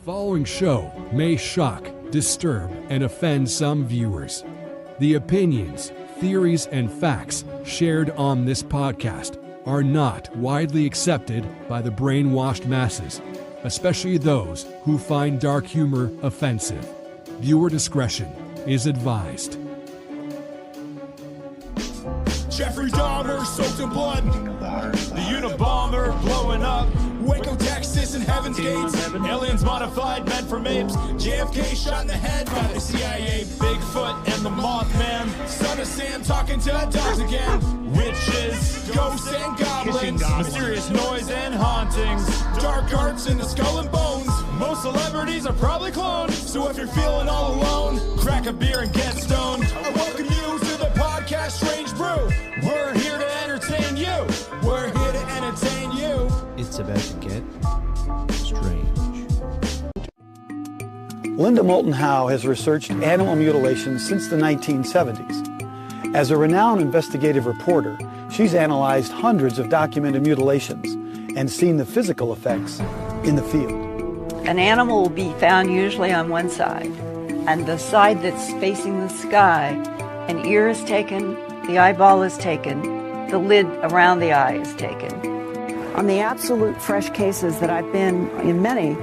Following show may shock, disturb, and offend some viewers. The opinions, theories, and facts shared on this podcast are not widely accepted by the brainwashed masses, especially those who find dark humor offensive. Viewer discretion is advised. Jeffrey Dahmer soaked in blood. The Unabomber blowing up. Waco, Texas, and Heaven's Gates. Aliens modified, meant for apes. JFK shot in the head by the CIA. Bigfoot and the Mothman. Son of Sam talking to dogs again. Witches, ghosts, and goblins. Mysterious noise and hauntings. Dark arts and the skull and bones. Most celebrities are probably cloned. So if you're feeling all alone, crack a beer and get stoned. I welcome you to the podcast Strange Brew. We're here to entertain you. We're here to entertain you. It's about to get strange. Linda Moulton Howe has researched animal mutilations since the 1970s. As a renowned investigative reporter, she's analyzed hundreds of documented mutilations and seen the physical effects in the field. An animal will be found usually on one side, and the side that's facing the sky, an ear is taken, the eyeball is taken, the lid around the eye is taken. On the absolute fresh cases that I've been in many,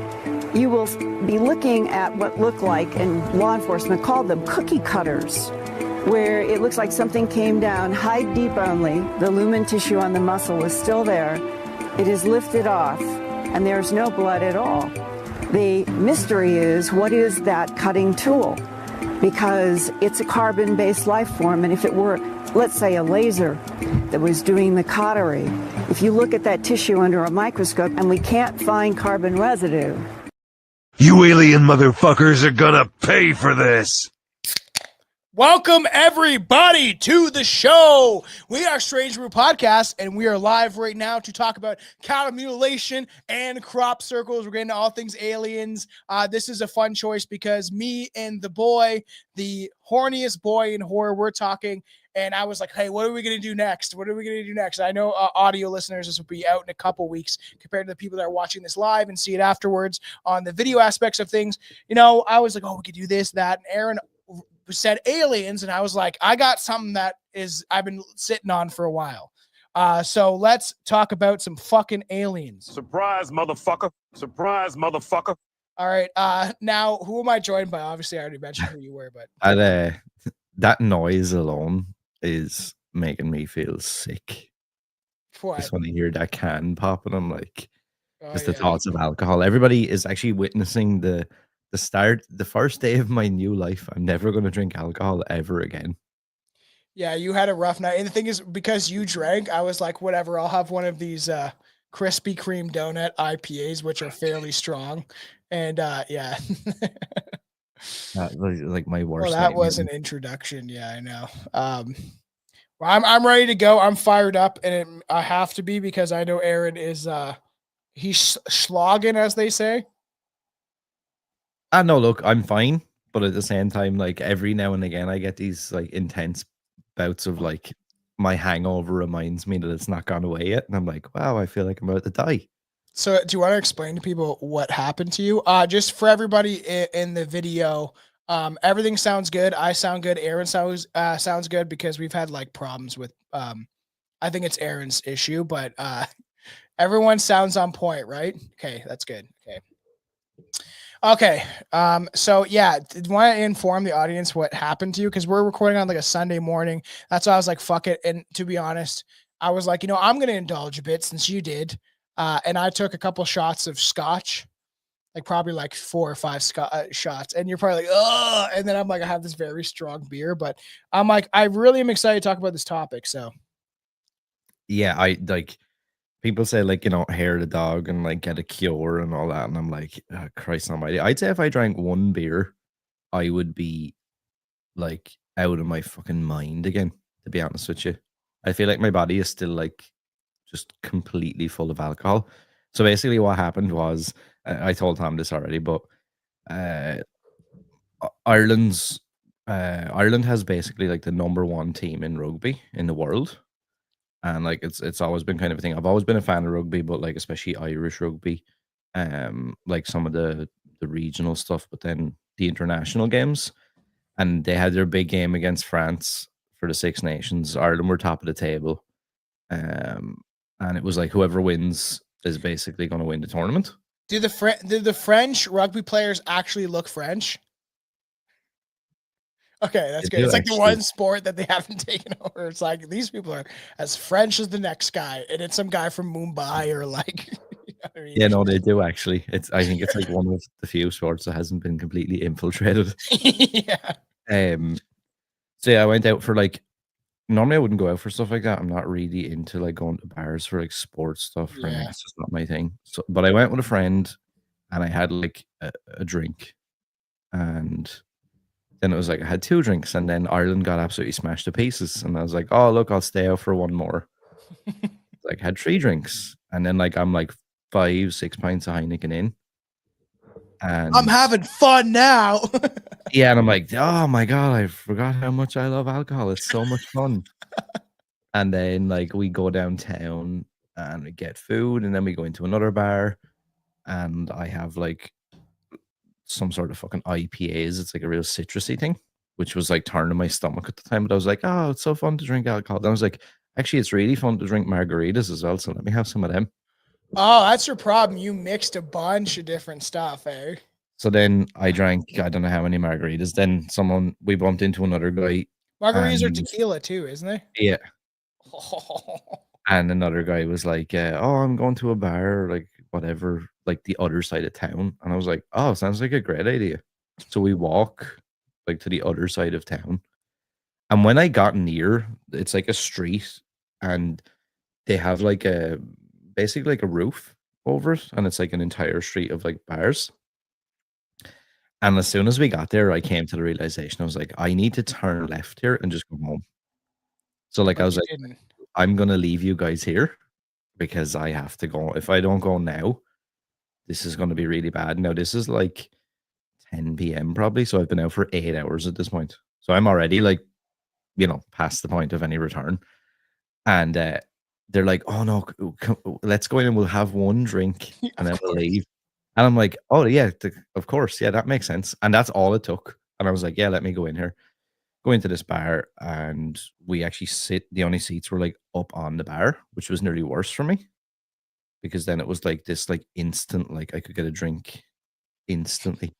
you will be looking at what look like, and law enforcement called them cookie cutters, where it looks like something came down, hide deep only, the lumen tissue on the muscle is still there, it is lifted off, and there's no blood at all. The mystery is, what is that cutting tool? Because it's a carbon-based life form, and if it were, let's say, a laser that was doing the cautery, if you look at that tissue under a microscope and we can't find carbon residue. You alien motherfuckers are gonna pay for this! Welcome everybody to the show. We are Strange Brew Podcast, and we are live right now to talk about cattle mutilation and crop circles. We're getting to all things aliens. This is a fun choice because me and the boy, the horniest boy in horror, we're talking, and I was like, hey, what are we going to do next? What are we going to do next? I know audio listeners, this will be out in a couple weeks compared to the people that are watching this live and see it afterwards on the video aspects of things. You know, I was like, oh, we could do this, that, and Aaron said aliens, and I was like, I got something that is I've been sitting on for a while. So let's talk about some fucking aliens. Surprise, motherfucker. Surprise, motherfucker. All right. Now, who am I joined by? Obviously, I already mentioned who you were, but That noise alone is making me feel sick. what? Just when I hear that can pop, and I'm like, just the Yeah. thoughts of alcohol. Everybody is actually witnessing the first day of my new life. I'm never going to drink alcohol ever again. Yeah, you had a rough night. And the thing is, because you drank, I was like, whatever, I'll have one of these Krispy Kreme donut IPAs, which are fairly strong. And yeah. Like my worst. Well, that was an introduction. Yeah, I know. Well, I'm ready to go. I'm fired up, and I have to be because I know Aaron is he's slogging, as they say. No, look, I'm fine, but at the same time, like every now and again, I get these like intense bouts of like my hangover reminds me that it's not gone away yet, and I'm like, wow, I feel like I'm about to die. So, do you want to explain to people what happened to you? Just for everybody in the video, everything sounds good. I sound good. Aaron sounds good because we've had like problems with. I think it's Aaron's issue, but everyone sounds on point, right? Okay, that's good. Okay. So yeah, want to inform the audience what happened to you? Because we're recording on like a Sunday morning. That's why I was like, fuck it. And to be honest, I was like, I'm going to indulge a bit since you did. And I took a couple shots of scotch, like probably like 4 or 5 shots. And you're probably like, oh, and then I'm like, I have this very strong beer, but I'm like, I really am excited to talk about this topic. So yeah, I like people say like, hair the dog and like get a cure and all that. And I'm like, Christ almighty. I'd say if I drank one beer, I would be like out of my fucking mind again, to be honest with you. I feel like my body is still like just completely full of alcohol. So basically what happened was, I told Tom this already, but Ireland has basically like the #1 team in rugby in the world. And like it's always been kind of a thing. I've always been a fan of rugby, but like especially Irish rugby. Like some of the the regional stuff, but then the international games. And they had their big game against France for the Six Nations. Ireland were top of the table. And it was like whoever wins is basically going to win the tournament. Do the French rugby players actually look French? Okay, that's good. It's like the one sport that they haven't taken over. It's like these people are as French as the next guy, and it's some guy from Mumbai or like. You know what I mean? Yeah, no, they do actually. I think it's like one of the few sports that hasn't been completely infiltrated. Yeah. So yeah, I went out for like. Normally, I wouldn't go out for stuff like that. I'm not really into like going to bars for like sports stuff. Or anything. It's just not my thing. So, but I went with a friend, and I had like a drink, and then it was like I had 2 drinks, and then Ireland got absolutely smashed to pieces, and I was like, "Oh, look, I'll stay out for one more." Like had 3 drinks, and then like I'm like 5-6 pints of Heineken in, and I'm having fun now. yeah, and I'm like, oh my god, I forgot how much I love alcohol. It's so much fun. And then like we go downtown and we get food, and then we go into another bar, and I have like some sort of fucking IPAs. It's like a real citrusy thing, which was like turning my stomach at the time. But I was like, oh, it's so fun to drink alcohol. Then I was like, actually, it's really fun to drink margaritas as well. So let me have some of them. Oh, that's your problem. You mixed a bunch of different stuff, eh? So then I drank, I don't know how many margaritas. Then we bumped into another guy. Margaritas are tequila too, isn't they? Yeah. And another guy was like, oh, I'm going to a bar, like whatever, like the other side of town. And I was like, oh, sounds like a great idea. So we walk like to the other side of town. And when I got near, it's like a street, and they have like basically like a roof over it. And it's like an entire street of like bars. And as soon as we got there, I came to the realization, I was like, I need to turn left here and just go home. So like, I was like, I'm going to leave you guys here because I have to go. If I don't go now, this is going to be really bad. Now, this is like 10 p.m. probably. So I've been out for 8 hours at this point. So I'm already like, past the point of any return. And they're like, oh no, let's go in and we'll have one drink and then we'll leave. And I'm like, oh yeah, of course. Yeah, that makes sense. And that's all it took. And I was like, yeah, let me go in here. Go into this bar, and we actually the only seats were like up on the bar, which was nearly worse for me. Because then it was like this like instant, like I could get a drink instantly.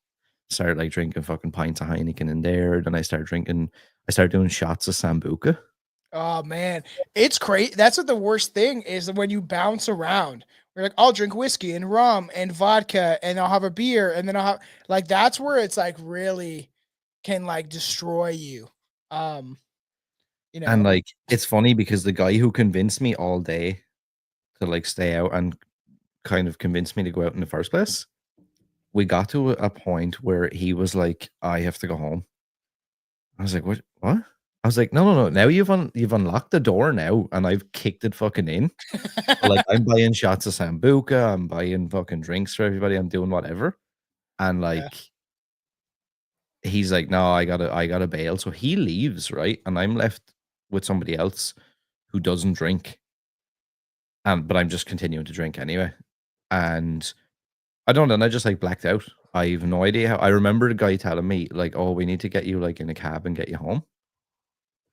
Started like drinking fucking pints of Heineken in there. Then I started doing shots of Sambuca. Oh man, it's crazy. That's what the worst thing is, when you bounce around. We're like, I'll drink whiskey and rum and vodka, and I'll have a beer, and then I'll have like, that's where it's like really can like destroy you. And like it's funny because the guy who convinced me all day to like stay out and kind of convinced me to go out in the first place, we got to a point where he was like, I have to go home. I was like, what? I was like, no. Now you've unlocked the door now, and I've kicked it fucking in. Like I'm buying shots of Sambuca, I'm buying fucking drinks for everybody, I'm doing whatever. And like he's like, no, I gotta bail. So he leaves, right? And I'm left with somebody else who doesn't drink. But I'm just continuing to drink anyway. And I don't know, and I just like blacked out. I have no idea how. I remember the guy telling me, like, oh, we need to get you like in a cab and get you home.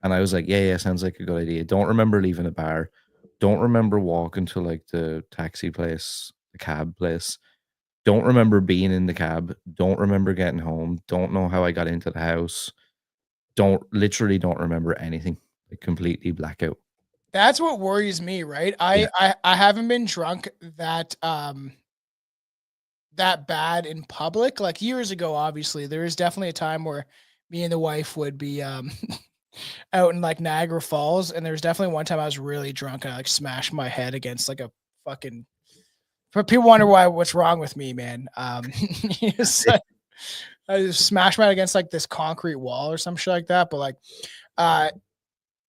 And I was like, yeah, sounds like a good idea. Don't remember leaving a bar. Don't remember walking to like the taxi place, the cab place. Don't remember being in the cab. Don't remember getting home. Don't know how I got into the house. Literally don't remember anything. Like completely blackout. That's what worries me, right? I haven't been drunk that bad in public. Like years ago, obviously, there was definitely a time where me and the wife would be out in like Niagara Falls, and there was definitely one time I was really drunk and I like smashed my head against like a fucking. But people wonder what's wrong with me, man. I just smashed my head against like this concrete wall or some shit like that. But like,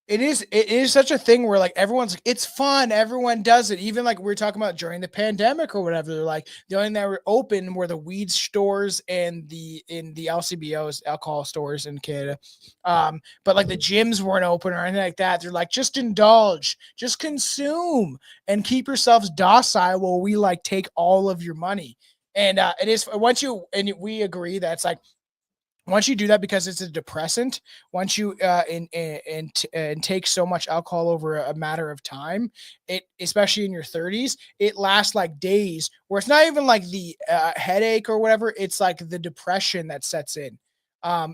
it is such a thing where like everyone's like, it's fun, everyone does it. Even like we were talking about during the pandemic or whatever, they're like the only that were open were the weed stores and the LCBOs, alcohol stores in Canada. But like the gyms weren't open or anything like that. They're like, just indulge, just consume and keep yourselves docile while we like take all of your money. And it is we agree that it's like once you do that because it's a depressant, once you and take so much alcohol over a matter of time, it especially in your 30s, it lasts like days. Where it's not even like the headache or whatever, it's like the depression that sets in.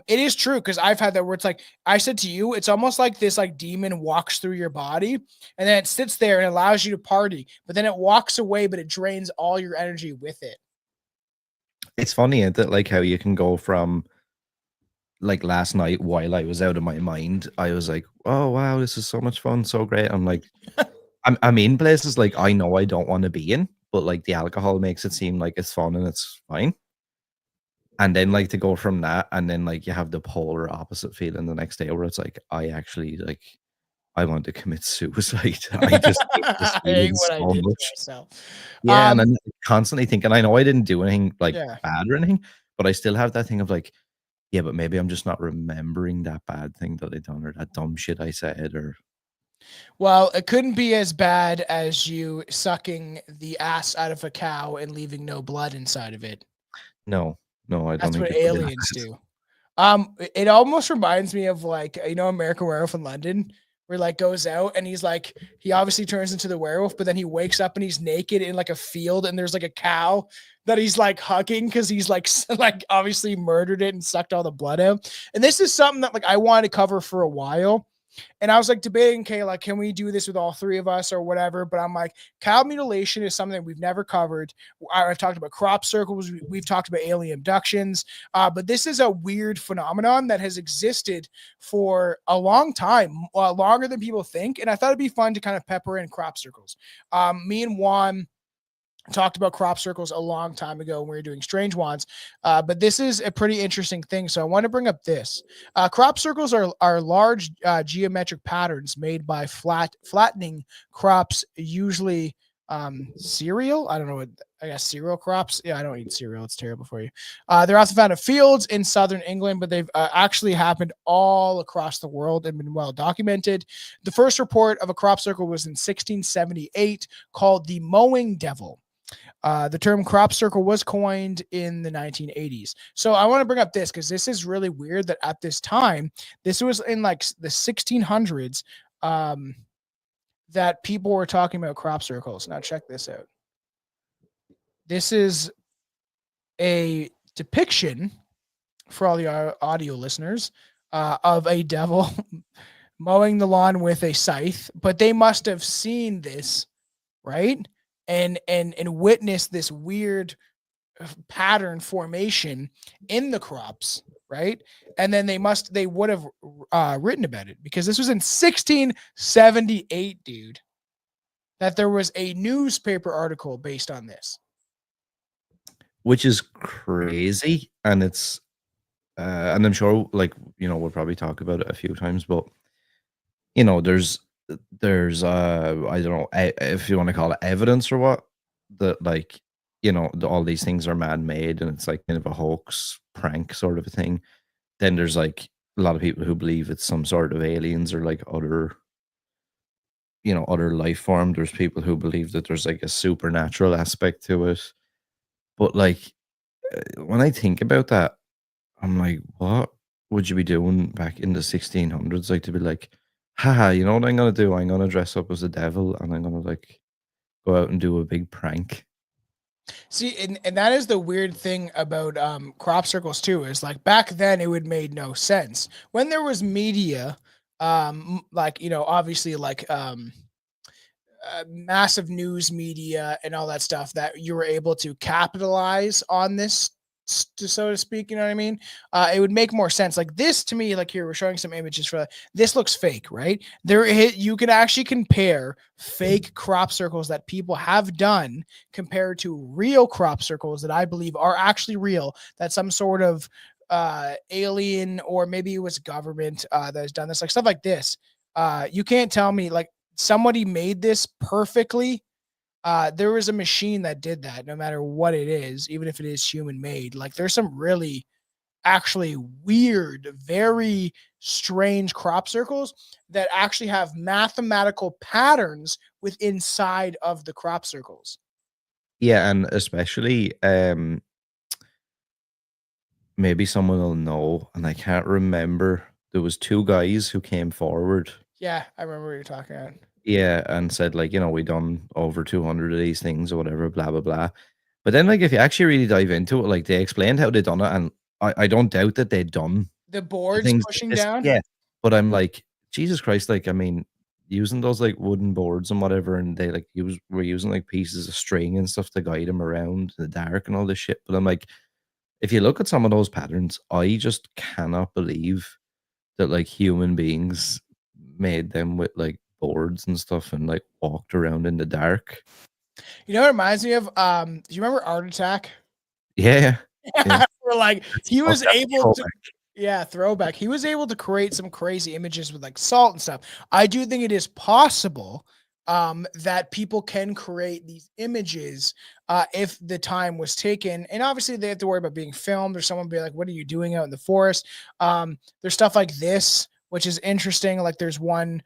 It is true because I've had that where it's like I said to you, it's almost like this like demon walks through your body and then it sits there and allows you to party, but then it walks away, but it drains all your energy with it. It's funny, isn't it? Like how you can go from like last night while I was out of my mind, I was like, "Oh wow, this is so much fun, so great." I'm like, I'm in places like I know I don't want to be in, but like the alcohol makes it seem like it's fun and it's fine. And then like to go from that, and then like you have the polar opposite feeling the next day where it's like I actually like I want to commit suicide. I just hate this I hate feeling what I so did to much. myself. Yeah, and I'm constantly thinking, I know I didn't do anything like Yeah. bad or anything, but I still have that thing of like, yeah, but maybe I'm just not remembering that bad thing that I done or that dumb shit I said or Well, it couldn't be as bad as you sucking the ass out of a cow and leaving no blood inside of it. no, no, I don't That's think what it could be that aliens bad. do. It almost reminds me of like American Werewolf in London, where like goes out and he's like he obviously turns into the werewolf, but then he wakes up and he's naked in like a field and there's like a cow that he's like hugging because he's like like obviously murdered it and sucked all the blood out. And this is something that like I wanted to cover for a while. And I was like debating, okay, like, can we do this with all three of us or whatever? But I'm like, cow mutilation is something we've never covered. I've talked about crop circles. We've talked about alien abductions. But this is a weird phenomenon that has existed for a long time, longer than people think. And I thought it'd be fun to kind of pepper in crop circles. Me and Juan talked about crop circles a long time ago when we were doing strange wands, but this is a pretty interesting thing, so I want to bring up this. Crop circles are large geometric patterns made by flattening crops, usually cereal. I don't know what, I guess cereal crops. Yeah, I don't eat cereal, it's terrible for you. They're often found in fields in southern England, but they've actually happened all across the world and been well documented. The first report of a crop circle was in 1678, called the mowing devil. The term crop circle was coined in the 1980s. So I want to bring up this because this is really weird that at this time, this was in like the 1600s, that people were talking about crop circles. Now check this out. This is a depiction for all the audio listeners of a devil mowing the lawn with a scythe, but they must have seen this, right? And witness this weird pattern formation in the crops, right? And then they would have written about it because this was in 1678, dude, that there was a newspaper article based on this. Which is crazy, and it's and I'm sure like we'll probably talk about it a few times, but there's I don't know if you want to call it evidence or what, that like all these things are man-made and it's like kind of a hoax prank sort of a thing. Then there's like a lot of people who believe it's some sort of aliens or like other other life form. There's people who believe that there's like a supernatural aspect to it, but like when I think about that, I'm like, what would you be doing back in the 1600s? Like to be like, haha, you know what I'm gonna do? I'm gonna dress up as a devil and I'm gonna like go out and do a big prank. See, and that is the weird thing about crop circles too, is like back then it would made no sense. When there was media, like obviously like massive news media and all that stuff, that you were able to capitalize on this, so to speak, you know what I mean? It would make more sense. Like this to me, like here we're showing some images for this looks fake, right? You can actually compare fake crop circles that people have done compared to real crop circles that I believe are actually real, that some sort of alien or maybe it was government that has done this, like stuff like this. You can't tell me like somebody made this perfectly. There was a machine that did that, no matter what it is, even if it is human made. Like there's some really actually weird, very strange crop circles that actually have mathematical patterns with inside of the crop circles. Yeah, and especially maybe someone will know, and I can't remember. There was two guys who came forward, Yeah, I remember what you're talking about. yeah, and said like, we done over 200 of these things or whatever, blah blah blah. But then, like, if you actually really dive into it, like they explained how they done it, and I don't doubt that they'd done The the boards things pushing this, down. yeah. But I'm like, Jesus Christ, like, I mean, using those like wooden boards and whatever, and they like were using like pieces of string and stuff to guide them around in the dark and all this shit. But I'm like, if you look at some of those patterns, I just cannot believe that like human beings made them with like boards and stuff and like walked around in the dark. You know what it reminds me of? Do you remember Art Attack? Yeah. Yeah. Where like he Oh, was that's able to, throwback. yeah, throwback. He was able to create some crazy images with like salt and stuff. I do think it is possible that people can create these images if the time was taken. And obviously they have to worry about being filmed or someone be like, what are you doing out in the forest? There's stuff like this, which is interesting. Like there's one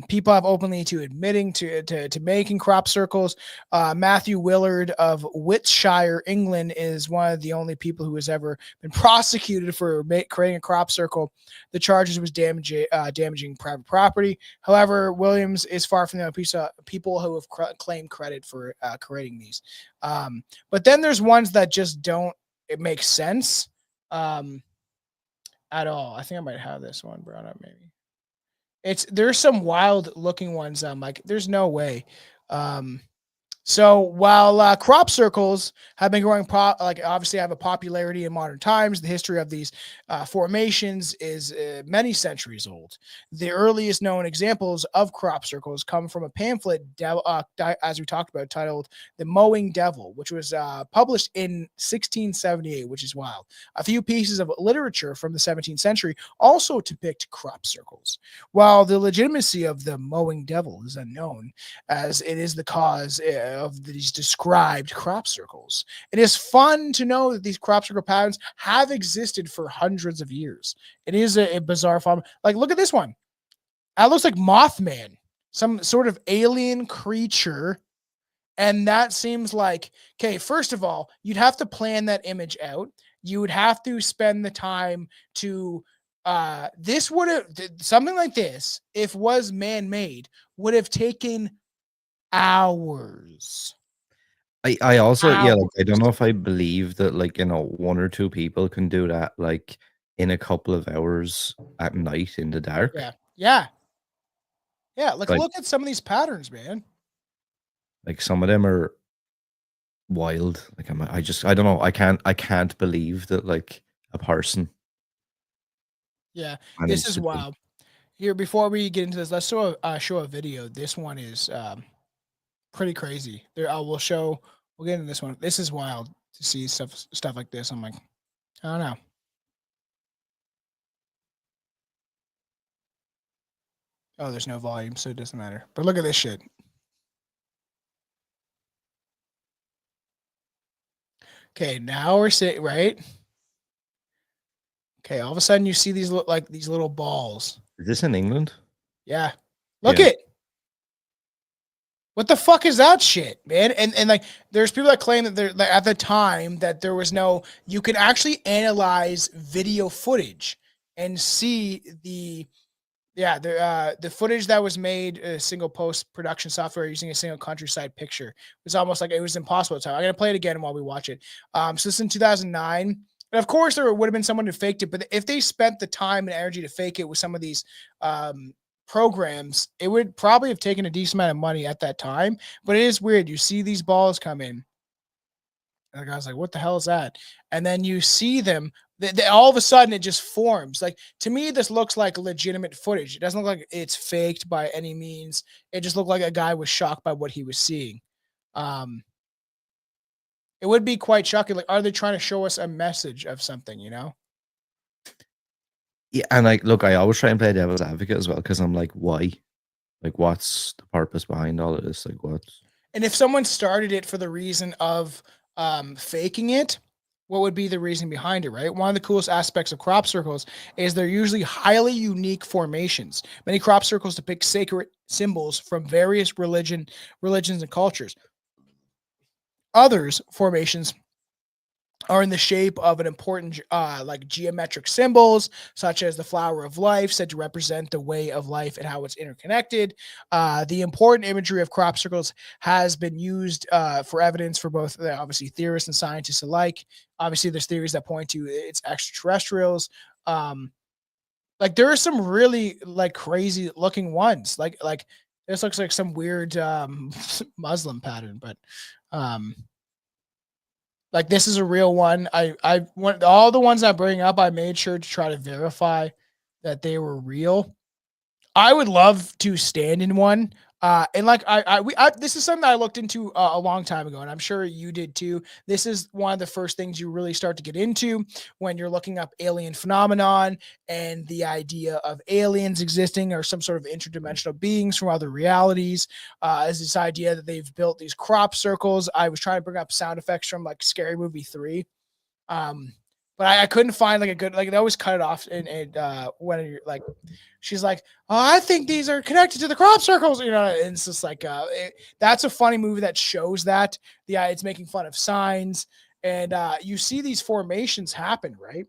people have openly to admitting to making crop circles. Matthew Willard of Wiltshire, England, is one of the only people who has ever been prosecuted for creating a crop circle. The charges was damaging private property. However, Williams is far from the piece of people who have claimed credit for creating these. But then there's ones that just don't. It makes sense at all. I think I might have this one brought up maybe. There's some wild looking ones. Like there's no way. So while crop circles have been growing, like obviously have a popularity in modern times, the history of these formations is many centuries old. The earliest known examples of crop circles come from a pamphlet, as we talked about, titled "The Mowing Devil," which was published in 1678, which is wild. A few pieces of literature from the 17th century also depict crop circles. While the legitimacy of the mowing devil is unknown, as it is the cause of these described crop circles, it is fun to know that these crop circle patterns have existed for hundreds of years. It is a bizarre form. Like, look at this one. That looks like Mothman, some sort of alien creature. And that seems like, okay, first of all, you'd have to plan that image out. You would have to spend the time to this would have something like this, if was man-made, would have taken hours. I also, yeah, like, I don't Hours. know if I believe that, like, one or two people can do that, like, in a couple of hours at night in the dark. Yeah. Yeah. Yeah. Like, Like look at some of these patterns, man. like some of them are wild. Like I don't know. I can't believe that like a person Yeah. This managed is to do. wild. Here, before we get into this, let's show a video. This one is pretty crazy. There, we'll get into this one. This is wild to see stuff like this. I'm like, I don't know. Oh, there's no volume, so it doesn't matter. But look at this shit. Okay, now we're sitting right. Okay, all of a sudden you see these look like these little balls. Is this in England? Yeah. Look Yeah. it. What the fuck is that shit, man? And like there's people that claim that there like, at the time that there was no you can actually analyze video footage and see the footage that was made single post production software using a single countryside picture. It was almost like it was impossible at the time. I'm gonna play it again while we watch it. So this is in 2009. And of course, there would have been someone who faked it, but if they spent the time and energy to fake it with some of these programs, it would probably have taken a decent amount of money at that time. But it is weird. You see these balls come in. And the guy's like, what the hell is that? And then you see them. All of a sudden, it just forms. Like, to me, this looks like legitimate footage. It doesn't look like it's faked by any means. It just looked like a guy was shocked by what he was seeing. It would be quite shocking. Like, are they trying to show us a message of something, you know? Yeah, and like look, I always try and play devil's advocate as well because I'm like, why? Like, what's the purpose behind all of this? Like, what's And if someone started it for the reason of faking it, what would be the reason behind it, right? One of the coolest aspects of crop circles is they're usually highly unique formations. Many crop circles depict sacred symbols from various religions and cultures. others formations are in the shape of an important like geometric symbols, such as the flower of life, said to represent the way of life and how it's interconnected. The important imagery of crop circles has been used for evidence for both obviously theorists and scientists alike. Obviously, there's theories that point to it's extraterrestrials. Like there are some really like crazy looking ones. Like this looks like some weird Muslim pattern, but like this is a real one. I want all the ones I bring up. I made sure to try to verify that they were real. I would love to stand in one. And like this is something that I looked into a long time ago, and I'm sure you did too. This is one of the first things you really start to get into when you're looking up alien phenomenon and the idea of aliens existing or some sort of interdimensional beings from other realities. Is this idea that they've built these crop circles. I was trying to bring up sound effects from like Scary Movie 3. But I couldn't find like a good, like they always cut it off. And when you're like, she's like, oh, I think these are connected to the crop circles, you know, and it's just like, that's a funny movie that shows that it's making fun of signs. And you see these formations happen, right?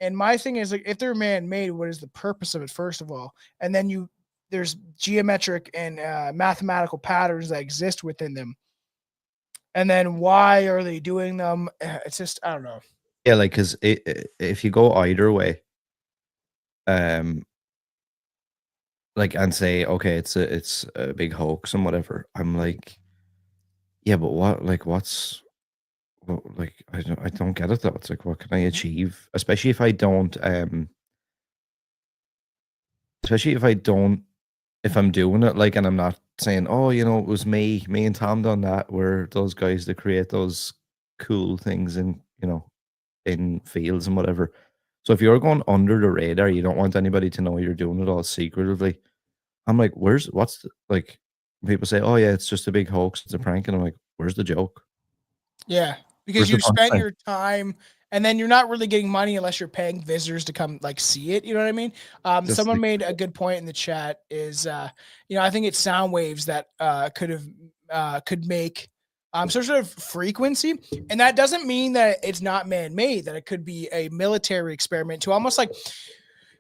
And my thing is like, if they're man-made, what is the purpose of it, first of all? And then there's geometric and mathematical patterns that exist within them. And then why are they doing them? It's just, I don't know. Yeah, like because if you go either way, like and say okay, it's a big hoax and whatever. I'm like, yeah, but what? Like, like I don't get it though. It's like, what can I achieve? Especially if I don't, if I'm doing it like, and I'm not saying, oh, you know, it was me and Tom done that. We're those guys that create those cool things and you know. In fields and whatever. So if you're going under the radar, you don't want anybody to know you're doing it all secretively. I'm like, like people say, oh yeah, it's just a big hoax, it's a prank, and I'm like, where's the joke? Yeah, because you spent your time and then you're not really getting money unless you're paying visitors to come like see it. You know what I mean? Someone made a good point in the chat is, you know, I think it's sound waves that could make some sort of frequency. And that doesn't mean that it's not man-made, that it could be a military experiment to almost like,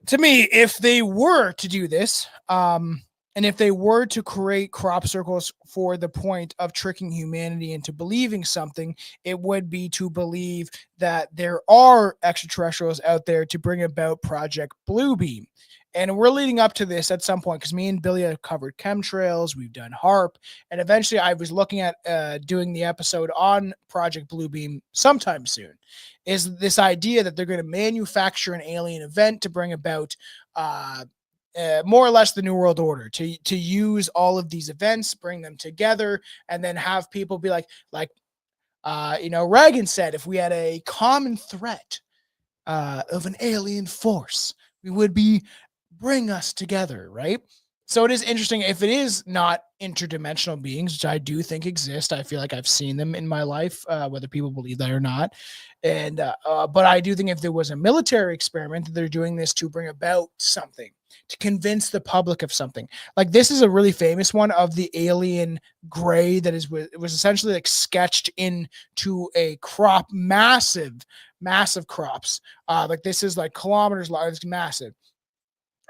to me, if they were to do this, and if they were to create crop circles for the point of tricking humanity into believing something, it would be to believe that there are extraterrestrials out there to bring about Project Bluebeam. And we're leading up to this at some point because me and Billy have covered chemtrails, we've done HARP, and eventually I was looking at doing the episode on Project Bluebeam sometime soon. Is this idea that they're going to manufacture an alien event to bring about more or less the New World Order, to use all of these events, bring them together, and then have people be like you know, Reagan said, if we had a common threat of an alien force, we would bring us together, right? So it is interesting if it is not interdimensional beings, which I do think exist. I feel like I've seen them in my life, whether people believe that or not. And but I do think if there was a military experiment, they're doing this to bring about something, to convince the public of something. Like this is a really famous one of the alien gray that it was essentially like sketched into a crop, massive crops. Like this is like kilometers long. It's massive.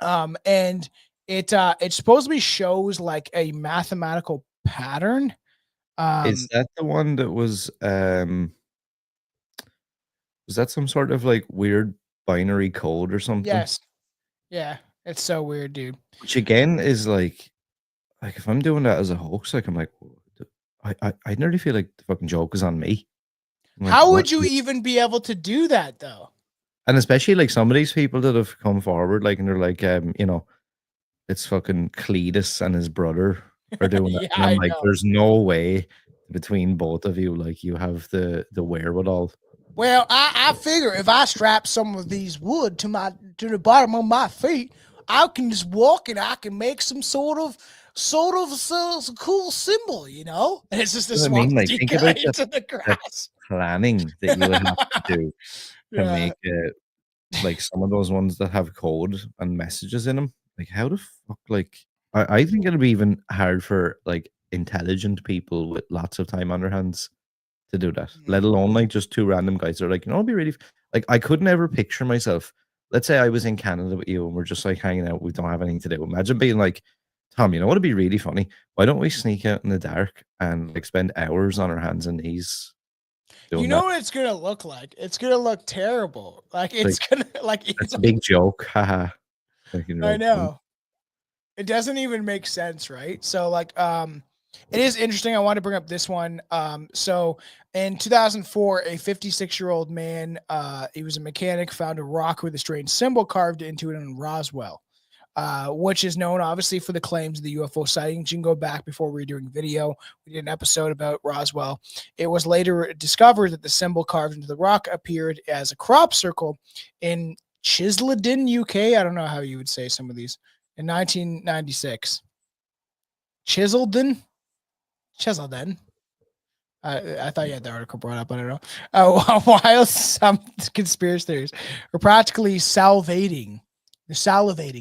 And it supposedly shows like a mathematical pattern. Is that the one that was that some sort of like weird binary code or something? Yes. Yeah. It's so weird, dude. Which again is like if I'm doing that as a hoax, like I'm like, I nearly feel like the fucking joke is on me. Like, how would you even be able to do that though? And especially like some of these people that have come forward, like, and they're like, you know, it's fucking Cletus and his brother are doing Yeah, that. And I'm like, know. there's no way between both of you, like you have the wherewithal. Well, I figure if I strap some of these wood to the bottom of my feet, I can just walk and I can make some sort of cool symbol, you know? And it's just this one like think about into the grass. Planning that you would have to do to make it like some of those ones that have code and messages in them. Like how the fuck, like I think it'll be even hard for like intelligent people with lots of time on their hands to do that, let alone like just two random guys that are like, it'd be really like I could never picture myself. Let's say I was in Canada with you and we're just like hanging out, we don't have anything to do. Imagine being like, Tom, what'd be really funny? Why don't we sneak out in the dark and like spend hours on our hands and knees doing that? What it's gonna look like? It's gonna look terrible. Like it's gonna like it's a big joke. Haha. I know. It doesn't even make sense, right? So like it is interesting. I want to bring up this one. So in 2004, a 56-year-old man, he was a mechanic, found a rock with a strange symbol carved into it in Roswell, which is known obviously for the claims of the UFO sightings. You can go back before we were doing video. We did an episode about Roswell. It was later discovered that the symbol carved into the rock appeared as a crop circle in Chisledon, UK. I don't know how you would say some of these. In 1996. Chisledon. I thought you had the article brought up. I don't know. While some conspiracy theories are practically salivating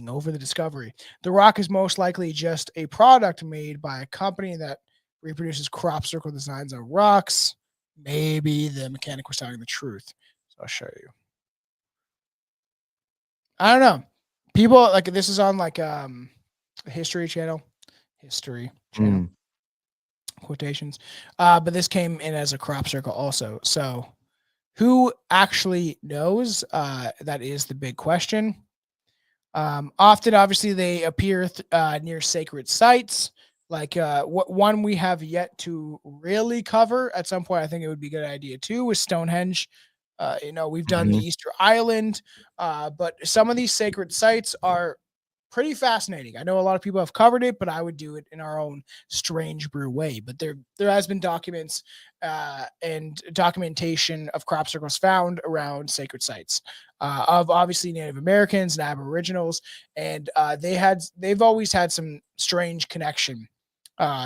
over the discovery, the rock is most likely just a product made by a company that reproduces crop circle designs on rocks. Maybe the mechanic was telling the truth. So I'll show you. I don't know. People like this is on like history channel quotations. But this came in as a crop circle also. So who actually knows? That is the big question. Often, obviously, they appear near sacred sites. Like one we have yet to really cover at some point. I think it would be a good idea too is Stonehenge. We've done the Easter Island, but some of these sacred sites are pretty fascinating. I know a lot of people have covered it, but I would do it in our own strange brew way. But there has been documents and documentation of crop circles found around sacred sites of obviously Native Americans and Aboriginals, and they've always had some strange connection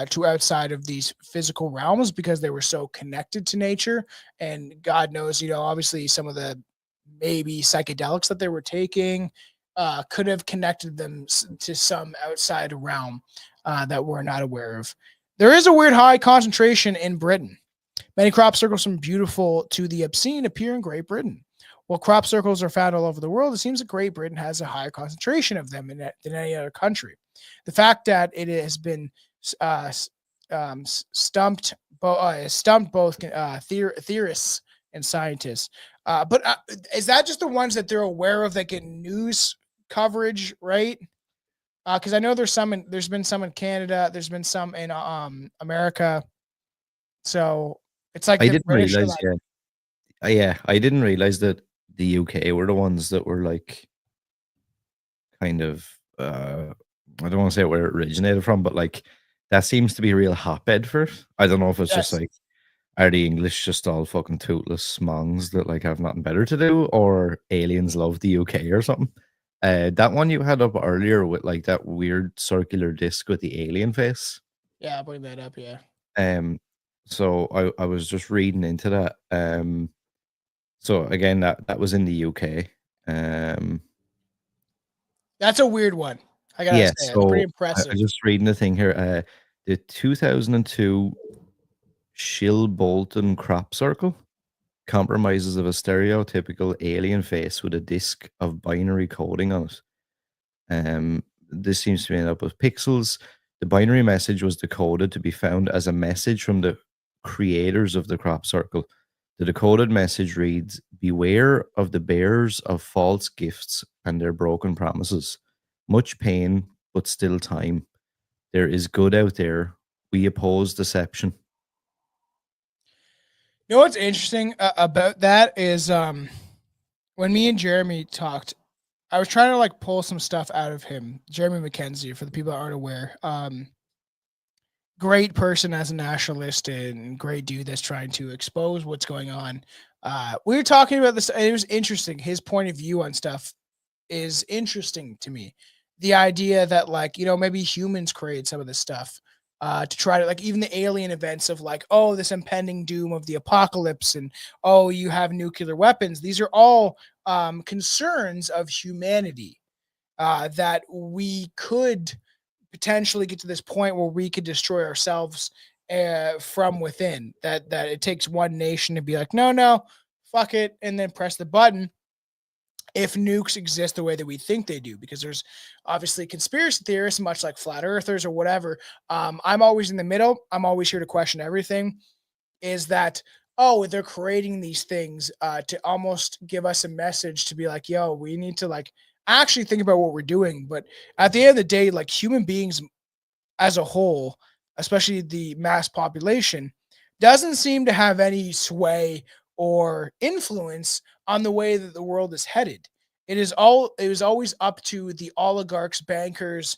to outside of these physical realms because they were so connected to nature. And God knows, obviously some of the maybe psychedelics that they were taking could have connected them to some outside realm that we're not aware of. There is a weird high concentration in Britain. Many crop circles from beautiful to the obscene appear in Great Britain. While crop circles are found all over the world, it seems that Great Britain has a higher concentration of them than any other country. The fact that it has been stumped both theorists and scientists. But is that just the ones that they're aware of that get news coverage, right? Because I know there's been some in Canada, there's been some in America. So it's like I didn't realize. I didn't realize that the UK were the ones that were like kind of. I don't want to say where it originated from, but like that seems to be a real hotbed for it. I don't know if it's just like, are the English just all fucking toothless mongs that like have nothing better to do, or aliens love the UK or something? That one you had up earlier with like that weird circular disc with the alien face. Yeah, bring that up. Yeah. So I was just reading into that. So again, that was in the UK. That's a weird one. I gotta say, it's pretty impressive. I'm just reading the thing here. The 2002 Shilbolton crop circle compromises of a stereotypical alien face with a disc of binary coding on it. This seems to be made up of pixels. The binary message was decoded to be found as a message from the creators of the crop circle. The decoded message reads, "Beware of the bearers of false gifts and their broken promises. Much pain, but still time. There is good out there. We oppose deception." You know what's interesting about that is when me and Jeremy talked, I was trying to like pull some stuff out of him. Jeremy McKenzie, for the people that aren't aware, great person as a nationalist and great dude that's trying to expose what's going on. We were talking about this. It was interesting. His point of view on stuff is interesting to me. The idea that like, maybe humans create some of this stuff to try to like even the alien events of like, oh, this impending doom of the apocalypse and, oh, you have nuclear weapons. These are all concerns of humanity that we could potentially get to this point where we could destroy ourselves from within. That it takes one nation to be like, no, fuck it, and then press the button. If nukes exist the way that we think they do, because there's obviously conspiracy theorists, much like flat earthers or whatever. I'm always in the middle. I'm always here to question everything. Is that, oh, they're creating these things to almost give us a message to be like, yo, we need to like actually think about what we're doing. But at the end of the day, like human beings as a whole, especially the mass population, doesn't seem to have any sway or influence on the way that the world is headed. It was always up to the oligarchs, bankers,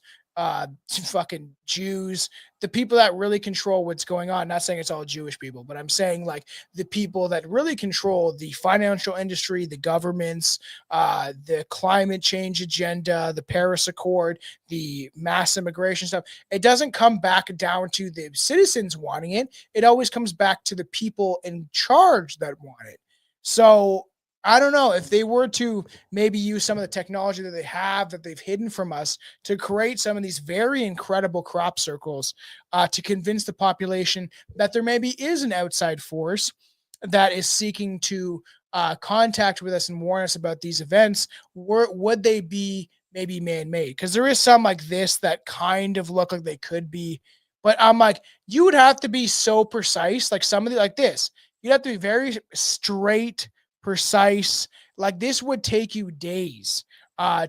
fucking Jews, the people that really control what's going on. Not saying it's all Jewish people, but I'm saying like the people that really control the financial industry, the governments, the climate change agenda, the Paris Accord, the mass immigration stuff. It doesn't come back down to the citizens wanting it. It always comes back to the people in charge that want it. So I don't know if they were to maybe use some of the technology that they have that they've hidden from us to create some of these very incredible crop circles to convince the population that there maybe is an outside force that is seeking to contact with us and warn us about these events. Would they be maybe man-made? Because there is some like this that kind of look like they could be, but I'm like, you would have to be so precise, like somebody like this. You'd have to be very straight, precise. Like this would take you days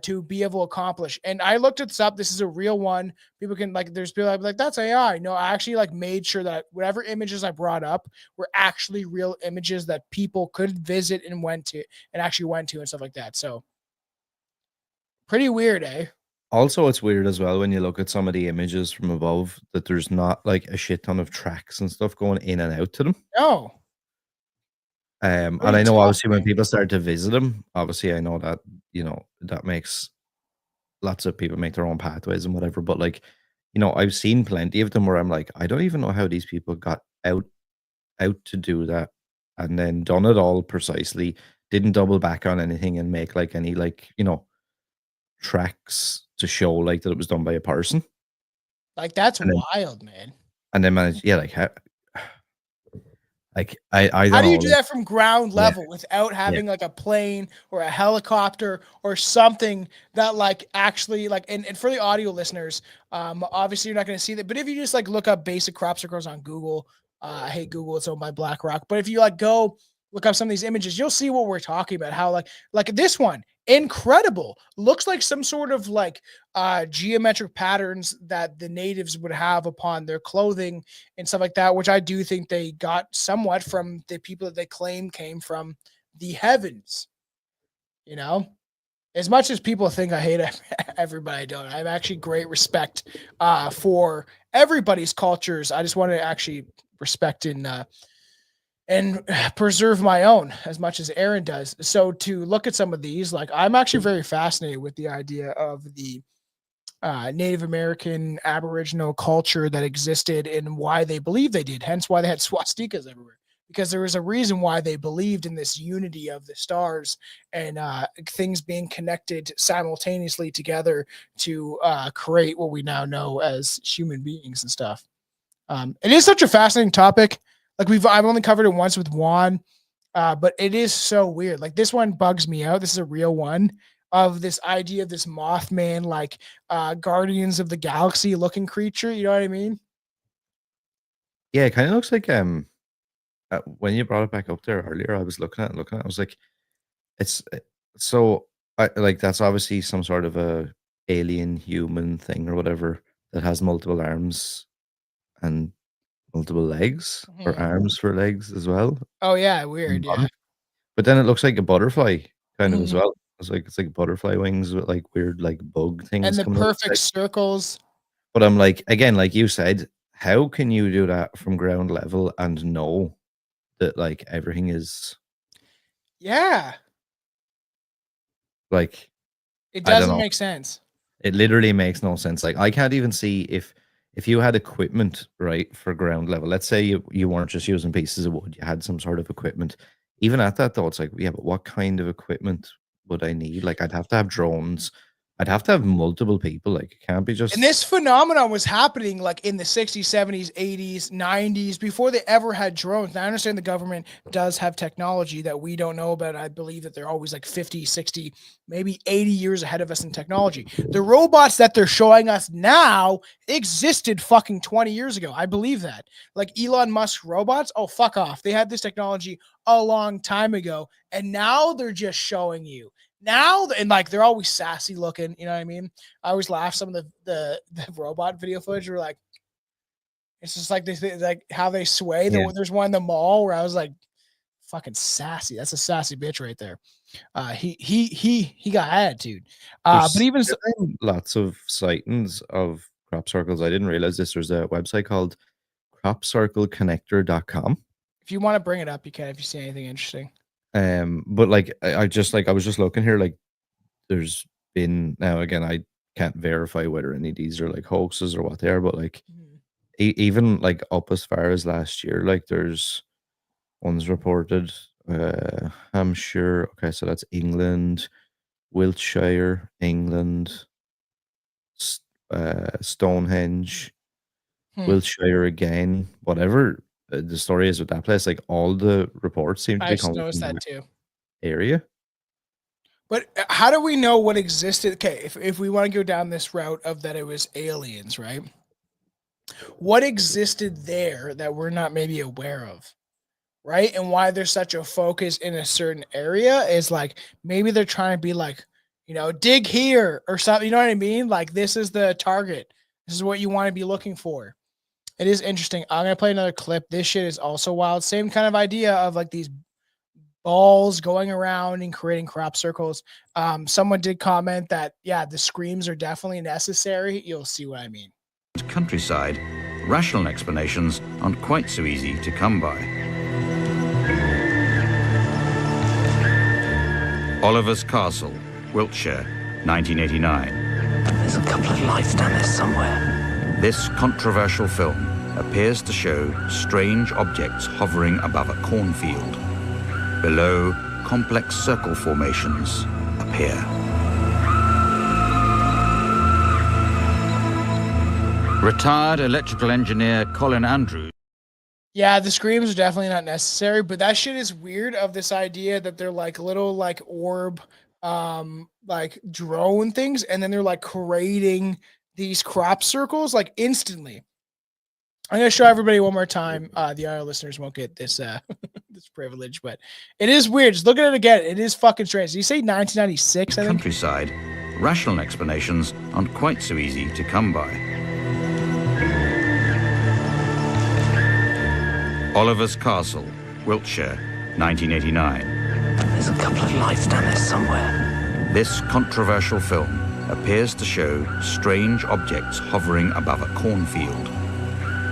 to be able to accomplish. And I looked this up. This is a real one. People can like, there's people like that's AI. No, I actually like made sure that whatever images I brought up were actually real images that people could visit and went to and stuff like that. So pretty weird, eh? Also, it's weird as well when you look at some of the images from above that there's not like a shit ton of tracks and stuff going in and out to them. No. And I know obviously when people start to visit them, obviously I know that, you know, that makes lots of people make their own pathways and whatever. But like, you know, I've seen plenty of them where I'm like, I don't even know how these people got out to do that and then done it all precisely, didn't double back on anything and make like any like, you know, tracks to show like that it was done by a person. Like that's wild, man. And then manage, yeah, like how like I don't how do you know, do like, that from ground level without having like a plane or a helicopter or something that like actually like and for the audio listeners, obviously you're not going to see that, but if you just like look up basic crop circles on Google, I hate Google, it's owned by BlackRock, but if you like go look up some of these images, you'll see what we're talking about. How like this one, incredible, looks like some sort of like geometric patterns that the natives would have upon their clothing and stuff like that, which I do think they got somewhat from the people that they claim came from the heavens. You know, as much as people think I hate everybody, I don't. I have actually great respect for everybody's cultures. I just want to actually respect and preserve my own as much as Aaron does. So to look at some of these, like I'm actually very fascinated with the idea of the Native American Aboriginal culture that existed and why they believe they did. Hence why they had swastikas everywhere, because there was a reason why they believed in this unity of the stars and things being connected simultaneously together to create what we now know as human beings and stuff. It is such a fascinating topic. Like I've only covered it once with Juan, but it is so weird. Like this one bugs me out. This is a real one of this idea of this Mothman, like Guardians of the Galaxy looking creature. You know what I mean? yeah, it kind of looks like when you brought it back up there earlier, I was looking at it, I was like, it's so like that's obviously some sort of a alien human thing or whatever that has multiple arms and multiple legs or arms for legs as well. Oh yeah, weird. Yeah. But then it looks like a butterfly kind of as well. It's like butterfly wings with like weird like bug things. And the coming out of perfect circles. But I'm like, again, like you said, how can you do that from ground level and know that like everything is like it doesn't make sense. It literally makes no sense. Like I can't even see if you had equipment right for ground level. Let's say you weren't just using pieces of wood, you had some sort of equipment. Even at that though, it's like, yeah, but what kind of equipment would I need? Like I'd have to have drones, I'd have to have multiple people. Like, it can't be just. And this phenomenon was happening like in the 60s, 70s, 80s, 90s before they ever had drones. Now, I understand the government does have technology that we don't know about. I believe that they're always like 50, 60, maybe 80 years ahead of us in technology. The robots that they're showing us now existed fucking 20 years ago. I believe that. Like Elon Musk robots, oh, fuck off. They had this technology a long time ago, and now they're just showing you. Now, and like they're always sassy looking, you know what I mean? I always laugh some of the robot video footage were like, it's just like this, like how they sway. Yeah. There's one in the mall where I was like, fucking sassy. That's a sassy bitch right there. He got attitude. But even so, lots of sightings of crop circles. I didn't realize this. There's a website called cropcircleconnector.com. if you want to bring it up, you can if you see anything interesting. But like I was just looking here, like there's been, now again, I can't verify whether any of these are like hoaxes or what they are, but like even like up as far as last year, like there's ones reported, Hampshire, okay, so that's England, Wiltshire, England, Stonehenge, Wiltshire again, whatever the story is with that place, like all the reports seem to I be just coming noticed from that too. area. But how do we know what existed? Okay, if we want to go down this route of that it was aliens, right? What existed there that we're not maybe aware of, right? And why there's such a focus in a certain area is like maybe they're trying to be like, you know, dig here or something. You know what I mean? Like this is the target. This is what you want to be looking for. It is interesting. I'm gonna play another clip. This shit is also wild. Same kind of idea of like these balls going around and creating crop circles. Someone did comment that, yeah, the screams are definitely necessary. You'll see what I mean. Countryside, rational explanations aren't quite so easy to come by. Oliver's Castle, Wiltshire, 1989. There's a couple of lights down there somewhere. This controversial film appears to show strange objects hovering above a cornfield. Below, complex circle formations appear. Retired electrical engineer Colin Andrews. Yeah, the screams are definitely not necessary, but that shit is weird of this idea that they're like little like orb, like drone things, and then they're like creating these crop circles like instantly. I'm gonna show everybody one more time. The other listeners won't get this this privilege, but it is weird. Just look at it again. It is fucking strange. Did you say 1996? I think. Countryside, rational explanations aren't quite so easy to come by. Oliver's Castle, Wiltshire, 1989. There's a couple of lights down there somewhere. This controversial film appears to show strange objects hovering above a cornfield.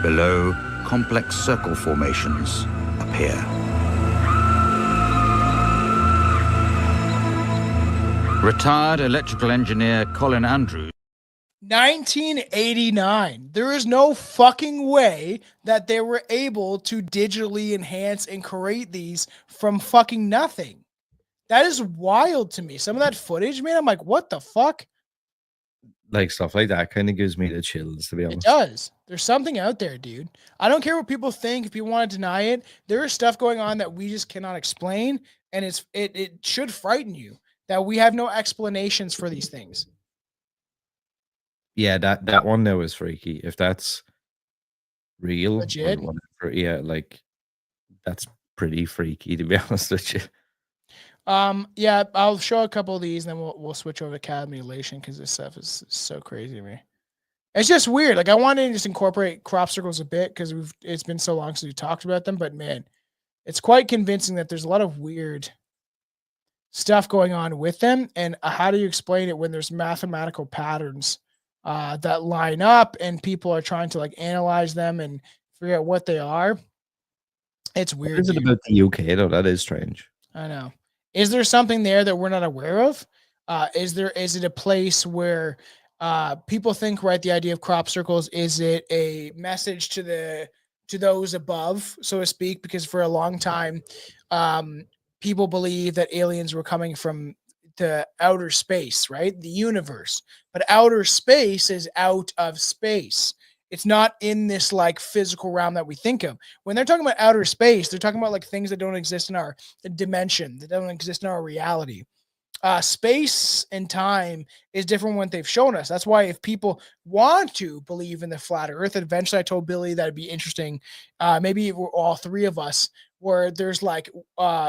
Below, complex circle formations appear. Retired electrical engineer Colin Andrews. 1989. There is no fucking way that they were able to digitally enhance and create these from fucking nothing. That is wild to me. Some of that footage, man, I'm like, what the fuck? Like stuff like that kind of gives me the chills, to be honest. It does. There's something out there, dude. I don't care what people think. If you want to deny it, there is stuff going on that we just cannot explain, and it should frighten you that we have no explanations for these things. Yeah, that one though is freaky. If that's real, Legit? or whatever, yeah, like that's pretty freaky, to be honest with you. Yeah, I'll show a couple of these, and then we'll switch over to cat mutilation because this stuff is so crazy to me. It's just weird. Like I wanted to just incorporate crop circles a bit because it's been so long since we talked about them, but man, it's quite convincing that there's a lot of weird stuff going on with them. And how do you explain it when there's mathematical patterns that line up and people are trying to like analyze them and figure out what they are? It's weird. What is it about the UK though? That is strange. I know. Is there something there that we're not aware of? Is it a place where people think, right, the idea of crop circles, is it a message to those above, so to speak? Because for a long time, people believe that aliens were coming from to outer space, right? The universe. But outer space is out of space. It's not in this like physical realm that we think of. When they're talking about outer space, they're talking about like things that don't exist in our dimension, that don't exist in our reality. Space and time is different when they've shown us. That's why if people want to believe in the flat earth, eventually I told Billy that'd be interesting. Maybe all three of us, where there's like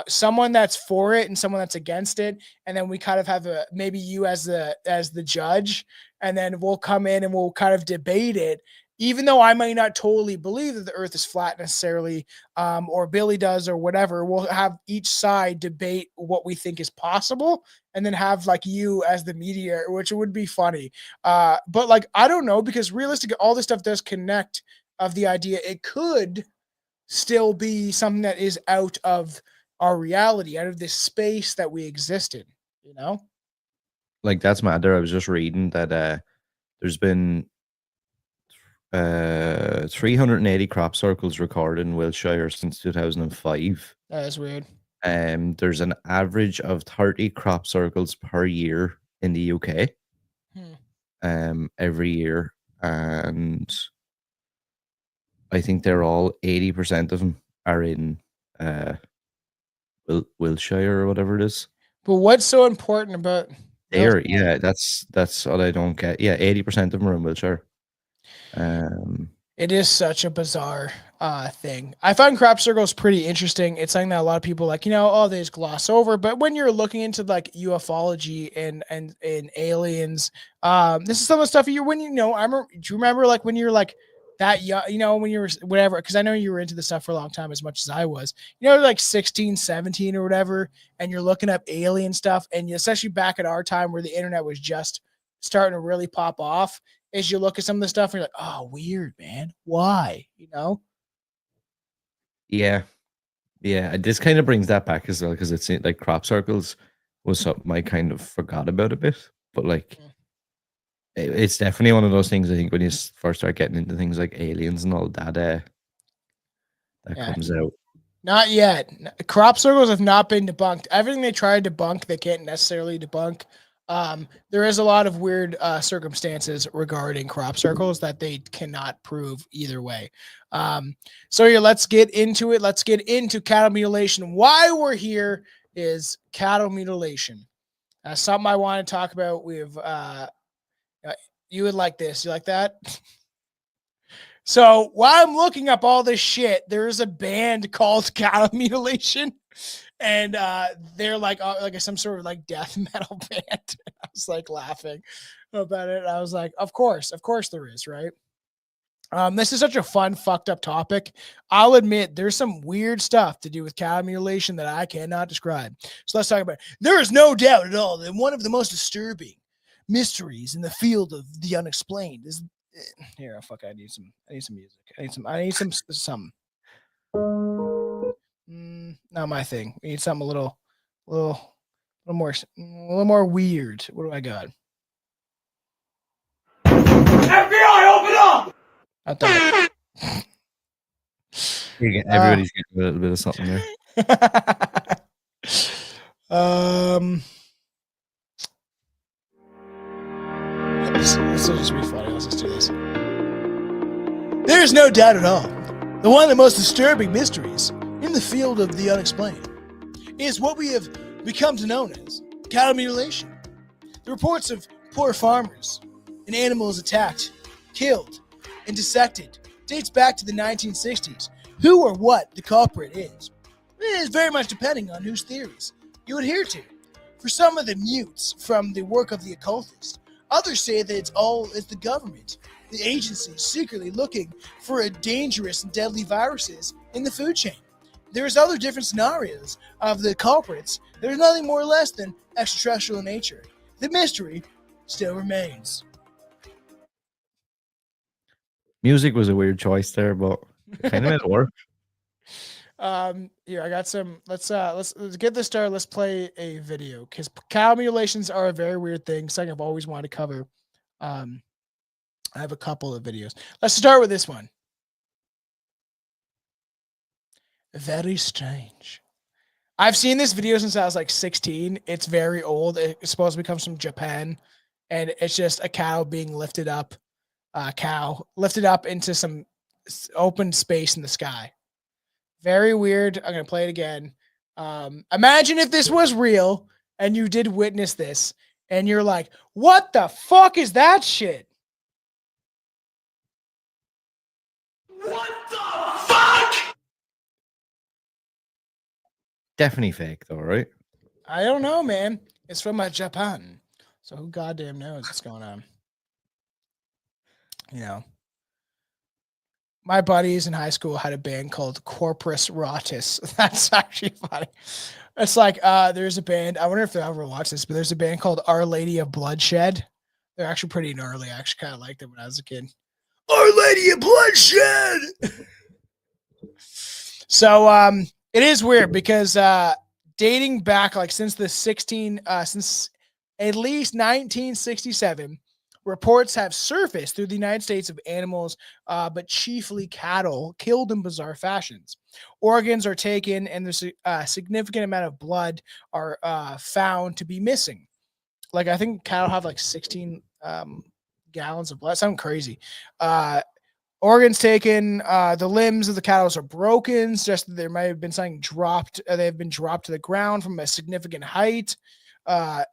someone that's for it and someone that's against it, and then we kind of have maybe you as the judge, and then we'll come in and we'll kind of debate it. Even though I might not totally believe that the earth is flat necessarily, or Billy does or whatever, we'll have each side debate what we think is possible, and then have like you as the mediator, which would be funny. But like, I don't know, because realistically, all this stuff does connect of the idea it could still be something that is out of our reality, out of this space that we exist in, you know? Like, that's mad. There, I was just reading that there's been 380 crop circles recorded in Wiltshire since 2005. That is weird. There's an average of 30 crop circles per year in the UK. Every year, and I think they're all 80% of them are in Wiltshire or whatever it is. But what's so important about There? Yeah, that's what I don't get. Yeah, 80% of them are in Wiltshire. It is such a bizarre thing. I find crop circles pretty interesting. It's something that a lot of people like, they just gloss over. But when you're looking into like ufology and aliens, this is some of the stuff do you remember like when you're like that young, when you were whatever, because I know you were into the stuff for a long time as much as I was, like 16, 17 or whatever, and you're looking up alien stuff, and especially back at our time where the internet was just starting to really pop off, is you look at some of the stuff and you're like, oh, weird, man. Why? Yeah. This kind of brings that back as well, because it's like crop circles was something I kind of forgot about a bit, but like it's definitely one of those things. I think when you first start getting into things like aliens and all that, that comes out. Not yet. Crop circles have not been debunked. Everything they try to debunk, they can't necessarily debunk. There is a lot of weird circumstances regarding crop circles that they cannot prove either way. So here, let's get into it. Let's get into cattle mutilation. Why we're here is cattle mutilation. Something I want to talk about. You would like this. You like that? So while I'm looking up all this shit, there's a band called Cattle Mutilation. And they're like some sort of like death metal band. I was like laughing about it. I was like, of course there is, right? This is such a fun, fucked up topic. I'll admit there's some weird stuff to do with cattle mutilation that I cannot describe. So let's talk about it. There is no doubt at all that one of the most disturbing mysteries in the field of the unexplained is here. Fuck, I need some music. I need some. Not my thing. We need something a little more weird. What do I got? FBI, open up! I thought. Everybody's getting a little bit of something there. This will just be funny. Let's just do this. There's no doubt at all that one of the most disturbing mysteries in the field of the unexplained is what we have become to know as cattle mutilation. The reports of poor farmers and animals attacked, killed, and dissected dates back to the 1960s. Who or what the culprit is, it is very much depending on whose theories you adhere to. For some of the mutes from the work of the occultist, others say that it's the government, the agencies secretly looking for dangerous and deadly viruses in the food chain. There's other different scenarios of the culprits. There's nothing more or less than extraterrestrial in nature. The mystery still remains. Music was a weird choice there, but it kind of made it work. Here I got some. Let's get this started. Let's play a video because cow mutilations are a very weird thing. Something I've always wanted to cover. I have a couple of videos. Let's start with this one. Very strange. I've seen this video since I was like 16. It's very old. It's supposed to be comes from Japan, and it's just a cow being lifted up, lifted up into some open space in the sky. Very weird. I'm gonna play it again. Imagine if this was real and you did witness this, and you're like, "What the fuck is that shit?" What the fuck? Definitely fake, though, right? I don't know, man. It's from Japan, so who goddamn knows what's going on? You know, my buddies in high school had a band called Corpus Rotus. That's actually funny. It's like there's a band. I wonder if they ever watched this, but there's a band called Our Lady of Bloodshed. They're actually pretty gnarly. I actually kind of liked them when I was a kid. Our Lady of Bloodshed. So it is weird because dating back like since at least 1967, reports have surfaced through the United States of animals, but chiefly cattle, killed in bizarre fashions. Organs are taken, and there's a significant amount of blood are found to be missing. Like I think cattle have like 16 gallons of blood. Something crazy. Organs taken. The limbs of the cattle are broken. Just that there might have been something dropped. They have been dropped to the ground from a significant height.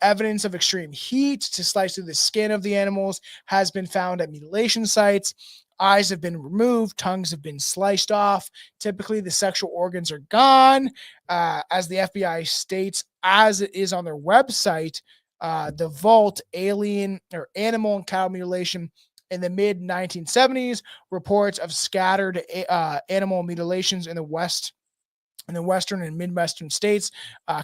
Evidence of extreme heat to slice through the skin of the animals has been found at mutilation sites. Eyes have been removed. Tongues have been sliced off. Typically, the sexual organs are gone. As the FBI states, as it is on their website, the Vault alien or animal and cow mutilation in the mid 1970s. Reports of scattered animal mutilations in the western and midwestern states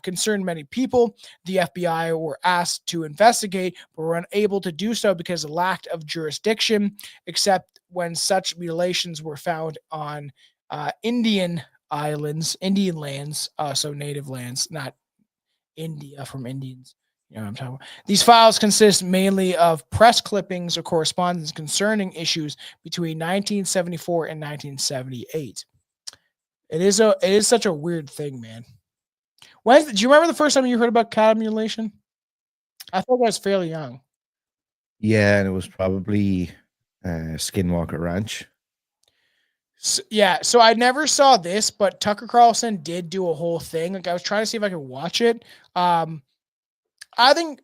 concerned many people. The FBI were asked to investigate, but were unable to do so because of lack of jurisdiction, except when such mutilations were found on Indian lands, so native lands, not India from Indians. You know what I'm talking about. These files consist mainly of press clippings or correspondence concerning issues between 1974 and 1978. It is such a weird thing, man. Do you remember the first time you heard about cattle mutilation? I thought I was fairly young. Yeah, and it was probably Skinwalker Ranch. So I never saw this, but Tucker Carlson did do a whole thing. Like I was trying to see if I could watch it. I think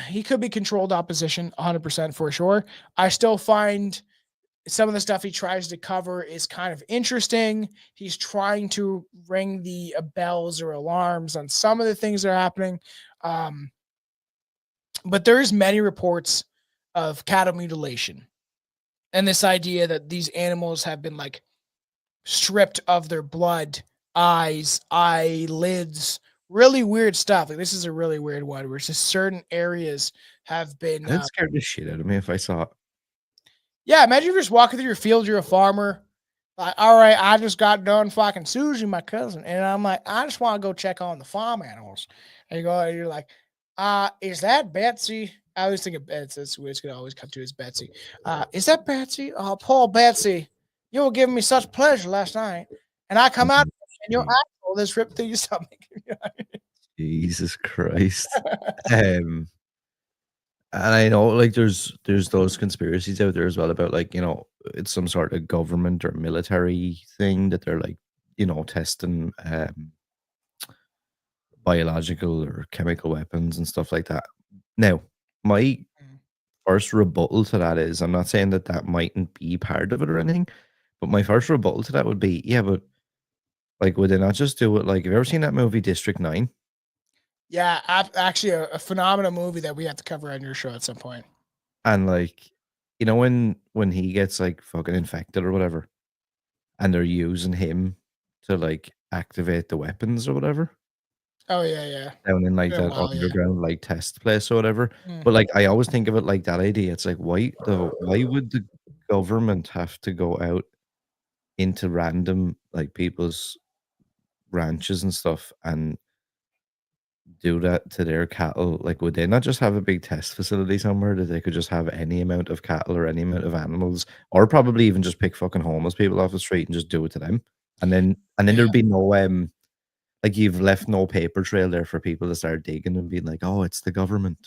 he could be controlled opposition 100% for sure. I still find some of the stuff he tries to cover is kind of interesting. He's trying to ring the bells or alarms on some of the things that are happening. But there's many reports of cattle mutilation and this idea that these animals have been like stripped of their blood, eyes, eyelids, really weird stuff. Like this is a really weird one where just certain areas have been. That scared the shit out of me if I saw it. Yeah, imagine if you're just walking through your field, you're a farmer. Like, all right, I just got done fucking Susie, my cousin. And I'm like, I just want to go check on the farm animals. And you're like, is that Betsy? I always think of Betsy. That's weird. It's going to always come to as Betsy. Is that Betsy? Oh, poor Betsy. You were giving me such pleasure last night. And I come out and your asshole is ripped through your stomach. Jesus Christ. And I know like there's those conspiracies out there as well about like, you know, it's some sort of government or military thing that they're like, you know, testing biological or chemical weapons and stuff like that. Now, my first rebuttal to that is, I'm not saying that mightn't be part of it or anything, but my first rebuttal to that would be, yeah, but like, would they not just do it? Like, have you ever seen that movie District 9? Yeah, actually a phenomenal movie that we have to cover on your show at some point. And like, you know, when he gets like fucking infected or whatever, and they're using him to like activate the weapons or whatever. Oh yeah. Down in like that underground like test place or whatever. But like I always think of it like that idea. It's like why would the government have to go out into random like people's ranches and stuff and do that to their cattle? Like would they not just have a big test facility somewhere that they could just have any amount of cattle or any amount of animals, or probably even just pick fucking homeless people off the street and just do it to them? And then there'd be no like you've left no paper trail there for people to start digging and being like, oh, it's the government.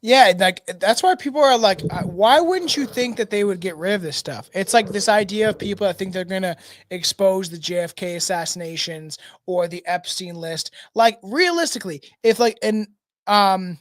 Yeah, like that's why people are like, why wouldn't you think that they would get rid of this stuff? It's like this idea of people that think they're gonna expose the JFK assassinations or the Epstein list. Like realistically, if like um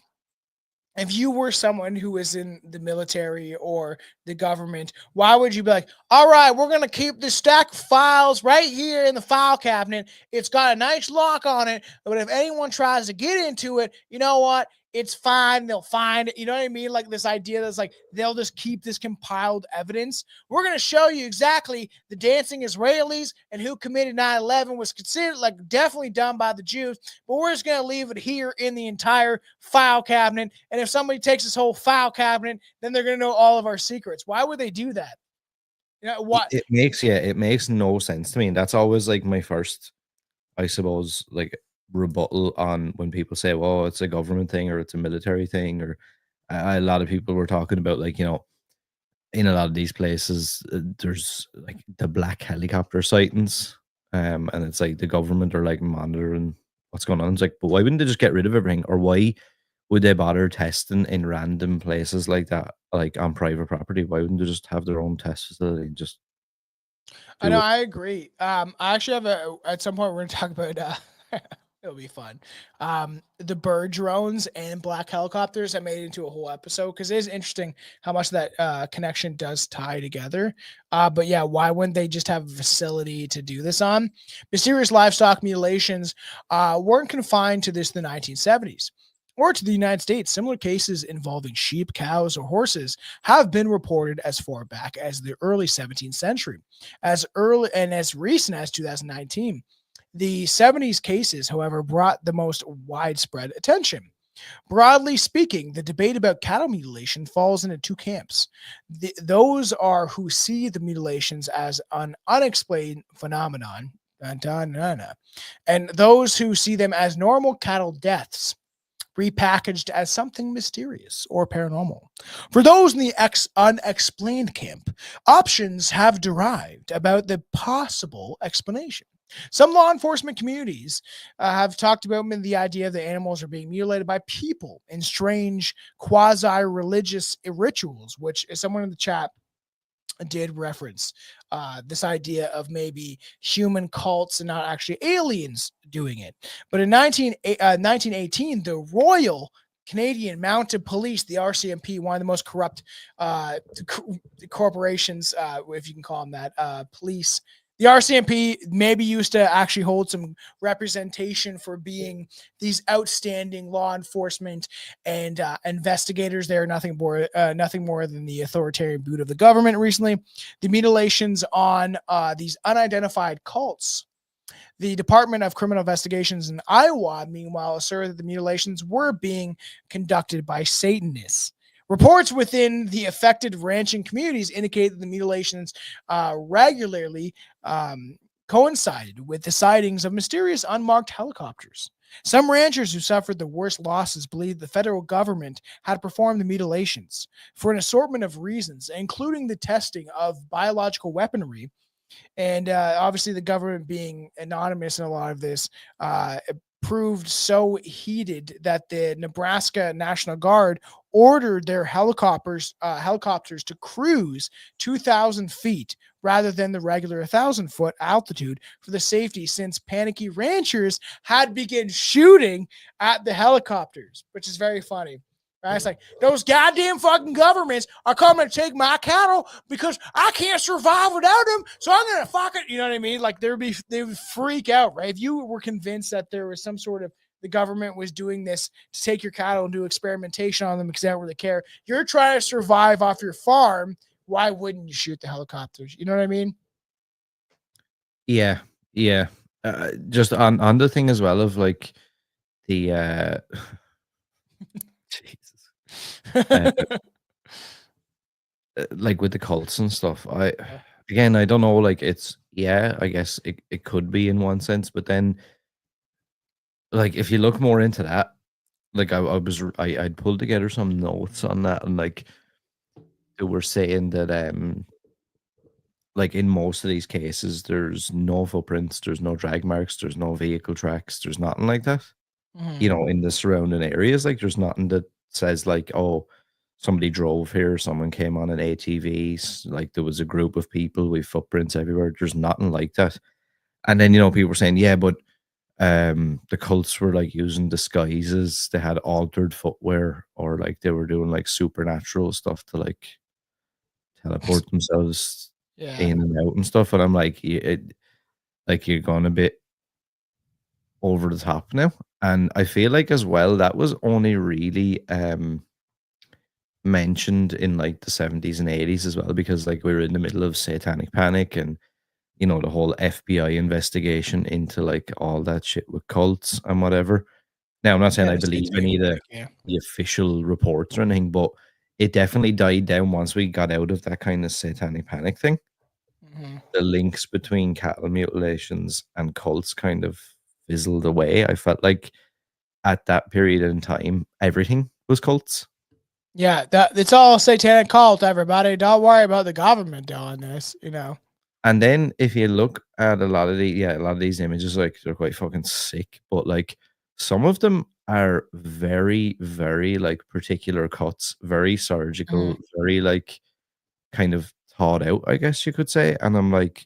if you were someone who was in the military or the government, why would you be like, all right, we're going to keep this stack of files right here in the file cabinet. It's got a nice lock on it. But if anyone tries to get into it, you know what? It's fine. They'll find it. You know what I mean? Like this idea that's like, they'll just keep this compiled evidence. We're going to show you exactly the dancing Israelis and who committed 9/11 was considered like definitely done by the Jews. But we're just going to leave it here in the entire file cabinet. And if somebody takes this whole file cabinet, then they're going to know all of our secrets. Why would they do that? You know what? It makes no sense to me. And that's always like my first, I suppose, like rebuttal on when people say, well, it's a government thing or it's a military thing. Or a lot of people were talking about, like, you know, in a lot of these places, there's like the black helicopter sightings. And it's like the government are like monitoring what's going on. It's like, but why wouldn't they just get rid of everything? Or why would they bother testing in random places like that, like on private property? Why wouldn't they just have their own test facility and just I do know, it? I agree. I actually have at some point we're going to talk about it'll be fun. The bird drones and black helicopters. I made it into a whole episode because it is interesting how much that connection does tie together. But yeah, why wouldn't they just have a facility to do this on? Mysterious livestock mutilations weren't confined to this in the 1970s or to the United States. Similar cases involving sheep, cows, or horses have been reported as far back as the early 17th century, as early and as recent as 2019. The 70s cases, however, brought the most widespread attention. Broadly speaking, the debate about cattle mutilation falls into two camps. Those are who see the mutilations as an unexplained phenomenon, and those who see them as normal cattle deaths, repackaged as something mysterious or paranormal. For those in the unexplained camp, options have derived about the possible explanation. Some law enforcement communities have talked about the idea that animals are being mutilated by people in strange quasi-religious rituals, which is someone in the chat did reference this idea of maybe human cults and not actually aliens doing it. But in 1918, the Royal Canadian Mounted Police, the RCMP, one of the most corrupt corporations, if you can call them that, police. The RCMP maybe used to actually hold some representation for being these outstanding law enforcement and investigators. They are nothing more than the authoritarian boot of the government recently. The mutilations on these unidentified cults. The Department of Criminal Investigations in Iowa, meanwhile, asserted that the mutilations were being conducted by Satanists. Reports within the affected ranching communities indicate that the mutilations regularly coincided with the sightings of mysterious unmarked helicopters. Some ranchers who suffered the worst losses believed the federal government had performed the mutilations for an assortment of reasons, including the testing of biological weaponry. And obviously, the government being anonymous in a lot of this proved so heated that the Nebraska National Guard ordered their helicopters to cruise 2,000 feet rather than the regular 1,000-foot altitude for the safety, since panicky ranchers had begun shooting at the helicopters, which is very funny. Right? It's like, those goddamn fucking governments are coming to take my cattle because I can't survive without them, so I'm gonna fuck it. You know what I mean? Like they would freak out, right? If you were convinced that there was some sort of the government was doing this to take your cattle and do experimentation on them because they don't really care. You're trying to survive off your farm. Why wouldn't you shoot the helicopters? You know what I mean? Yeah. Just on the thing as well of like the Jesus. Like with the cults and stuff. I don't know, like it's I guess it could be in one sense, but then like if you look more into that, like I'd pulled together some notes on that, and like they were saying that like in most of these cases, there's no footprints, there's no drag marks, there's no vehicle tracks, there's nothing like that. You know, in the surrounding areas, like there's nothing that says like, oh, somebody drove here, someone came on an ATV, like there was a group of people with footprints everywhere. There's nothing like that. And then, you know, people were saying, yeah, but the cults were like using disguises, they had altered footwear, or like they were doing like supernatural stuff to like teleport themselves Yeah. in and out and stuff. And I'm like, like you're going a bit over the top now. And I feel like as well that was only really mentioned in like the 70s and 80s as well, because like we were in the middle of satanic panic and you know the whole FBI investigation into like all that shit with cults and whatever. Now I'm not saying I believe any of the official reports or anything, but it definitely died down once we got out of that kind of satanic panic thing. The links between cattle mutilations and cults kind of fizzled away. I felt like at that period in time, everything was cults. Yeah, that it's all satanic cult, everybody. Don't worry about the government doing this, you know. And then if you look at a lot of these images, like they're quite fucking sick, but like some of them are very, very like particular cuts, very surgical, very like kind of thought out, I guess you could say. And I'm like,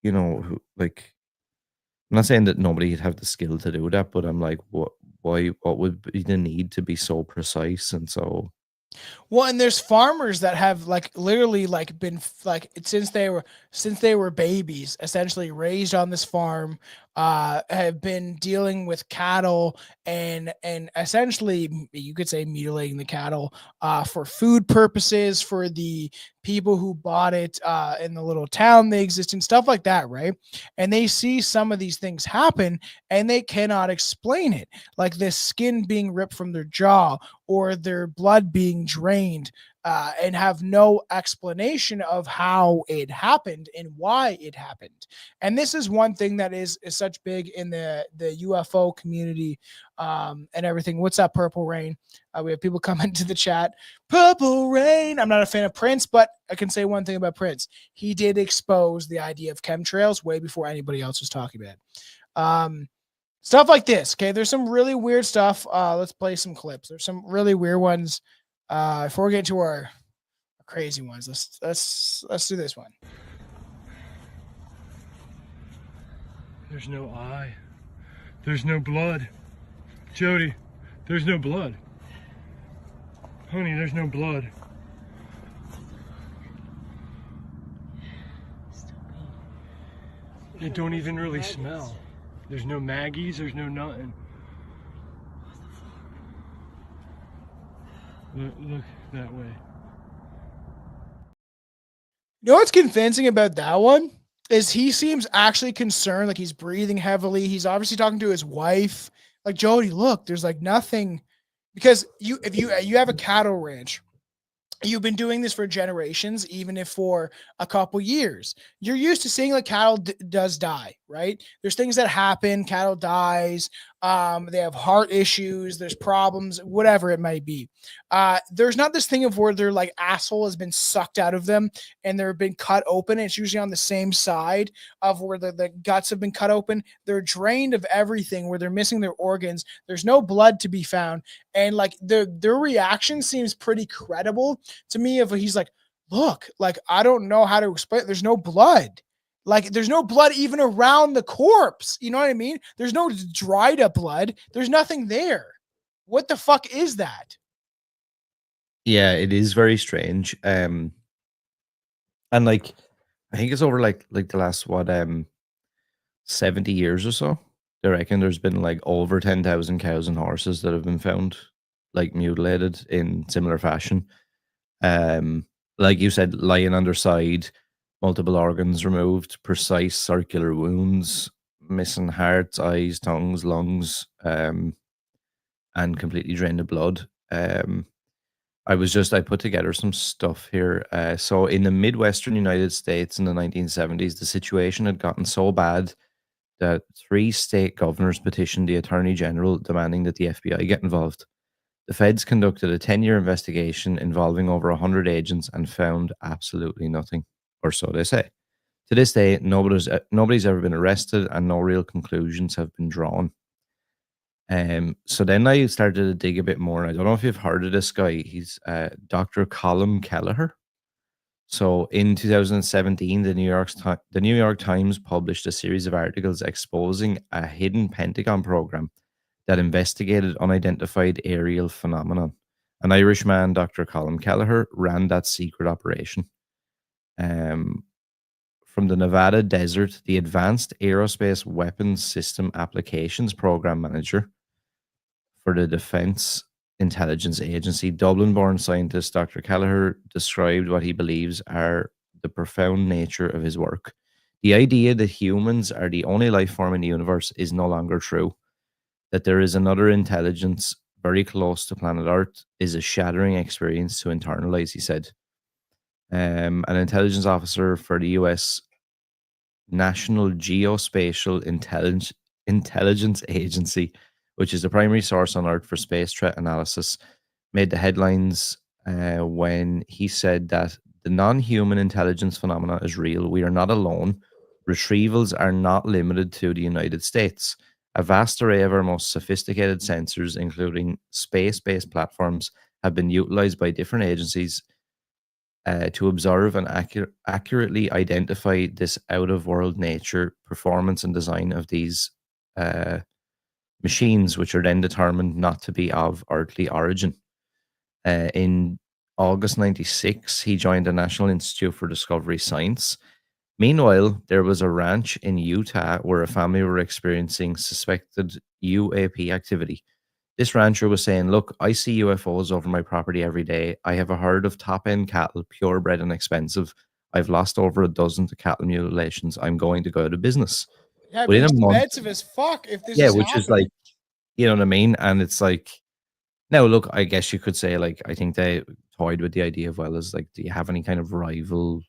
you know, like I'm not saying that nobody'd have the skill to do that, but I'm like, what would be the need to be so precise and so Well, and there's farmers that have like literally like been like since they were babies, essentially raised on this farm, have been dealing with cattle and essentially you could say mutilating the cattle for food purposes for the people who bought it in the little town they exist in, stuff like that, right? And they see some of these things happen and they cannot explain it, like the skin being ripped from their jaw or their blood being drained, and have no explanation of how it happened and why it happened. And this is one thing that is such big in the UFO community and everything. What's up, Purple Rain? We have people coming to the chat. Purple Rain. I'm not a fan of Prince, but I can say one thing about Prince. He did expose the idea of chemtrails way before anybody else was talking about it. Stuff like this. Okay, there's some really weird stuff. Let's play some clips. There's some really weird ones. Before we get to our crazy ones, let's do this one. There's no eye. There's no blood. Jody, there's no blood. Honey, there's no blood. It don't even really smell. There's no maggies, there's no nothing. Look that way. You know what's convincing about that one is he seems actually concerned, like he's breathing heavily. He's obviously talking to his wife. Like, Jody, look, there's like nothing, because if you have a cattle ranch, you've been doing this for generations, even if for a couple years, you're used to seeing like cattle does die, right? There's things that happen, cattle dies, they have heart issues, there's problems, whatever it might be. There's not this thing of where their like asshole has been sucked out of them and they're been cut open. It's usually on the same side of where the guts have been cut open. They're drained of everything, where they're missing their organs. There's no blood to be found. And like their reaction seems pretty credible to me. If he's like, look, like, I don't know how to explain it. There's no blood. Like, there's no blood even around the corpse. You know what I mean? There's no dried up blood. There's nothing there. What the fuck is that? Yeah, it is very strange. And like, I think it's over like the last 70 years or so. I reckon there's been like over 10,000 cows and horses that have been found like mutilated in similar fashion. Like you said, lying on their side, multiple organs removed, precise circular wounds, missing hearts, eyes, tongues, lungs, and completely drained of blood. I put together some stuff here. So in the midwestern United States in the 1970s, the situation had gotten so bad that 3 state governors petitioned the Attorney General demanding that the FBI get involved. The feds conducted a 10-year investigation involving over 100 agents and found absolutely nothing, or so they say. To this day, nobody's ever been arrested, and no real conclusions have been drawn. So then I started to dig a bit more. I don't know if you've heard of this guy. He's Dr. Colm Kelleher. So in 2017, the New York Times published a series of articles exposing a hidden Pentagon program that investigated unidentified aerial phenomenon. An Irishman, Dr. Colm Kelleher, ran that secret operation. From the Nevada desert, the Advanced Aerospace Weapons System Applications Program Manager for the Defense Intelligence Agency, Dublin-born scientist Dr. Kelleher described what he believes are the profound nature of his work. The idea that humans are the only life form in the universe is no longer true. That there is another intelligence very close to planet Earth is a shattering experience to internalize, he said. An intelligence officer for the U.S. National Geospatial Intelligence Agency, which is the primary source on Earth for space threat analysis, made the headlines when he said that the non-human intelligence phenomena is real. We are not alone. Retrievals are not limited to the United States. A vast array of our most sophisticated sensors, including space-based platforms, have been utilized by different agencies to observe and accurately identify this out-of-world nature, performance, and design of these machines, which are then determined not to be of earthly origin. In August 96, he joined the National Institute for Discovery Science. Meanwhile, there was a ranch in Utah where a family were experiencing suspected UAP activity. This rancher was saying, look, I see UFOs over my property every day. I have a herd of top-end cattle, purebred and expensive. I've lost over a dozen to cattle mutilations. I'm going to go out of business. Yeah, Within it's a month, expensive as fuck if this yeah, is which happening. is like, you know what I mean? And it's like, now look, I guess you could say, like, I think they toyed with the idea of, well, is like, do you have any kind of rival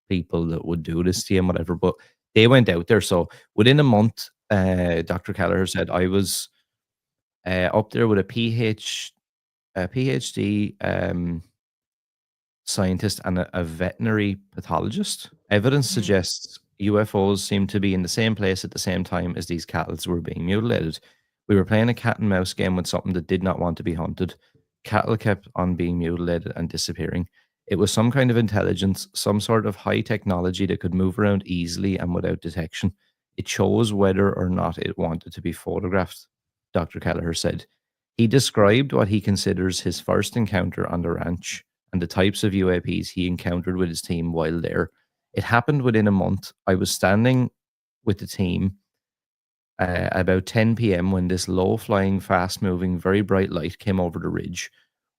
people that would do this to you and whatever? But they went out there. So within a month, Dr. Kelleher said, I was up there with a PhD scientist and a veterinary pathologist. Evidence suggests UFOs seem to be in the same place at the same time as these cattle were being mutilated. We were playing a cat and mouse game with something that did not want to be hunted. Cattle kept on being mutilated and disappearing. It was some kind of intelligence, some sort of high technology that could move around easily and without detection. It chose whether or not it wanted to be photographed, Dr. Kelleher said. He described what he considers his first encounter on the ranch and the types of UAPs he encountered with his team while there. It happened within a month. I was standing with the team about 10 p.m. when this low-flying, fast-moving, very bright light came over the ridge.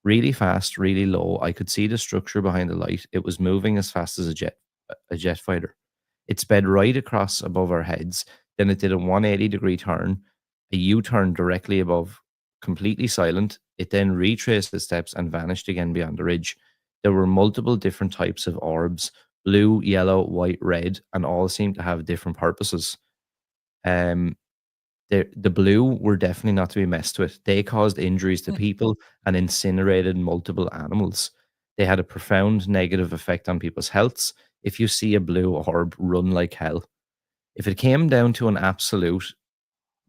Really fast, really low. I could see the structure behind the light. It was moving as fast as a jet fighter. It sped right across above our heads. Then it did a 180-degree turn, a U-turn directly above, completely silent. It then retraced the steps and vanished again beyond the ridge. There were multiple different types of orbs, blue, yellow, white, red, and all seemed to have different purposes. The blue were definitely not to be messed with. They caused injuries to people and incinerated multiple animals. They had a profound negative effect on people's healths. If you see a blue orb, run like hell. If it came down to an absolute,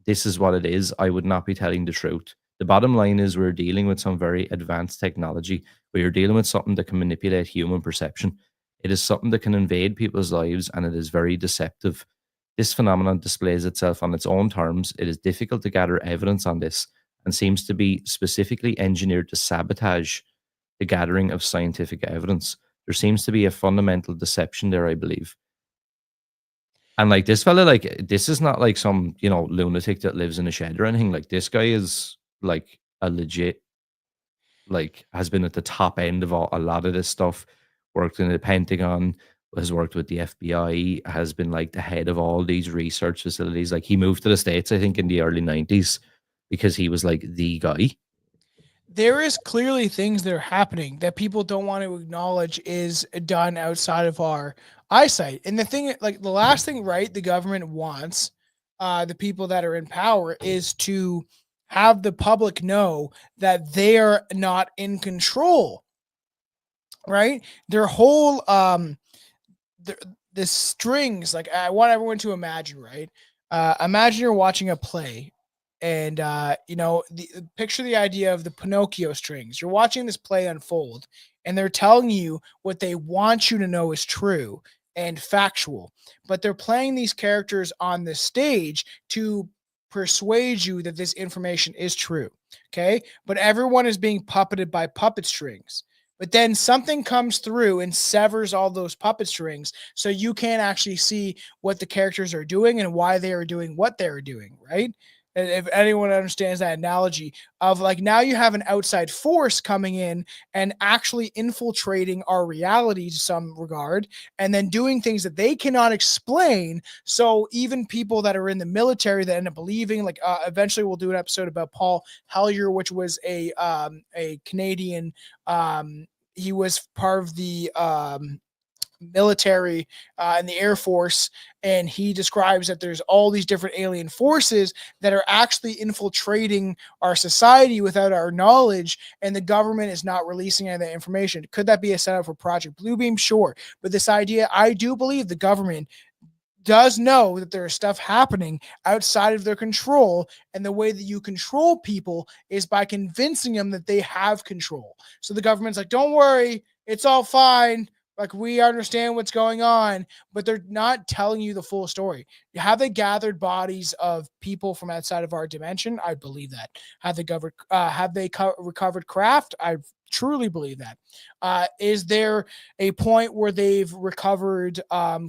this is what it is, I would not be telling the truth. The bottom line is we're dealing with some very advanced technology. We're dealing with something that can manipulate human perception. It is something that can invade people's lives, and it is very deceptive. This phenomenon displays itself on its own terms. It is difficult to gather evidence on this and seems to be specifically engineered to sabotage the gathering of scientific evidence. There seems to be a fundamental deception there, I believe. And like this fella, like this is not like some, you know, lunatic that lives in a shed or anything. Like this guy is like a legit, like has been at the top end of a lot of this stuff, worked in the Pentagon, has worked with the FBI, has been like the head of all these research facilities. Like he moved to the States, I think, in the early 90s because he was like the guy. There is clearly things that are happening that people don't want to acknowledge is done outside of our eyesight. And the thing, like the last thing, right, the government wants the people that are in power is to have the public know that they are not in control, right? Their whole the strings, like I want everyone to imagine, right? Imagine you're watching a play and picture the idea of the Pinocchio strings. You're watching this play unfold and they're telling you what they want you to know is true and factual, but they're playing these characters on the stage to persuade you that this information is true. Okay. But everyone is being puppeted by puppet strings. But then something comes through and severs all those puppet strings so you can't actually see what the characters are doing and why they are doing what they're doing, right? If anyone understands that analogy of like now you have an outside force coming in and actually infiltrating our reality to some regard and then doing things that they cannot explain. So even people that are in the military that end up believing, like eventually we'll do an episode about Paul Hellyer, which was a Canadian. He was part of the military in the Air Force, and he describes that there's all these different alien forces that are actually infiltrating our society without our knowledge, and the government is not releasing any of that information. Could that be a setup for Project Bluebeam? Sure. But this idea, I do believe the government does know that there is stuff happening outside of their control, and the way that you control people is by convincing them that they have control. So the government's like, don't worry, it's all fine. Like, we understand what's going on, but they're not telling you the full story. Have they gathered bodies of people from outside of our dimension? I believe that. Have they recovered craft? I truly believe that. Is there a point where they've recovered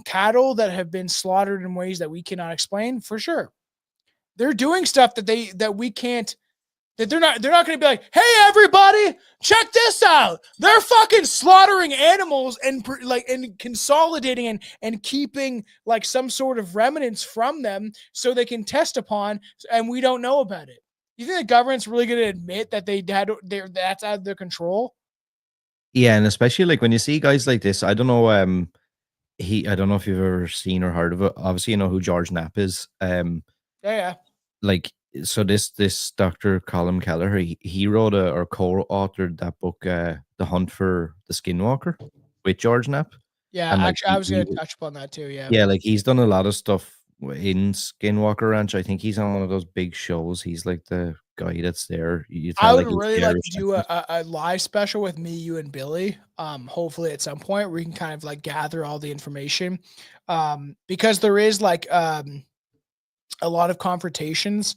cattle that have been slaughtered in ways that we cannot explain? For sure. They're doing stuff that we can't. That they're not going to be like, hey, everybody, check this out. They're fucking slaughtering animals and consolidating and keeping like some sort of remnants from them so they can test upon, and we don't know about it. You think the government's really going to admit that that's out of their control? Yeah, and especially like when you see guys like this, I don't know. I don't know if you've ever seen or heard of it. Obviously, you know who George Knapp is. Yeah. Like, so this Dr. Colin Kelleher, he wrote or co-authored that book, The Hunt for the Skinwalker, with George Knapp. Yeah, and, like, actually, I was going to touch upon that too. Yeah, like he's done a lot of stuff in Skinwalker Ranch. I think he's on one of those big shows. He's like the guy that's there. I would really like to do a live special with me, you, and Billy. Hopefully at some point we can kind of like gather all the information, because there is like a lot of confrontations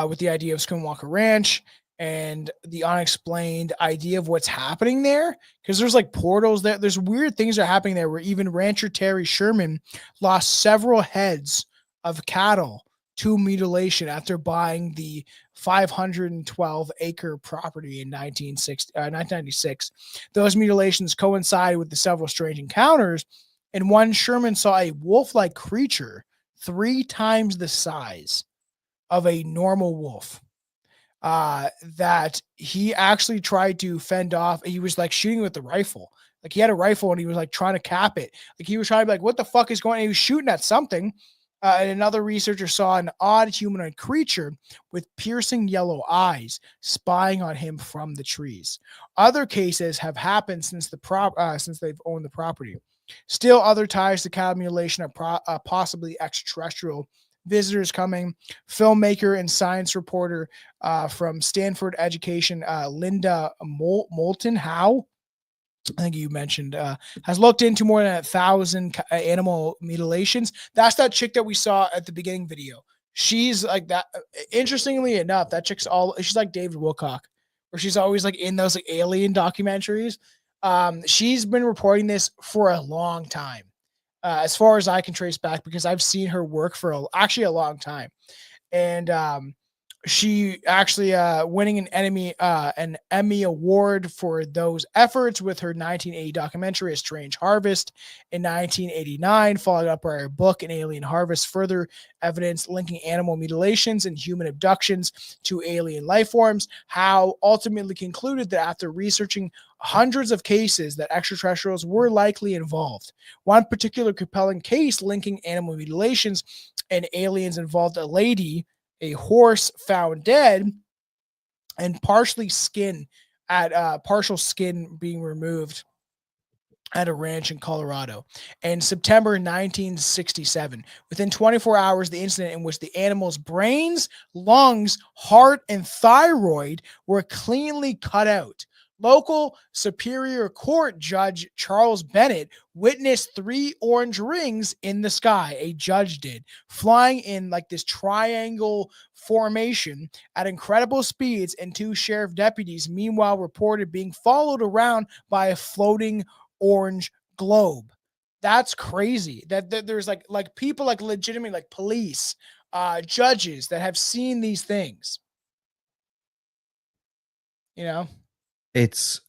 with the idea of Skinwalker Ranch and the unexplained idea of what's happening there. Because there's like portals there. There's weird things that are happening there where even rancher Terry Sherman lost several heads of cattle to mutilation after buying the 512-acre property in 1996. Those mutilations coincide with the several strange encounters. And one, Sherman saw a wolf-like creature 3 times the size of a normal wolf that he actually tried to fend off. He was like shooting with the rifle. Like he had a rifle and he was like trying to cap it. Like he was trying to be like, what the fuck is going on? He was shooting at something. And another researcher saw an odd humanoid creature with piercing yellow eyes spying on him from the trees. Other cases have happened since they've owned the property. Still, other ties to cattle mutilation are possibly extraterrestrial visitors coming. Filmmaker and science reporter from Stanford Education, Linda Moulton Howe, I think you mentioned, has looked into more than 1,000 animal mutilations. That's that chick that we saw at the beginning video. She's like that. Interestingly enough, that chick's she's like David Wilcock, where she's always like in those like alien documentaries. She's been reporting this for a long time, as far as I can trace back, because I've seen her work for actually a long time. And she actually winning an Emmy Award for those efforts with her 1980 documentary, A Strange Harvest, in 1989, followed up by her book, An Alien Harvest, further evidence linking animal mutilations and human abductions to alien life forms. Howe ultimately concluded that after researching hundreds of cases that extraterrestrials were likely involved. One particular compelling case linking animal mutilations and aliens involved a horse found dead and partial skin being removed at a ranch in Colorado. In September 1967, within 24 hours, the incident in which the animal's brains, lungs, heart, and thyroid were cleanly cut out. Local Superior Court Judge Charles Bennett witnessed 3 orange rings in the sky. A judge did, flying in like this triangle formation at incredible speeds, and 2 sheriff deputies, meanwhile, reported being followed around by a floating orange globe. That's crazy. That there's like people like legitimately like police, judges that have seen these things. You know, It's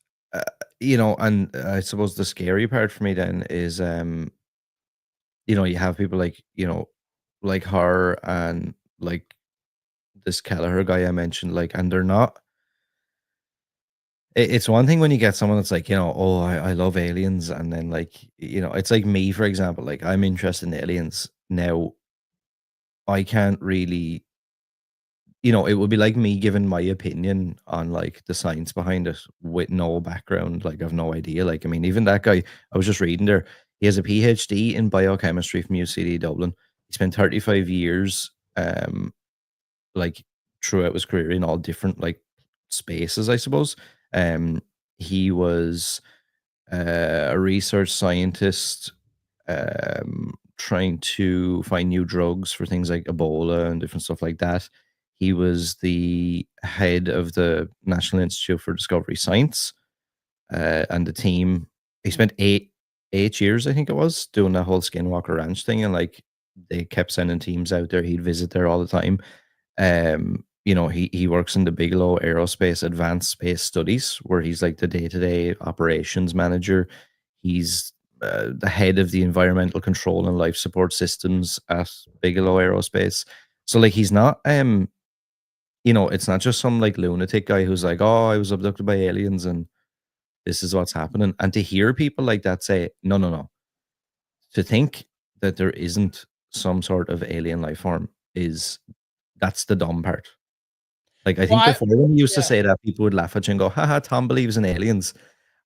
and I suppose the scary part for me then is you have people like, like her and like this Kelleher guy I mentioned, like, and they're not. It's one thing when you get someone that's like, oh, I love aliens, and then like, it's like me, for example, like I'm interested in aliens. Now, I can't really, it would be like me giving my opinion on like the science behind it with no background. Like, I've no idea. Like, I mean, even that guy, I was just reading there, he has a PhD in biochemistry from UCD Dublin. He spent 35 years, like throughout his career in all different like spaces, I suppose. He was a research scientist, trying to find new drugs for things like Ebola and different stuff like that. He was the head of the National Institute for Discovery Science, and the team. He spent eight years, I think it was, doing that whole Skinwalker Ranch thing, and like they kept sending teams out there. He'd visit there all the time. He works in the Bigelow Aerospace Advanced Space Studies, where he's like the day-to-day operations manager. He's the head of the environmental control and life support systems at Bigelow Aerospace. So like he's not it's not just some like lunatic guy who's like, oh, I was abducted by aliens and this is what's happening. And to hear people like that say, no, no, no, to think that there isn't some sort of alien life form that's the dumb part. Like, I think before when you used to say that, people would laugh at you and go, haha, Tom believes in aliens.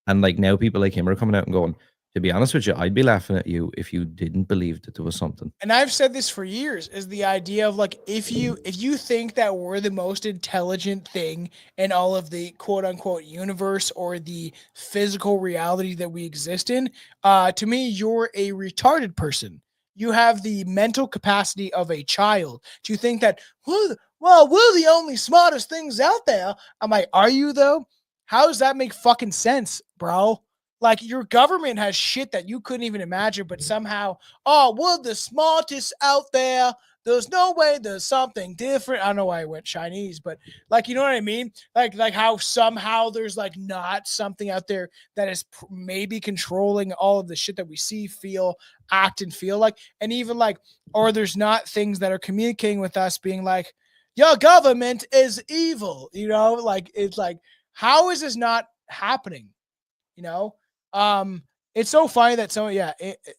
And like now people like him are coming out and going, to be honest with you, I'd be laughing at you if you didn't believe that there was something. and I've said this for years, is the idea of like if you think that we're the most intelligent thing in all of the quote unquote universe or the physical reality that we exist in, to me, you're a retarded person. You have the mental capacity of a child to think that, well, we're the only smartest things out there. I'm like, are you though? How does that make fucking sense, bro? Like, your government has shit that you couldn't even imagine, but somehow, oh, we're the smartest out there. There's no way there's something different. I don't know why I went Chinese, but like, you know what I mean? Like how somehow there's like not something out there that is maybe controlling all of the shit that we see, feel, act, and feel like, and even like, or there's not things that are communicating with us being like, your government is evil, like, it's like, how is this not happening? You know, it's so funny that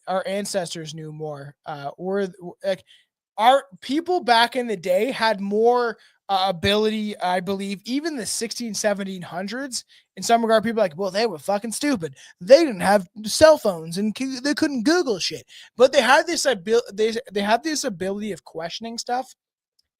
our ancestors knew more. We're like, our people back in the day had more ability, I believe, even the 1700s. In some regard, people are like, well, they were fucking stupid. They didn't have cell phones and they couldn't Google shit, but they had this ability. They had this ability of questioning stuff.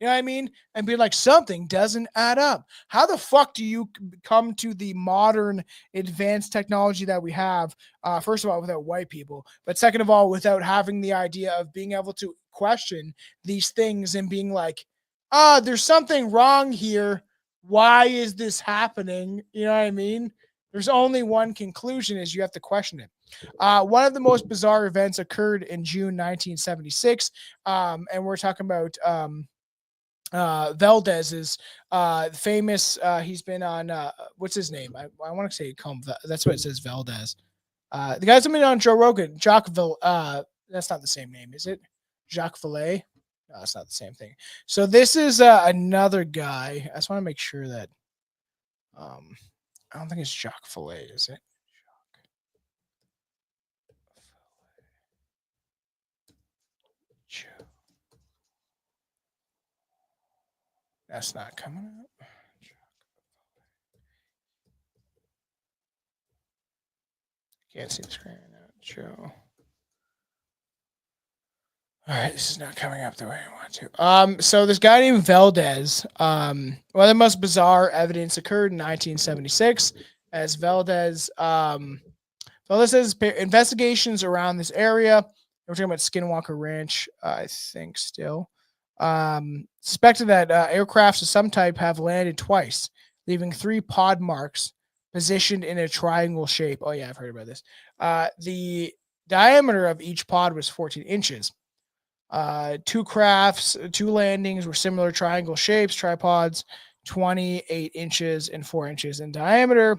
You know what I mean? And be like, something doesn't add up. How the fuck do you come to the modern advanced technology that we have? First of all, without white people, but second of all, without having the idea of being able to question these things and being like, there's something wrong here. Why is this happening? You know what I mean? There's only one conclusion, is you have to question it. One of the most bizarre events occurred in June 1976. And we're talking about Valdez is famous. He's been on what's his name? I want to say that's what it says, Valdez. The guy's been on Joe Rogan. That's not the same name, is it? Jacques Vallée? No, it's not the same thing. So this is another guy. I just want to make sure that I don't think it's Jacques Vallée, is it? That's not coming up. Can't see the screen right now. Joe. All right, this is not coming up the way I want to. So this guy named Valdez, one of the most bizarre evidence occurred in 1976 as Valdez says investigations around this area. We're talking about Skinwalker Ranch, I think still. Suspected that aircrafts of some type have landed twice, leaving 3 pod marks positioned in a triangle shape. Oh yeah, I've heard about this. The diameter of each pod was 14 inches. 2 crafts, 2 landings were similar triangle shapes, tripods, 28 inches and 4 inches in diameter.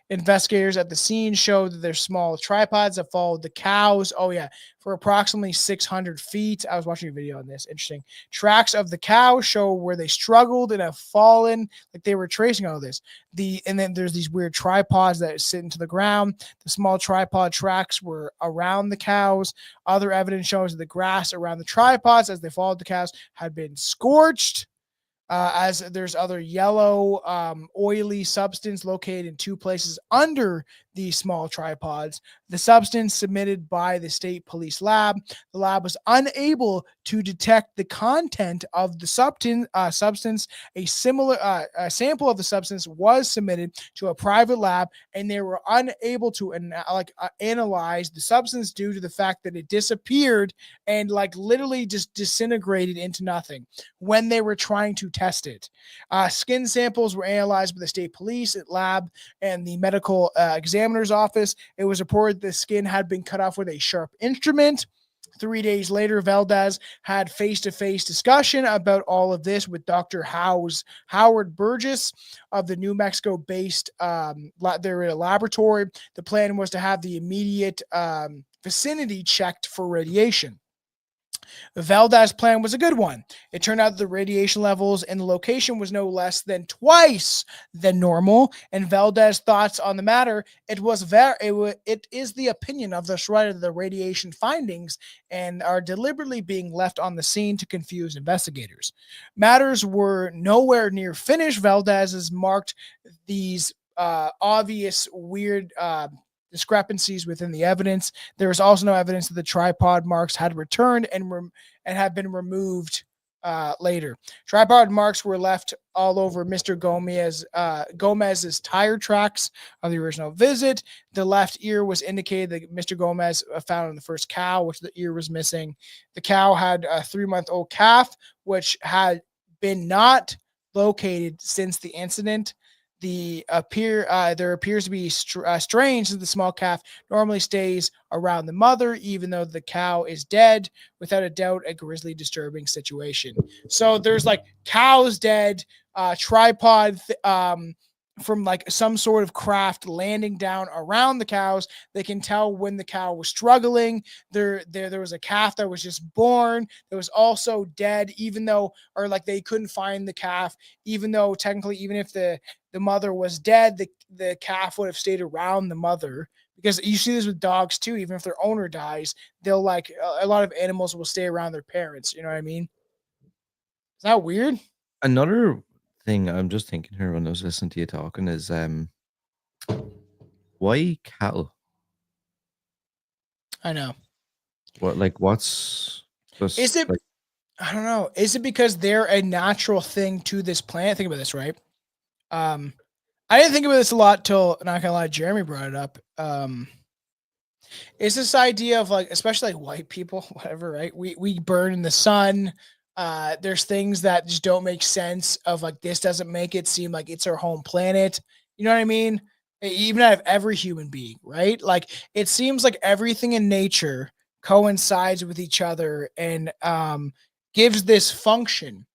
Investigators at the scene showed that there's small tripods that followed the cows. Oh yeah, for approximately 600 feet. I was watching a video on this. Interesting. Tracks of the cows show where they struggled and have fallen, like they were tracing all this. And then there's these weird tripods that sit into the ground. The small tripod tracks were around the cows. Other evidence shows that the grass around the tripods as they followed the cows had been scorched. As there's other yellow, oily substance located in 2 places under these small tripods. The substance submitted by the state police lab. The lab was unable to detect the content of the substance. A similar sample of the substance was submitted to a private lab, and they were unable to analyze the substance due to the fact that it disappeared and literally just disintegrated into nothing when they were trying to test it. Skin samples were analyzed by the state police lab and the medical examiner's office. It was reported the skin had been cut off with a sharp instrument. 3 days later, Valdez had face-to-face discussion about all of this with Dr. Howard Burgess of the New Mexico-based laboratory. The plan was to have the immediate vicinity checked for radiation. The Valdez plan was a good one. It turned out that the radiation levels in the location was no less than twice than normal. And Valdez's thoughts on the matter, it is the opinion of the writer that the radiation findings and are deliberately being left on the scene to confuse investigators. Matters were nowhere near finished. Valdez's marked these obvious weird discrepancies within the evidence. There was also no evidence that the tripod marks had returned and had been removed later. Tripod marks were left all over Mr. Gomez's tire tracks of the original visit. The left ear was indicated that Mr. Gomez found in the first cow, which the ear was missing. The cow had a 3-month-old calf, which had been not located since the incident. There appears to be strange that the small calf normally stays around the mother, even though the cow is dead. Without a doubt, a grisly, disturbing situation. So there's cows dead, tripod from some sort of craft landing down around the cows. They can tell when the cow was struggling. There was a calf that was just born that was also dead, they couldn't find the calf, even though technically, even if the mother was dead, the calf would have stayed around the mother. Because you see this with dogs too. Even if their owner dies, they'll a lot of animals will stay around their parents. You know what I mean? Is that weird? Another thing I'm just thinking here when I was listening to you talking is why cattle? I know. What's is it I don't know. Is it because they're a natural thing to this planet? Think about this, right? I didn't think about this a lot till, not gonna lie, Jeremy brought it up. It's this idea of especially white people, whatever, right? We burn in the sun. There's things that just don't make sense of this doesn't make it seem like it's our home planet. You know what I mean? Even out of every human being, right? It seems like everything in nature coincides with each other and gives this function,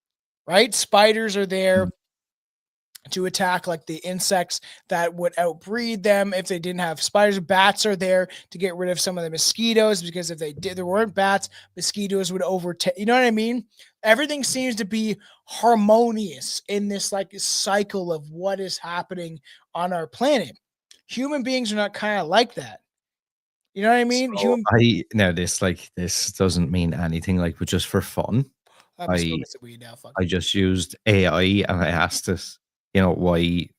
right? Spiders are there to attack the insects that would outbreed them if they didn't have spiders. Bats are there to get rid of some of the mosquitoes, because if there weren't bats, mosquitoes would overtake. You know what I mean? Everything seems to be harmonious in this cycle of what is happening on our planet. Human beings are not kind of like that. You know what I mean? So this doesn't mean anything, but just for fun. I just used AI and I asked this, why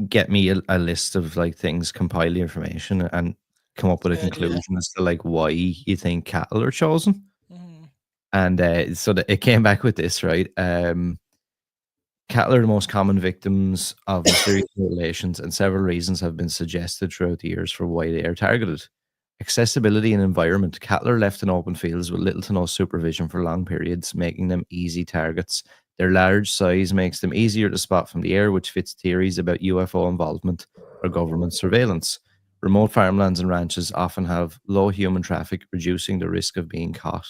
get me a list of like things, compile the information, and come up with a Good idea. conclusion as to like why you think cattle are chosen. Mhm. And so that it came back with this, right? Cattle are the most common victims of mysterious mutilations, and several reasons have been suggested throughout the years for why they are targeted. Accessibility and environment. Cattle are left in open fields with little to no supervision for long periods, making them easy targets. Their large size makes them easier to spot from the air, which fits theories about UFO involvement or government surveillance. Remote farmlands and ranches often have low human traffic, reducing the risk of being caught.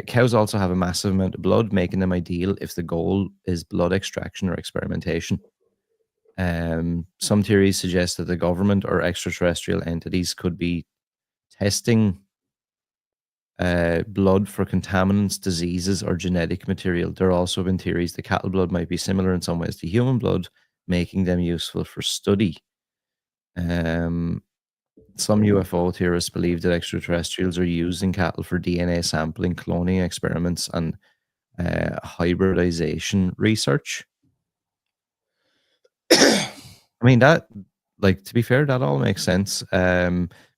Cows also have a massive amount of blood, making them ideal if the goal is blood extraction or experimentation. Some theories suggest that the government or extraterrestrial entities could be testing blood for contaminants, diseases, or genetic material. There have also been theories that cattle blood might be similar in some ways to human blood, making them useful for study. Some UFO theorists believe that extraterrestrials are using cattle for DNA sampling, cloning experiments, and hybridization research. I mean, that, like, to be fair, that all makes sense.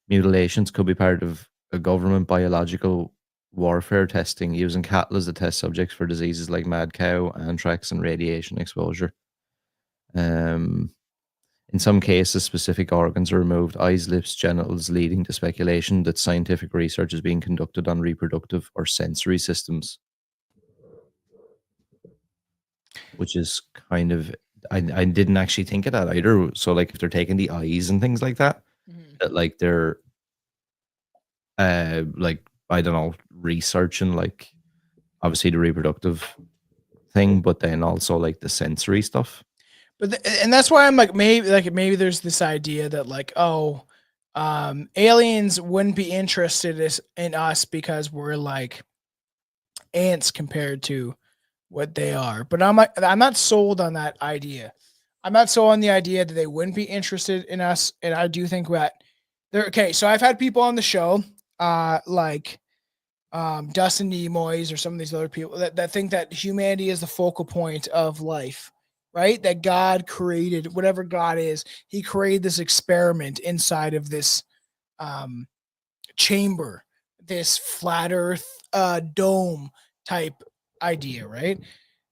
Mutilations could be part of a government biological warfare testing, using cattle as the test subjects for diseases like mad cow, anthrax, and radiation exposure. In some cases, specific organs are removed, eyes, lips, genitals, leading to speculation that scientific research is being conducted on reproductive or sensory systems. Which is kind of, I didn't actually think of that either. So, like, if they're taking the eyes and things like that, that like they're, like, I don't know, researching like obviously the reproductive thing, but then also like the sensory stuff. But and that's why I'm like maybe there's this idea that like aliens wouldn't be interested in us because we're like ants compared to what they are. But I'm not sold on that idea. I'm not sold on the idea that they wouldn't be interested in us, and I do think that they're okay. So I've had people on the show, like Dustin Nimoy's or some of these other people that think that humanity is the focal point of life, right? That God created whatever God is. He created this experiment inside of this chamber, this flat Earth dome type idea, right?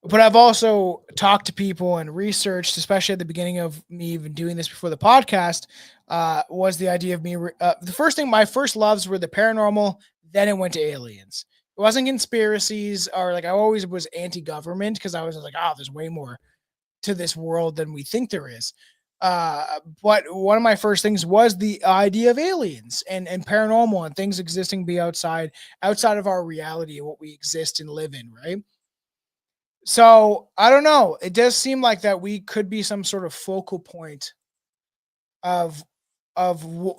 But I've also talked to people and researched, especially at the beginning of me even doing this before the podcast, was the idea of me. The first thing, my first loves were the paranormal. Then it went to aliens. It wasn't conspiracies or like I always was anti-government because I was like, oh, there's way more to this world than we think there is. But one of my first things was the idea of aliens and paranormal and things existing be outside of our reality and what we exist and live in, right? So I don't know. It does seem like that we could be some sort of focal point of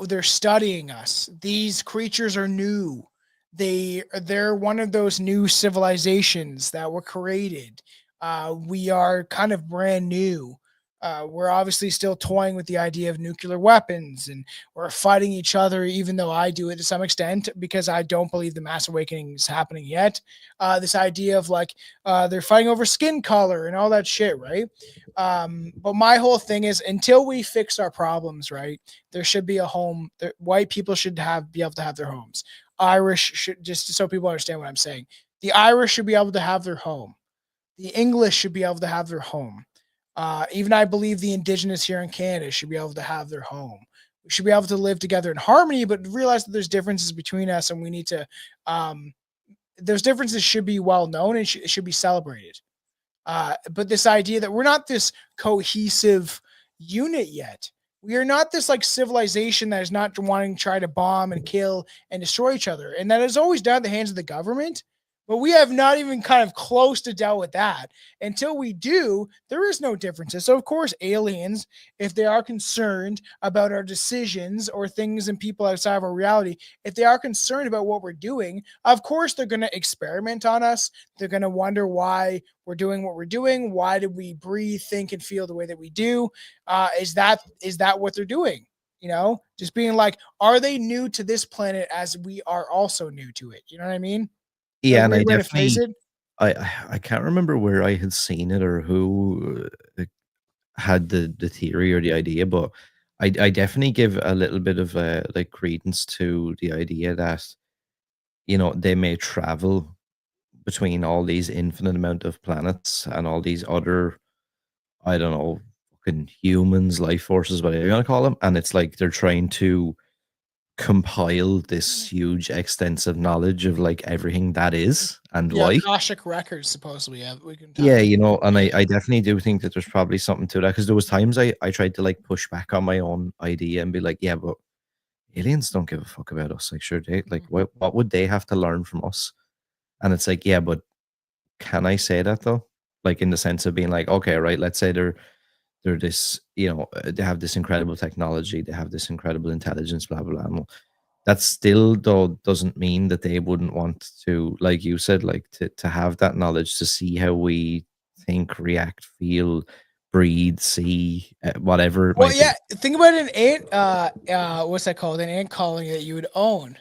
they're studying us. These creatures are new. They're one of those new civilizations that were created. We are kind of brand new. We're obviously still toying with the idea of nuclear weapons and we're fighting each other, even though I do it to some extent because I don't believe the mass awakening is happening yet. This idea of like they're fighting over skin color and all that shit, right? But my whole thing is until we fix our problems, right, there should be a home. White people should be able to have their homes. Irish should, just so people understand what I'm saying, the Irish should be able to have their home. The English should be able to have their home. Even I believe the indigenous here in Canada should be able to have their home. We should be able to live together in harmony, but realize that there's differences between us and we need to, those differences should be well known and should be celebrated. But this idea that we're not this cohesive unit yet. We are not this like civilization that is not wanting to try to bomb and kill and destroy each other. And that is always done at the hands of the government. But we have not even kind of close to dealt with that. Until we do, there is no differences. So, of course, aliens, if they are concerned about our decisions or things and people outside of our reality, if they are concerned about what we're doing, of course, they're going to experiment on us. They're going to wonder why we're doing what we're doing. Why did we breathe, think, and feel the way that we do? Is that what they're doing? You know, just being like, are they new to this planet as we are also new to it? You know what I mean? Yeah, and I Way to phrase definitely, it. I can't remember where I had seen it or who had the theory or the idea, but I definitely give a little bit of like credence to the idea that they may travel between all these infinite amount of planets and all these other, I don't know, fucking humans, life forces, whatever you want to call them, and it's like they're trying to compile this huge extensive knowledge of like everything that is and Yeah, why. Akashic records supposedly. Yeah, we can. Yeah, and I definitely do think that there's probably something to that, because there was times I tried to like push back on my own idea and be like, yeah, but aliens don't give a fuck about us. Like, sure, they like what would they have to learn from us? And it's like, yeah, but can I say that though? Like in the sense of being like, okay, right, let's say they're this, they have this incredible technology, they have this incredible intelligence, blah blah blah. That still though doesn't mean that they wouldn't want to, like you said, like to have that knowledge, to see how we think, react, feel, breathe, see, whatever it Well, might yeah. be. Think about an ant. What's that called? An ant colony that you would own.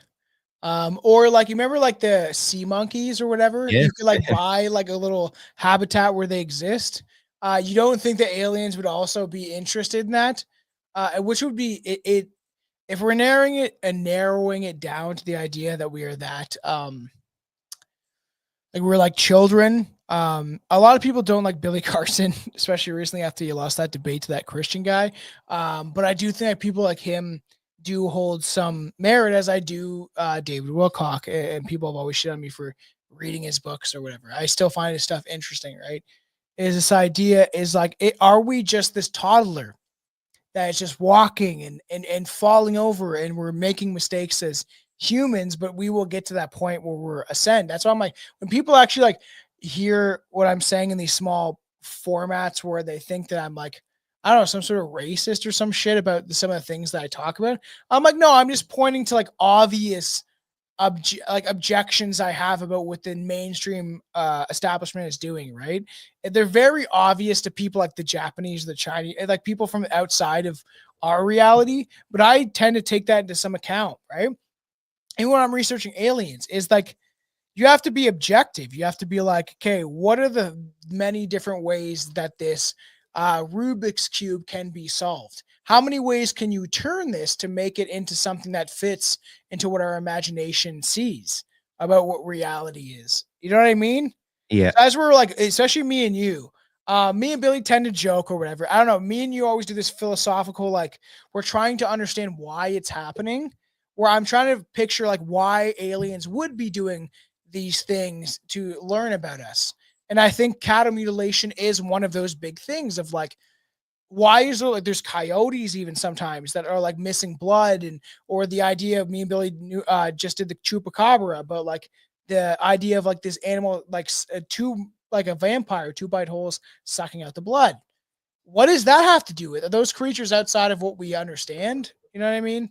Or like you remember like the sea monkeys or whatever. Yeah. You could like buy like a little habitat where they exist. You don't think that aliens would also be interested in that? Which would be it if we're narrowing it down to the idea that we are that like we're like children. A lot of people don't like Billy Carson, especially recently after he lost that debate to that Christian guy. But I do think that people like him do hold some merit, as I do David Wilcock, and people have always shit on me for reading his books or whatever. I still find his stuff interesting, right? Is this idea is like, are we just this toddler that is just walking and falling over, and we're making mistakes as humans, but we will get to that point where we're ascend. That's why I'm like, when people actually like hear what I'm saying in these small formats where they think that I'm like, I don't know, some sort of racist or some shit about some of the things that I talk about. I'm like, no, I'm just pointing to like obvious objections I have about what the mainstream establishment is doing, right? They're very obvious to people like the Japanese, the Chinese, like people from outside of our reality, but I tend to take that into some account, right? And when I'm researching aliens, is like you have to be objective. You have to be like, okay, what are the many different ways that this Rubik's Cube can be solved? How many ways can you turn this to make it into something that fits into what our imagination sees about what reality is? You know what I mean? Yeah. So as we're like, especially me and you, me and Billy tend to joke or whatever. I don't know. Me and you always do this philosophical, like we're trying to understand why it's happening, where I'm trying to picture like why aliens would be doing these things to learn about us. And I think cattle mutilation is one of those big things of like, why is there like there's coyotes even sometimes that are like missing blood, and or the idea of me and Billy just did the chupacabra, but like the idea of like this animal like like a vampire, 2 bite holes sucking out the blood. What does that have to do with? Are those creatures outside of what we understand? You know what I mean?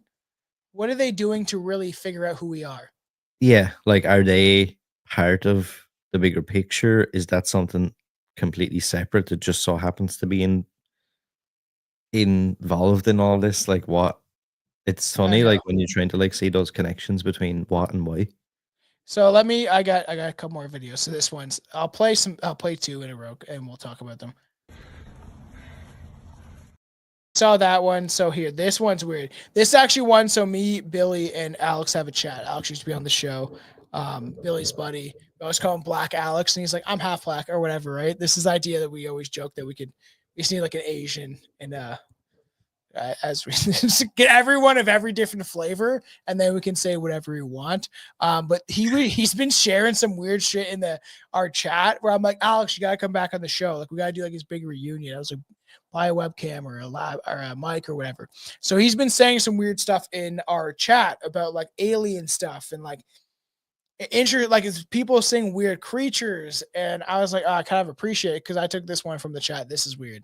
What are they doing to really figure out who we are? Yeah, like are they part of the bigger picture? Is that something completely separate that just so happens to be involved in all this? Like what? It's funny, like when you're trying to like see those connections between what and why. So I got a couple more videos. So this one's I'll play 2 in a row and we'll talk about them. Saw that one. So here, this one's weird. This is actually one. So me, Billy, and Alex have a chat. Alex used to be on the show. Billy's buddy. I always call him Black Alex, and he's like, I'm half black or whatever, right? This is the idea that we always joke that we just need like an Asian and as we get everyone of every different flavor, and then we can say whatever we want. But he's been sharing some weird shit in our chat where I'm like, Alex, you gotta come back on the show. Like we gotta do like his big reunion. I was like, buy a webcam or a lab or a mic or whatever. So he's been saying some weird stuff in our chat about like alien stuff and like it's people saying weird creatures. And I was like, I kind of appreciate it because I took this one from the chat. This is weird.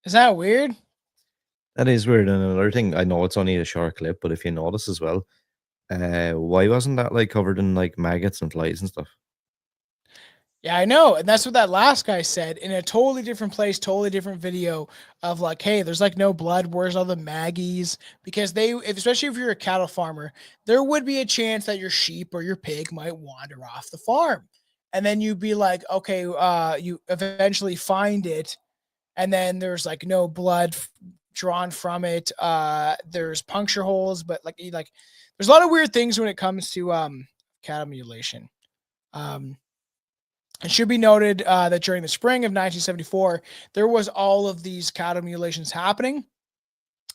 Is that weird? That is weird. And another thing, I know it's only a short clip, but if you notice as well, why wasn't that like covered in like maggots and flies and stuff? Yeah, I know. And that's what that last guy said in a totally different place, totally different video of like, hey, there's like no blood. Where's all the maggies? Because especially if you're a cattle farmer, there would be a chance that your sheep or your pig might wander off the farm. And then you'd be like, okay, you eventually find it. And then there's like no blood drawn from it. There's puncture holes, but like there's a lot of weird things when it comes to cattle mutilation. It should be noted that during the spring of 1974, there was all of these cattle mutilations happening.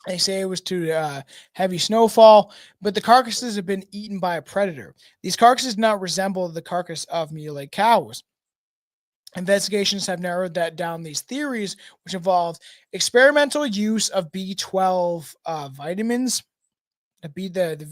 They say it was due to heavy snowfall, but the carcasses have been eaten by a predator. These carcasses do not resemble the carcass of mutilated cows. Investigations have narrowed down these theories, which involve experimental use of B12 vitamins, the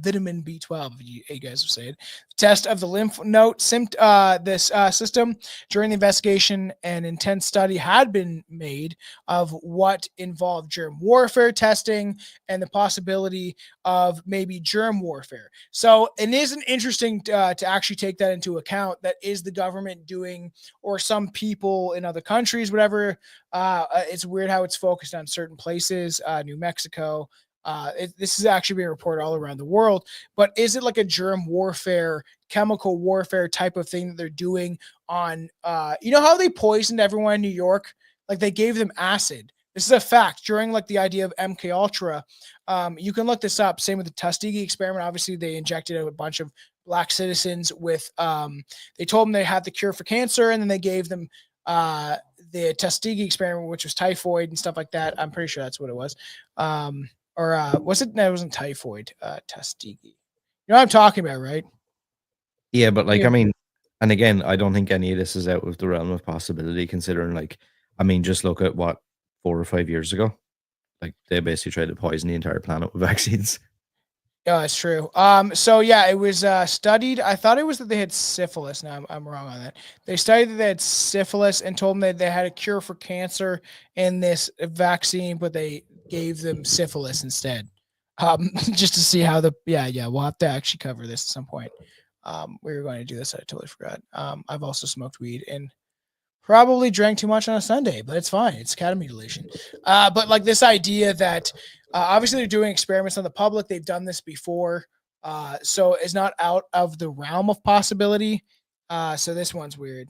vitamin B12, you guys have said. Test of the lymph node system. During the investigation, an intense study had been made of what involved germ warfare testing and the possibility of maybe germ warfare. So it isn't interesting to actually take that into account. That is the government doing, or some people in other countries, whatever. It's weird how it's focused on certain places, New Mexico. This is actually being reported all around the world, but is it like a germ warfare, chemical warfare type of thing that they're doing on, you know how they poisoned everyone in New York? Like they gave them acid. This is a fact during like the idea of MK Ultra. You can look this up. Same with the Tuskegee experiment. Obviously they injected a bunch of black citizens with, they told them they had the cure for cancer, and then they gave them, the Tuskegee experiment, which was typhoid and stuff like that. I'm pretty sure that's what it was. Or was it? No, it wasn't typhoid. Tuskegee. You know what I'm talking about, right? Yeah, but like, I mean, and again, I don't think any of this is out of the realm of possibility, considering, like, I mean, just look at what 4 or 5 years ago, like they basically tried to poison the entire planet with vaccines. Yeah, that's true. So yeah, it was studied. I thought it was that they had syphilis. Now I'm wrong on that. They studied that they had syphilis and told them that they had a cure for cancer in this vaccine, but they gave them syphilis instead. Just to see how we'll have to actually cover this at some point. We were going to do this. I totally forgot. I've also smoked weed and probably drank too much on a Sunday, but it's fine. It's cattle mutilation. But like this idea that obviously they're doing experiments on the public. They've done this before. So it's not out of the realm of possibility. So this one's weird.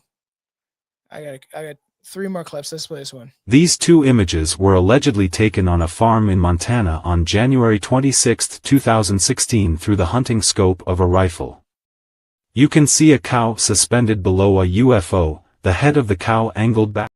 I got 3 more clips. Let's play this one. These 2 images were allegedly taken on a farm in Montana on January 26, 2016 through the hunting scope of a rifle. You can see a cow suspended below a UFO, the head of the cow angled back.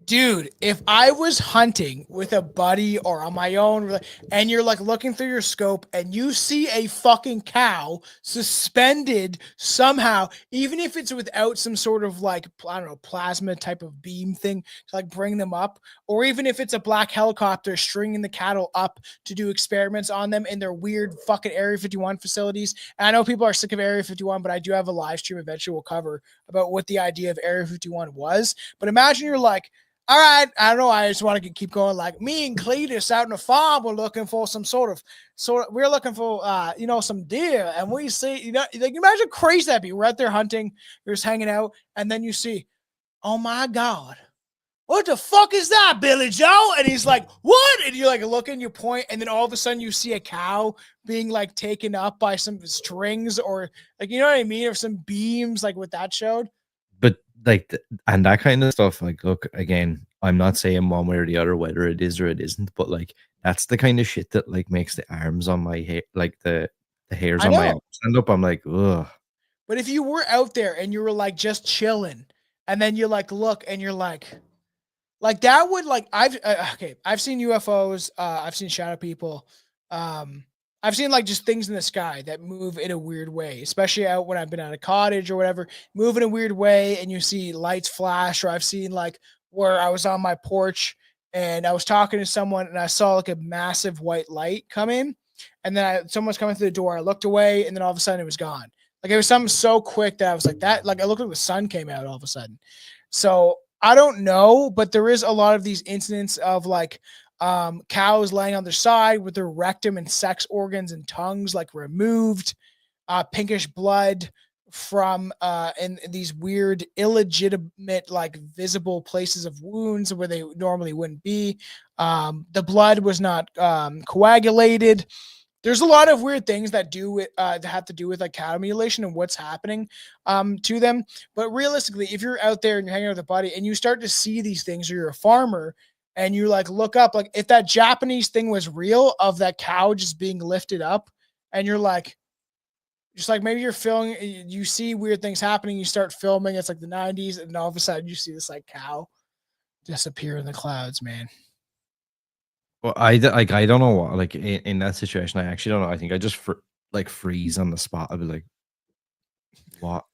Dude, if I was hunting with a buddy or on my own, and you're like looking through your scope and you see a fucking cow suspended somehow, even if it's without some sort of like, I don't know, plasma type of beam thing to like bring them up, or even if it's a black helicopter stringing the cattle up to do experiments on them in their weird fucking Area 51 facilities. And I know people are sick of Area 51, but I do have a live stream eventually we'll cover about what the idea of Area 51 was. But imagine you're like, all right, I don't know. I just want to keep going. Like me and Cletus out in the farm, we're looking for we're looking for, some deer, and we see, like imagine how crazy that'd be. We're out there hunting, you're just hanging out, and then you see, oh my God, what the fuck is that, Billy Joe? And he's like, what? And you like look and you point, and then all of a sudden you see a cow being like taken up by some strings, or like, you know what I mean? Or some beams, like what that showed. But like, and that kind of stuff, like, look, again, I'm not saying one way or the other whether it is or it isn't, but like that's the kind of shit that like makes the arms on my hair, like the hairs on my arms stand up. I'm like, ugh. But if you were out there and you were like just chilling, and then you like look and you're like that would like I've seen UFOs, I've seen shadow people, I've seen like just things in the sky that move in a weird way, especially out when I've been at a cottage or whatever, move in a weird way, and you see lights flash. Or I've seen like where I was on my porch and I was talking to someone and I saw like a massive white light come in, and then someone was coming through the door. I looked away, and then all of a sudden it was gone. Like it was something so quick that I was like that. Like I looked like the sun came out all of a sudden. So I don't know, but there is a lot of these incidents of like cows laying on their side with their rectum and sex organs and tongues like removed, pinkish blood from in these weird illegitimate like visible places of wounds where they normally wouldn't be. The blood was not coagulated. There's a lot of weird things that that have to do with like cattle mutilation and what's happening to them. But realistically, if you're out there and you're hanging out with a buddy and you start to see these things, or you're a farmer and you like look up, like if that Japanese thing was real of that cow just being lifted up, and you're like, just like maybe you're filming, you see weird things happening, you start filming, it's like the 90s, and all of a sudden you see this like cow disappear in the clouds, man. Well, I don't know what, like in that situation, I actually don't know. I think I just freeze on the spot. I'd be like, what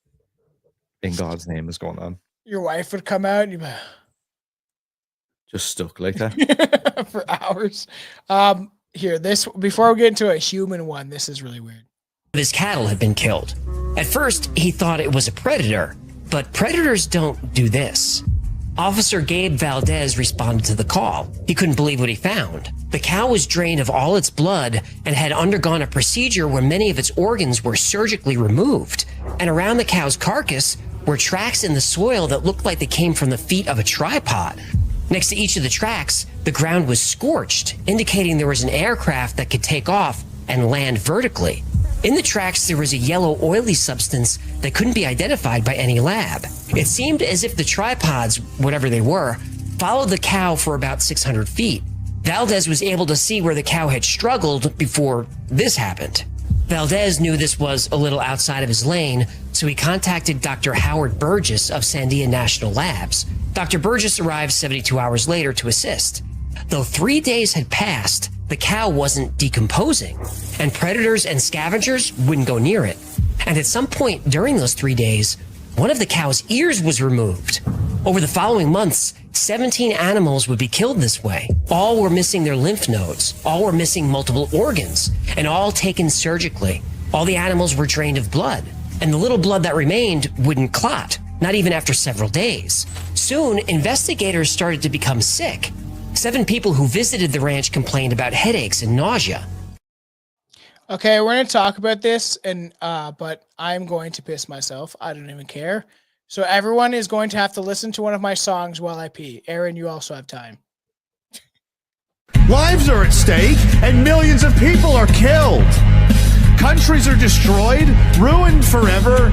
in God's name is going on? Your wife would come out and you'd be just stuck like that for hours. Here, this before we get into a human one, this is really weird. His cattle had been killed. At first, he thought it was a predator, but predators don't do this. Officer Gabe Valdez responded to the call. He couldn't believe what he found. The cow was drained of all its blood and had undergone a procedure where many of its organs were surgically removed. And around the cow's carcass were tracks in the soil that looked like they came from the feet of a tripod. Next to each of the tracks, the ground was scorched, indicating there was an aircraft that could take off and land vertically. In the tracks, there was a yellow, oily substance that couldn't be identified by any lab. It seemed as if the tripods, whatever they were, followed the cow for about 600 feet. Valdez was able to see where the cow had struggled before this happened. Valdez knew this was a little outside of his lane, so he contacted Dr. Howard Burgess of Sandia National Labs. Dr. Burgess arrived 72 hours later to assist. Though 3 days had passed, the cow wasn't decomposing, and predators and scavengers wouldn't go near it. And at some point during those 3 days, one of the cow's ears was removed. Over the following months, 17 animals would be killed this way. All were missing their lymph nodes, all were missing multiple organs, and all taken surgically. All the animals were drained of blood, and the little blood that remained wouldn't clot, not even after several days. Soon, investigators started to become sick. 7 people who visited the ranch complained about headaches and nausea. Okay, we're going to talk about this, and but I'm going to piss myself. I don't even care. So everyone is going to have to listen to one of my songs while I pee. Aaron, you also have time. Lives are at stake, and millions of people are killed. Countries are destroyed, ruined forever.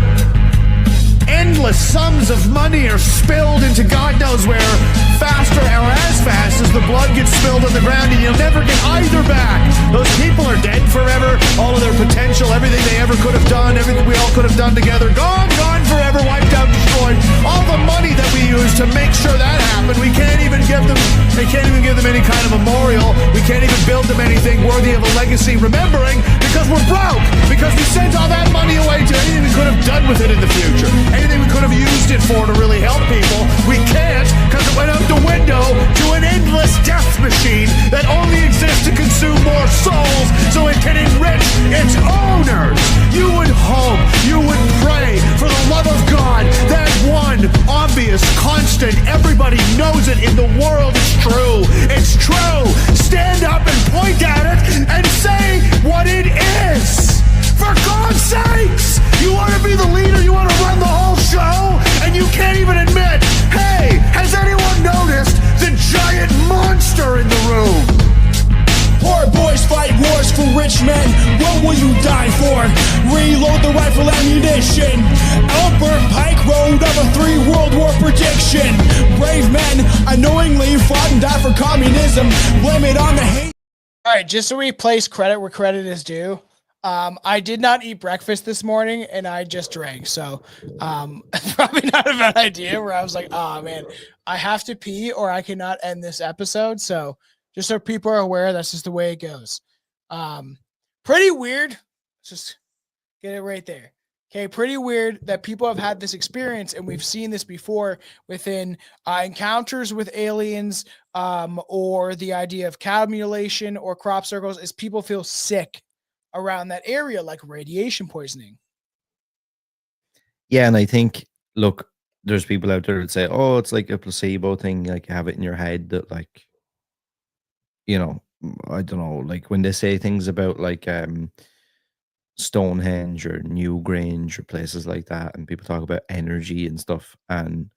Endless sums of money are spilled into God knows where, faster or as fast as the blood gets spilled on the ground, and you'll never get either back. Those people are dead forever. All of their potential, everything they ever could have done, everything we all could have done together, gone forever, wiped out, destroyed. All the money that we use to make sure that happened, we can't even give them, they can't even give them any kind of memorial. We can't even build them anything worthy of a legacy remembering, because we're broke, because we sent all that money away to anything we could have done with it in the future. Anything we could have used it for to really help people, we can't, because it went out the window to an endless death machine that only exists to consume more souls so it can enrich its owners. You would hope, you would pray, for the love of God, that one obvious constant, everybody knows it in the world, is true. It's true. Stand up and point at it and say what it is. For God's sakes! You want to be the leader, you want to run the whole show, and you can't even admit, hey, has anyone noticed the giant monster in the room? Poor boys fight wars for rich men. What will you die for? Reload the rifle ammunition. Albert Pike wrote up a 3 World War prediction. Brave men unknowingly fought and died for communism. Blame it on the hate. All right, just so we place credit where credit is due. I did not eat breakfast this morning, and I just drank. So, probably not a bad idea. Where I was like, "Oh man, I have to pee, or I cannot end this episode." So, just so people are aware, that's just the way it goes. Pretty weird. Let's just get it right there. Okay, pretty weird that people have had this experience, and we've seen this before within encounters with aliens, or the idea of cow mutilation or crop circles, is people feel sick around that area, like radiation poisoning. Yeah, and I think, look, there's people out there that say, "Oh, it's like a placebo thing, like you have it in your head that like, I don't know, like when they say things about like Stonehenge or Newgrange or places like that, and people talk about energy and stuff, and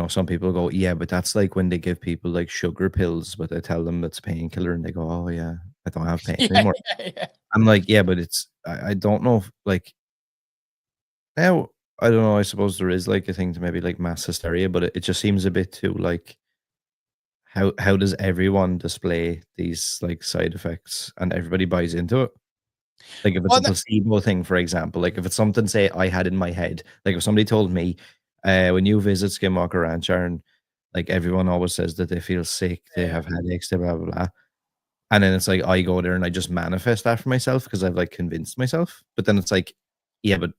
some people go, yeah, but that's like when they give people like sugar pills, but they tell them it's painkiller, and they go, oh yeah, I don't have pain Yeah, anymore. yeah. I'm like, yeah, but I don't know if, like, now I don't know. I suppose there is like a thing to maybe like mass hysteria, but it just seems a bit too like how does everyone display these like side effects and everybody buys into it? Like if it's Well, a placebo thing, for example, like if it's something say I had in my head, like if somebody told me, when you visit Skinwalker Ranch, Aaron, like everyone always says that they feel sick, they have headaches, they blah blah blah. And then it's like I go there and I just manifest that for myself because I've like convinced myself. But then it's like, yeah, but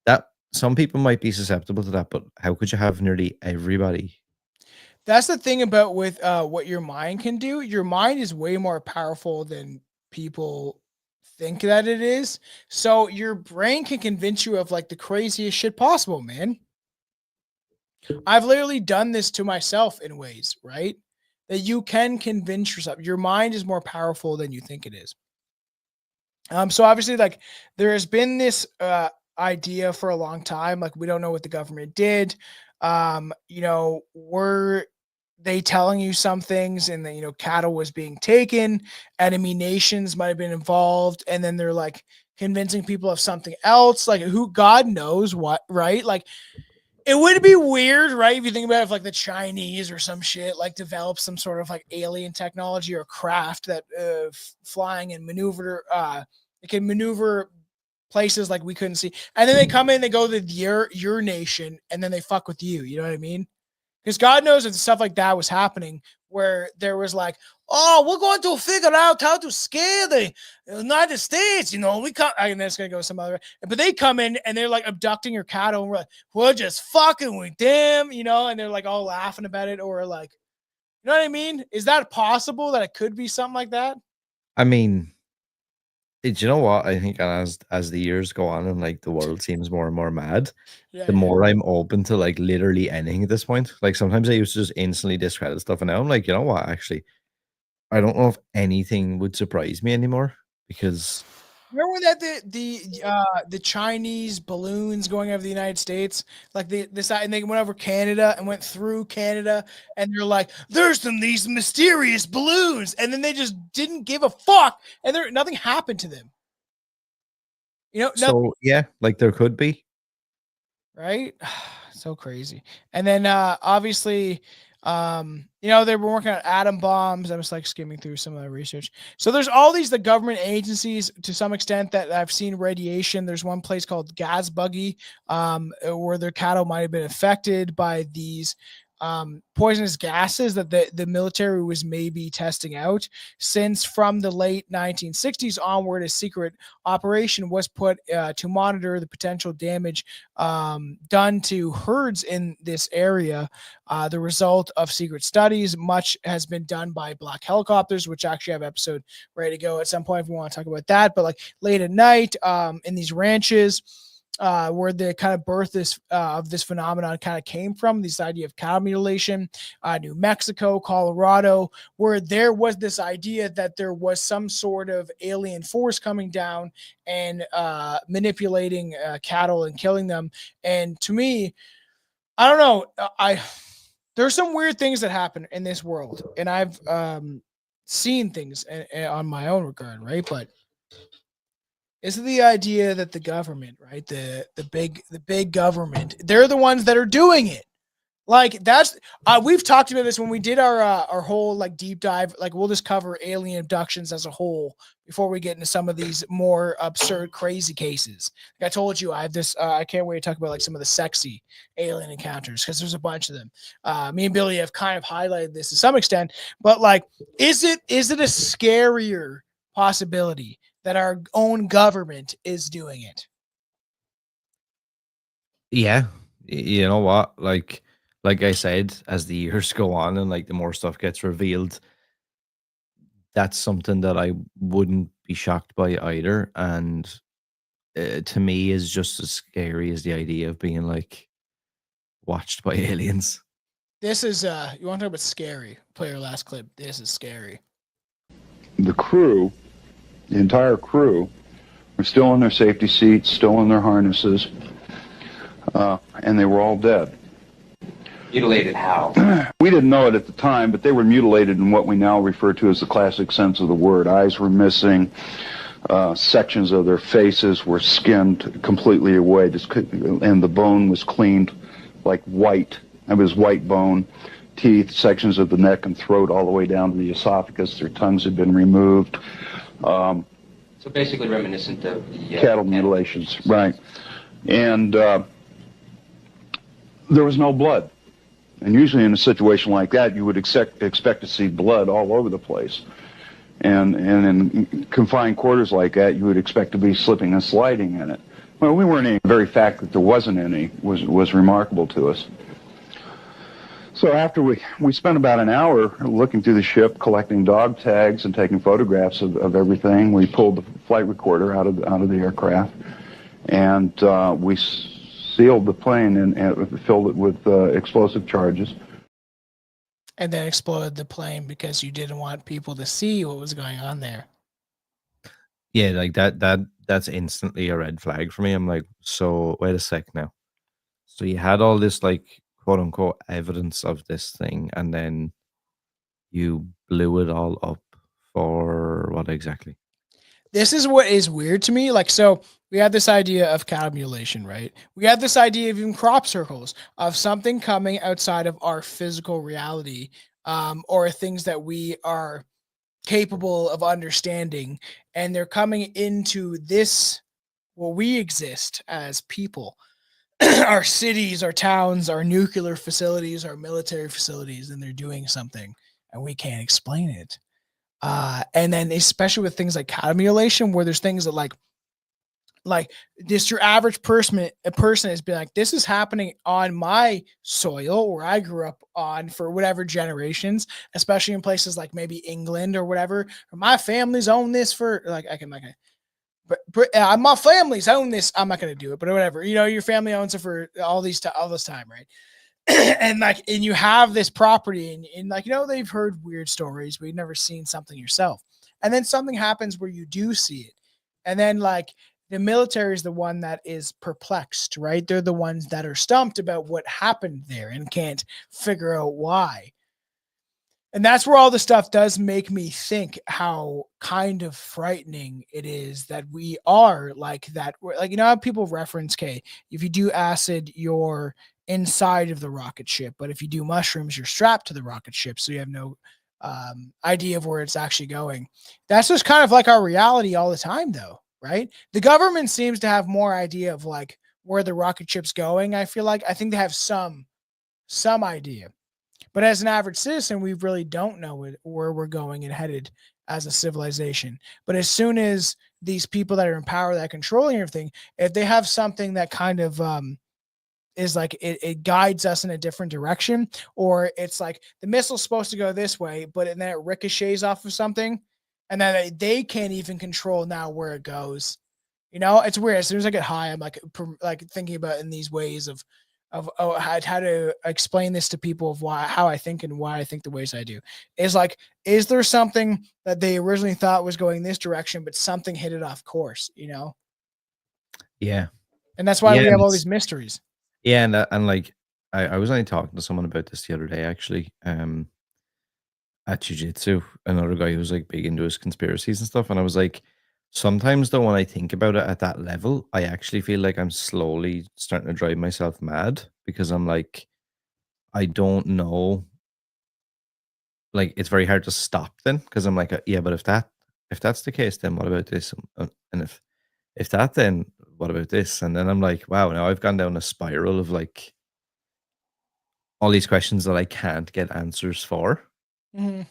that some people might be susceptible to that, but how could you have nearly everybody? that's the thing about with what your mind can do. Your mind is way more powerful than people think that it is. So your brain can convince you of like the craziest shit possible, man. I've literally done this to myself in ways, right? That you can convince yourself. Your mind is more powerful than you think it is. So obviously, like there has been this idea for a long time. Like we don't know what the government did. Were they telling you some things, and then cattle was being taken, enemy nations might have been involved, and then they're like convincing people of something else. Like who God knows what, right? Like it would be weird, right? If you think about it, if like the Chinese or some shit like develop some sort of like alien technology or craft that flying and maneuver, it can maneuver places like we couldn't see, and then they come in, they go to your nation, and then they fuck with you. You know what I mean? Because God knows if stuff like that was happening, where there was like, oh, we're going to figure out how to scare the United States. We can't. And that's gonna go some other. But they come in and they're like abducting your cattle, and we're just fucking with them, and they're like all laughing about it, or like, you know what I mean? Is that possible that it could be something like that? I mean, do you know what? I think as the years go on and like the world seems more and more mad, the more I'm open to like literally anything at this point. Like sometimes I used to just instantly discredit stuff, and now I'm like, you know what? Actually, I don't know if anything would surprise me anymore because Remember that the Chinese balloons going over the United States, like and they went over Canada and went through Canada, and they're like, "There's these mysterious balloons," and then they just didn't give a fuck, and nothing happened to them. so yeah, like there could be. Right? So crazy. And then obviously they were working on atom bombs. I was like skimming through some of the research. So there's all the government agencies to some extent that I've seen radiation. There's one place called Gas Buggy, where their cattle might have been affected by these poisonous gases that the military was maybe testing out. Since from the late 1960s onward, a secret operation was put to monitor the potential damage done to herds in this area. The result of secret studies, much has been done by black helicopters, which actually have an episode ready to go at some point if we want to talk about that. But like late at night in these ranches, where the kind of birth of this phenomenon kind of came from, this idea of cow mutilation, New Mexico, Colorado, where there was this idea that there was some sort of alien force coming down and manipulating cattle and killing them. And to me, I don't know, there's some weird things that happen in this world, and I've seen things on my own regard, right? But is the idea that the government, right, the big government, they're the ones that are doing it. Like that's we've talked about this when we did our whole like deep dive. Like we'll just cover alien abductions as a whole before we get into some of these more absurd, crazy cases. Like I told you, I have this. I can't wait to talk about like some of the sexy alien encounters because there's a bunch of them. Me and Billy have kind of highlighted this to some extent, but like, is it a scarier possibility that our own government is doing it? Yeah, you know what? Like I said, as the years go on and like the more stuff gets revealed, that's something that I wouldn't be shocked by either. And to me, is just as scary as the idea of being like, watched by aliens. This is you want to talk about scary? Play your last clip. This is scary. The crew, the entire crew, were still in their safety seats, still in their harnesses, and they were all dead. Mutilated how? We didn't know it at the time, but they were mutilated in what we now refer to as the classic sense of the word. Eyes were missing. Sections of their faces were skinned completely away, and the bone was cleaned like white. It was white bone. Teeth, sections of the neck and throat all the way down to the esophagus. Their tongues had been removed. So basically reminiscent of the... cattle mutilations, right. And there was no blood. And usually in a situation like that, you would expect to see blood all over the place. And in confined quarters like that, you would expect to be slipping and sliding in it. Well, we weren't any. The very fact that there wasn't any was remarkable to us. So after we spent about an hour looking through the ship, collecting dog tags and taking photographs of everything. We pulled the flight recorder out of the aircraft, and we sealed the plane and filled it with explosive charges. And then exploded the plane because you didn't want people to see what was going on there. Yeah, like that's instantly a red flag for me. I'm like, so wait a sec now. So you had all this like quote unquote evidence of this thing, and then you blew it all up for what exactly? This is what is weird to me. Like, so we had this idea of cattle mutilation, right? We had this idea of even crop circles, of something coming outside of our physical reality, or things that we are capable of understanding. And they're coming into this, where we exist as people, our cities, our towns, our nuclear facilities, our military facilities, and they're doing something and we can't explain it. And then especially with things like cattle mutilation, where there's things that like just your average person has been like, this is happening on my soil where I grew up on for whatever generations, especially in places like maybe England or whatever. Or my family's owned this for like, my family's owned this. I'm not going to do it, but whatever, you know, your family owns it for all this time. Right. And you have this property and like, you know, they've heard weird stories, but you've never seen something yourself. And then something happens where you do see it. And then like the military is the one that is perplexed, right? They're the ones that are stumped about what happened there and can't figure out why. And that's where all the stuff does make me think how kind of frightening it is that we are like that. Like, you know how people reference, okay, if you do acid, you're inside of the rocket ship, but if you do mushrooms, you're strapped to the rocket ship, so you have no idea of where it's actually going. That's just kind of like our reality all the time, though, right? The government seems to have more idea of like where the rocket ship's going. I think they have some idea. But as an average citizen, we really don't know where we're going and headed as a civilization. But as soon as these people that are in power, that are controlling everything, if they have something that kind of is like it guides us in a different direction, or it's like the missile's supposed to go this way, but then it ricochets off of something, and then they can't even control now where it goes. You know, it's weird. As soon as I get high, I'm like thinking about in these ways of how to explain this to people of how I think and why I think the ways I do. Is like, is there something that they originally thought was going this direction, but something hit it off course, you know? Yeah. And that's why we have all these mysteries. Yeah. And like, I was only talking to someone about this the other day, actually, at jiu-jitsu, another guy who's like big into his conspiracies and stuff. And I was like, sometimes though, when I think about it at that level, I actually feel like I'm slowly starting to drive myself mad, because I'm like, I don't know. Like, it's very hard to stop then, because I'm like, yeah, but if that's the case, then what about this? And if that, then what about this? And then I'm like, wow, now I've gone down a spiral of like all these questions that I can't get answers for. Mm-hmm.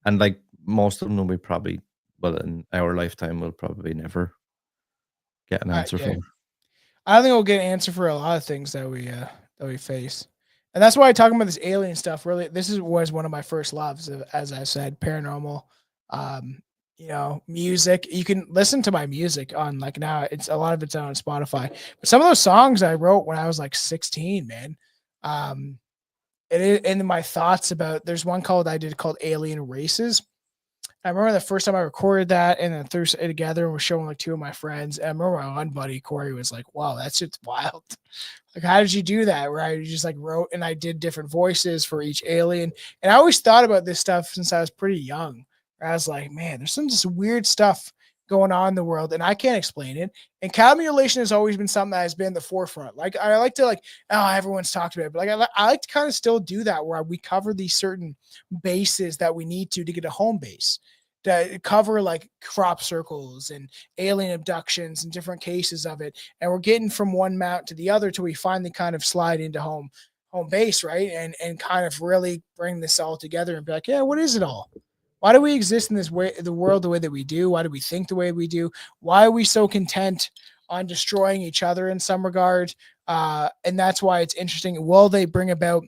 And like most of them will be probably, well, in our lifetime, we'll probably never get an answer for. I don't think we'll get an answer for a lot of things that we face. And that's why talking about this alien stuff, really, was one of my first loves, as I said, paranormal, you know, music. You can listen to my music on like now, it's a lot of it's on Spotify. But some of those songs I wrote when I was like 16, man, Um, and my thoughts about there's one I did called Alien Races. I remember the first time I recorded that and then threw it together and was showing like two of my friends. And I remember my one buddy, Corey, was like, wow, that's just wild. Like, how did you do that? Where I just like wrote and I did different voices for each alien. And I always thought about this stuff since I was pretty young. I was like, man, there's some just weird stuff going on in the world and I can't explain it. And cow mutilation has always been something that has been in the forefront. Like I like to oh, everyone's talked about it, but like I like to kind of still do that where we cover these certain bases that we need to get a home base, to cover like crop circles and alien abductions and different cases of it. And we're getting from one mount to the other till we finally kind of slide into home base, right? And kind of really bring this all together and be like, yeah, what is it all? Why do we exist in this way, the world the way that we do? Why do we think the way we do? Why are we so content on destroying each other in some regard? And that's why it's interesting. Will they bring about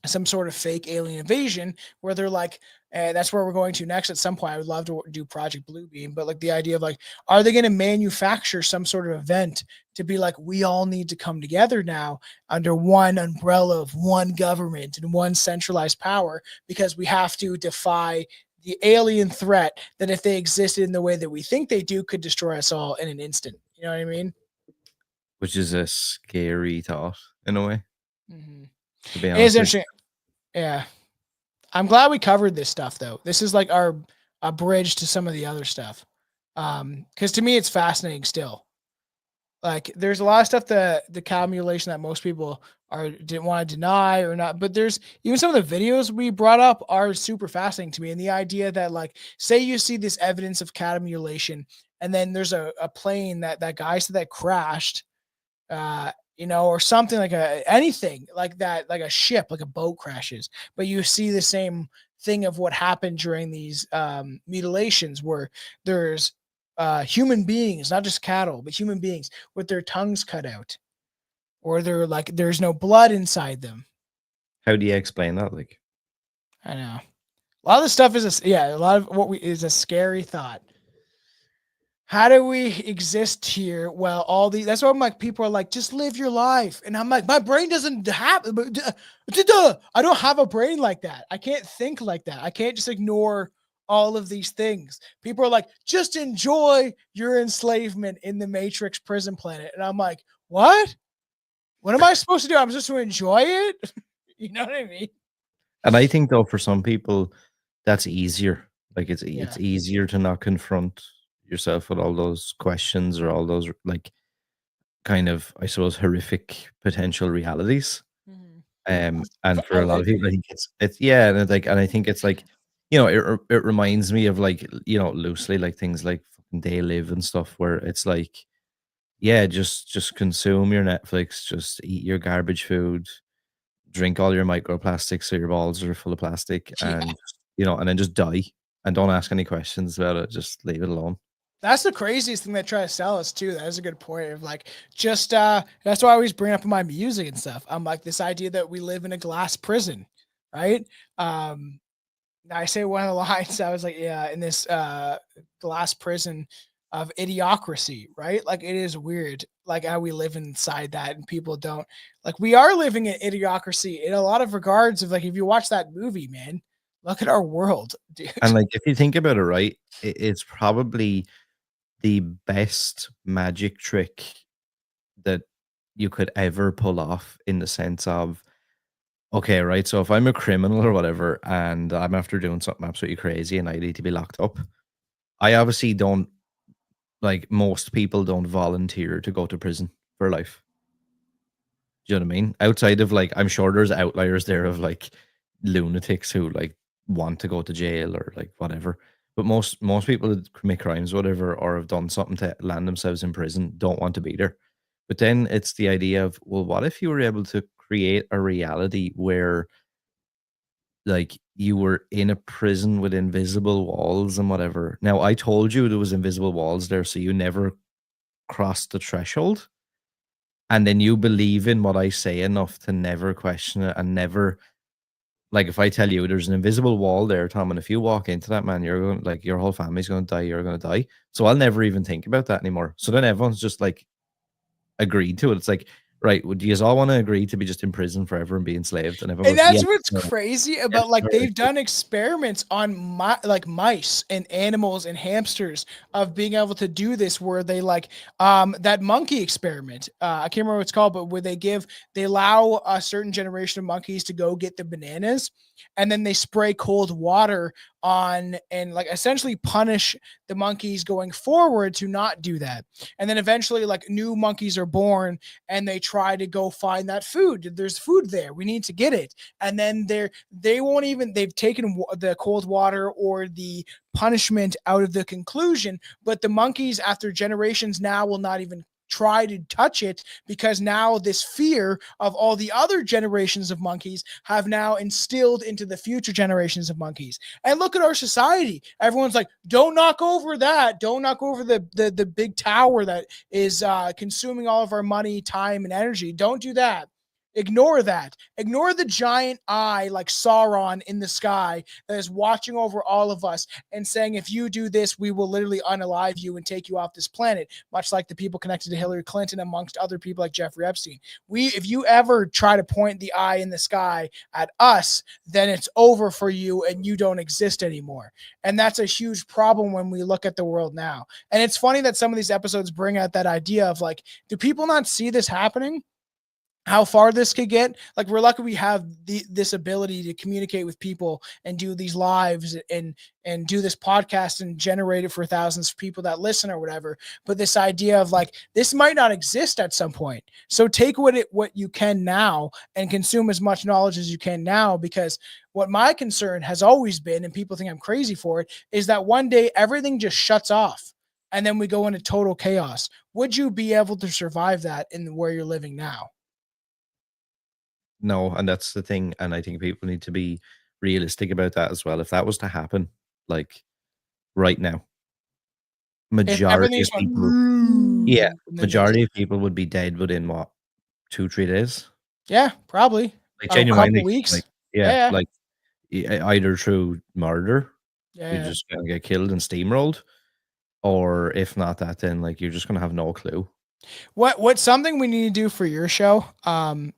some sort of fake alien invasion where they're like, that's where we're going to next at some point. I would love to do Project Bluebeam, but like the idea of like, are they going to manufacture some sort of event to be like, we all need to come together now under one umbrella of one government and one centralized power because we have to defy the alien threat that if they existed in the way that we think they do could destroy us all in an instant. You know what I mean? Which is a scary thought in a way. Mm-hmm. To be honest, it is with you. interesting. Yeah. I'm glad we covered this stuff though. This is like a bridge to some of the other stuff. Because to me it's fascinating still. Like there's a lot of stuff the cow mutilation that most people didn't want to deny or not, but there's even some of the videos we brought up are super fascinating to me. And the idea that like, say you see this evidence of cow mutilation, and then there's a plane that guy said that crashed, you know, or something like anything like that, like a ship, like a boat crashes, but you see the same thing of what happened during these mutilations where there's human beings, not just cattle, but human beings with their tongues cut out, or they're like, there's no blood inside them. How do you explain that? Like, I know a lot of the stuff is a lot of what is a scary thought. How do we exist here? Well, that's why I'm like, people are like, just live your life. And I'm like, my brain doesn't have, I don't have a brain like that. I can't think like that. I can't just ignore all of these things. People are like, just enjoy your enslavement in the Matrix prison planet. And I'm like, what? What am I supposed to do? I'm supposed to enjoy it? You know what I mean? And I think though, for some people, that's easier. Like it's easier to not confront yourself with all those questions or all those like kind of, I suppose, horrific potential realities. And for a lot of people, I think it's yeah, and and I think it's like, you know, it reminds me of like, you know, loosely like things like fucking They Live and stuff, where it's like, yeah, just consume your Netflix, just eat your garbage food, drink all your microplastics so your balls are full of plastic, and you know, and then just die and don't ask any questions about it. Just leave it alone. That's the craziest thing they try to sell us too. That is a good point of like, just that's why I always bring up in my music and stuff. I'm like, this idea that we live in a glass prison, right? I say one of the lines, I was like, yeah, in this glass prison of idiocracy, right? Like it is weird, like how we live inside that and people don't, like we are living in idiocracy in a lot of regards of like, if you watch that movie, man, look at our world, dude. And like, if you think about it, right, it's probably the best magic trick that you could ever pull off, in the sense of, okay, right, so if I'm a criminal or whatever and I'm after doing something absolutely crazy and I need to be locked up, I obviously don't, like most people don't volunteer to go to prison for life. Do you know what I mean? Outside of like, I'm sure there's outliers there of like lunatics who like want to go to jail or like whatever. But most people that commit crimes, whatever, or have done something to land themselves in prison don't want to be there. But then it's the idea of, well, what if you were able to create a reality where like you were in a prison with invisible walls and whatever. Now, I told you there was invisible walls there, so you never crossed the threshold. And then you believe in what I say enough to never question it and never, like if I tell you there's an invisible wall there, Tom, and if you walk into that, man, you're going, like your whole family's going to die, you're going to die. So I'll never even think about that anymore. So then everyone's just like agreed to it. It's like, right, would you all want to agree to be just in prison forever and be enslaved? And everyone And goes, that's yeah, what's no, crazy yes, about, like, sir. they've done experiments on mice and animals and hamsters of being able to do this, where they like that monkey experiment. I can't remember what it's called, but where they allow a certain generation of monkeys to go get the bananas, and then they spray cold water on and like essentially punish the monkeys going forward to not do that. And then eventually, like, new monkeys are born and they try to go find that food. There's food there. We need to get it. And then they won't even, they've taken the cold water or the punishment out of the conclusion, but the monkeys after generations now will not even try to touch it, because now this fear of all the other generations of monkeys have now instilled into the future generations of monkeys. And look at our society. Everyone's like, don't knock over that. Don't knock over the big tower that is consuming all of our money, time, and energy. Don't do that. Ignore that. Ignore the giant eye like Sauron in the sky that is watching over all of us and saying, if you do this, we will literally unalive you and take you off this planet, much like the people connected to Hillary Clinton, amongst other people like Jeffrey Epstein. If you ever try to point the eye in the sky at us, then it's over for you and you don't exist anymore. And that's a huge problem when we look at the world now. And it's funny that some of these episodes bring out that idea of like, do people not see this happening? How far this could get? Like, we're lucky we have this ability to communicate with people and do these lives and do this podcast and generate it for thousands of people that listen or whatever. But this idea of like, this might not exist at some point. So take what you can now and consume as much knowledge as you can now, because what my concern has always been, and people think I'm crazy for it, is that one day everything just shuts off and then we go into total chaos. Would you be able to survive that in where you're living now? No, and that's the thing. And I think people need to be realistic about that as well. If that was to happen, like right now, majority of people, yeah, majority of people would be dead within what, 2-3 days? Yeah, probably. Like A genuinely, couple weeks. like, Yeah. like either through murder, you're Yeah. just gonna get killed and steamrolled, or if not that, then like you're just gonna have no clue. What's something we need to do for your show?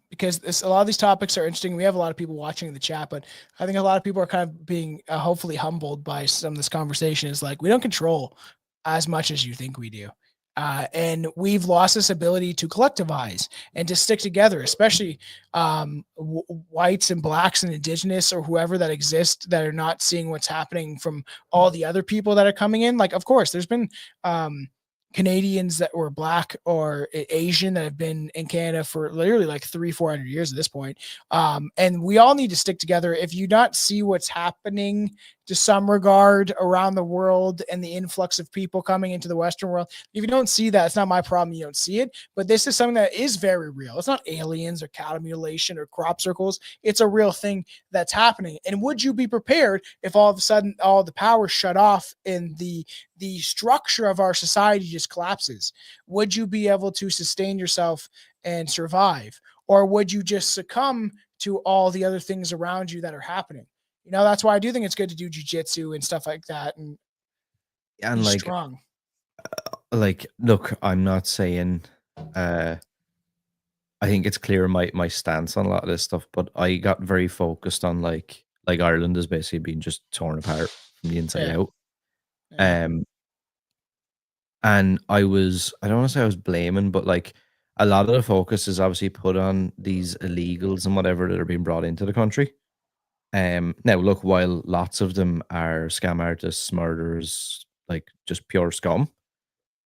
Because a lot of these topics are interesting. We have a lot of people watching in the chat, but I think a lot of people are kind of being hopefully humbled by some of this conversation. Is like, we don't control as much as you think we do. And we've lost this ability to collectivize and to stick together, especially whites and blacks and indigenous or whoever that exist that are not seeing what's happening from all the other people that are coming in. Like, of course, there's been Canadians that were black or Asian that have been in Canada for literally like 300-400 years at this point. And we all need to stick together. If you not see what's happening to some regard around the world and the influx of people coming into the Western world, if you don't see that, it's not my problem. You don't see it, but this is something that is very real. It's not aliens or cattle mutilation or crop circles. It's a real thing that's happening. And would you be prepared if all of a sudden all the power shut off and the structure of our society just collapses? Would you be able to sustain yourself and survive? Or would you just succumb to all the other things around you that are happening? You know, that's why I do think it's good to do jujitsu and stuff like that. And like, strong. Like, look, I'm not saying, I think it's clear my stance on a lot of this stuff, but I got very focused on like Ireland is basically being just torn apart from the inside out. And I don't want to say I was blaming, but like a lot of the focus is obviously put on these illegals and whatever that are being brought into the country. Now look, while lots of them are scam artists, murderers, like just pure scum,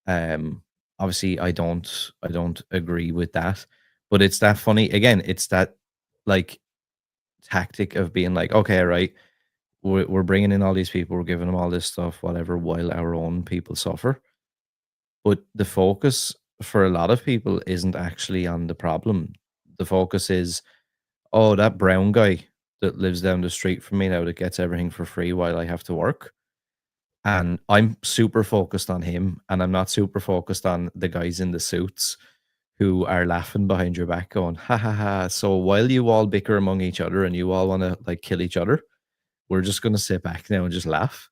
obviously I don't agree with that. But it's that funny again, it's that like tactic of being like, okay, right, we're bringing in all these people, we're giving them all this stuff, whatever, while our own people suffer. But the focus for a lot of people isn't actually on the problem. The focus is, oh, that brown guy that lives down the street from me now that gets everything for free while I have to work. And I'm super focused on him, and I'm not super focused on the guys in the suits who are laughing behind your back going, ha ha ha. So while you all bicker among each other and you all want to like kill each other, we're just going to sit back now and just laugh.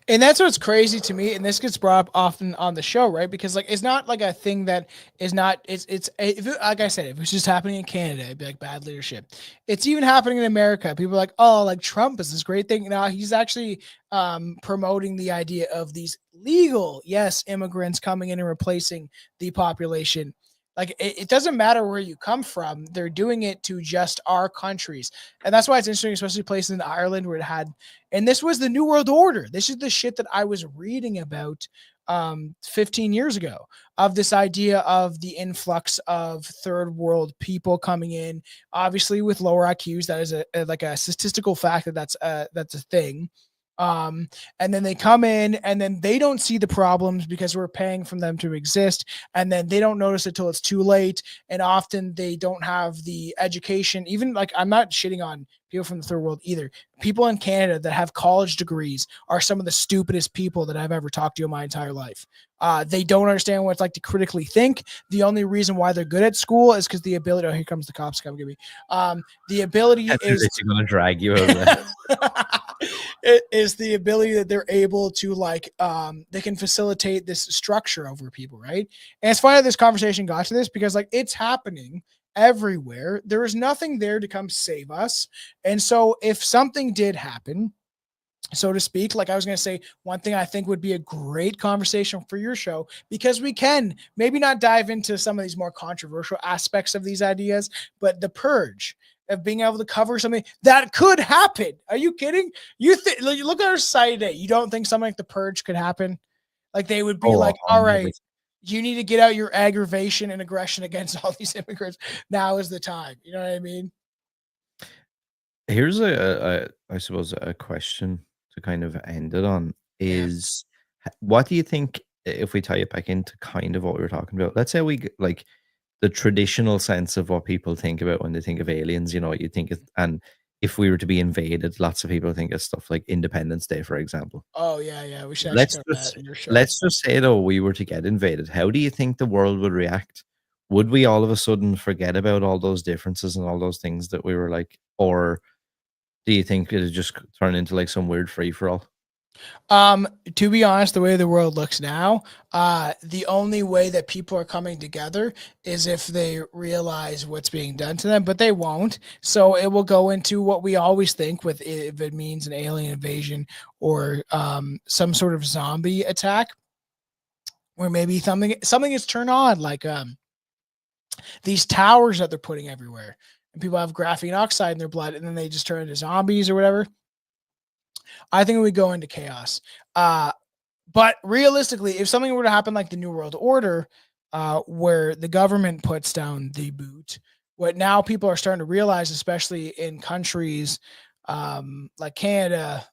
And that's what's crazy to me, and this gets brought up often on the show, right? Because like it's not like a thing that is not. It's if it, like I said, if it's just happening in Canada, it'd be like bad leadership. It's even happening in America. People are like, oh, like Trump is this great thing. Now he's actually promoting the idea of these legal, yes, immigrants coming in and replacing the population. Like it doesn't matter where you come from; they're doing it to just our countries, and that's why it's interesting, especially places in Ireland where it had. And this was the New World Order. This is the shit that I was reading about 15 years ago, of this idea of the influx of third world people coming in, obviously with lower IQs. That is like a statistical fact that's a thing. And then they come in and then they don't see the problems because we're paying for them to exist. And then they don't notice it till it's too late. And often they don't have the education. Even like, I'm not shitting on people from the third world either. People in Canada that have college degrees are some of the stupidest people that I've ever talked to in my entire life. They don't understand what it's like to critically think. The only reason why they're good at school is because the ability. Oh, here comes the cops. Come get me. The ability is going to drag you over there. It is the ability that they're able to like they can facilitate this structure over people, right? And it's funny that this conversation got to this because like it's happening everywhere. There is nothing there to come save us. And so if something did happen, so to speak, like I was going to say, one thing I think would be a great conversation for your show, because we can maybe not dive into some of these more controversial aspects of these ideas, but the purge of being able to cover something that could happen. Are you kidding? You look at our society today. You don't think something like the purge could happen? Like they would be like, all right, you need to get out your aggravation and aggression against all these immigrants. Now is the time. You know what I mean? Here's I suppose a question to kind of end it on is what do you think, if we tie it back into kind of what we were talking about? Let's say like the traditional sense of what people think about when they think of aliens, you know, you think and if we were to be invaded, lots of people think of stuff like Independence Day, for example. Oh yeah. We should Let's actually cover just that in your show. let's just say though we were to get invaded. How do you think the world would react? Would we all of a sudden forget about all those differences and all those things that we were like, or do you think it'd just turn into like some weird free for all? To be honest, the way the world looks now, the only way that people are coming together is if they realize what's being done to them, but they won't. So it will go into what we always think with if it means an alien invasion or some sort of zombie attack, where maybe something is turned on, like these towers that they're putting everywhere, and people have graphene oxide in their blood, and then they just turn into zombies or whatever. I think we go into chaos. But realistically, if something were to happen like the New World Order, where the government puts down the boot, what now people are starting to realize, especially in countries like Canada,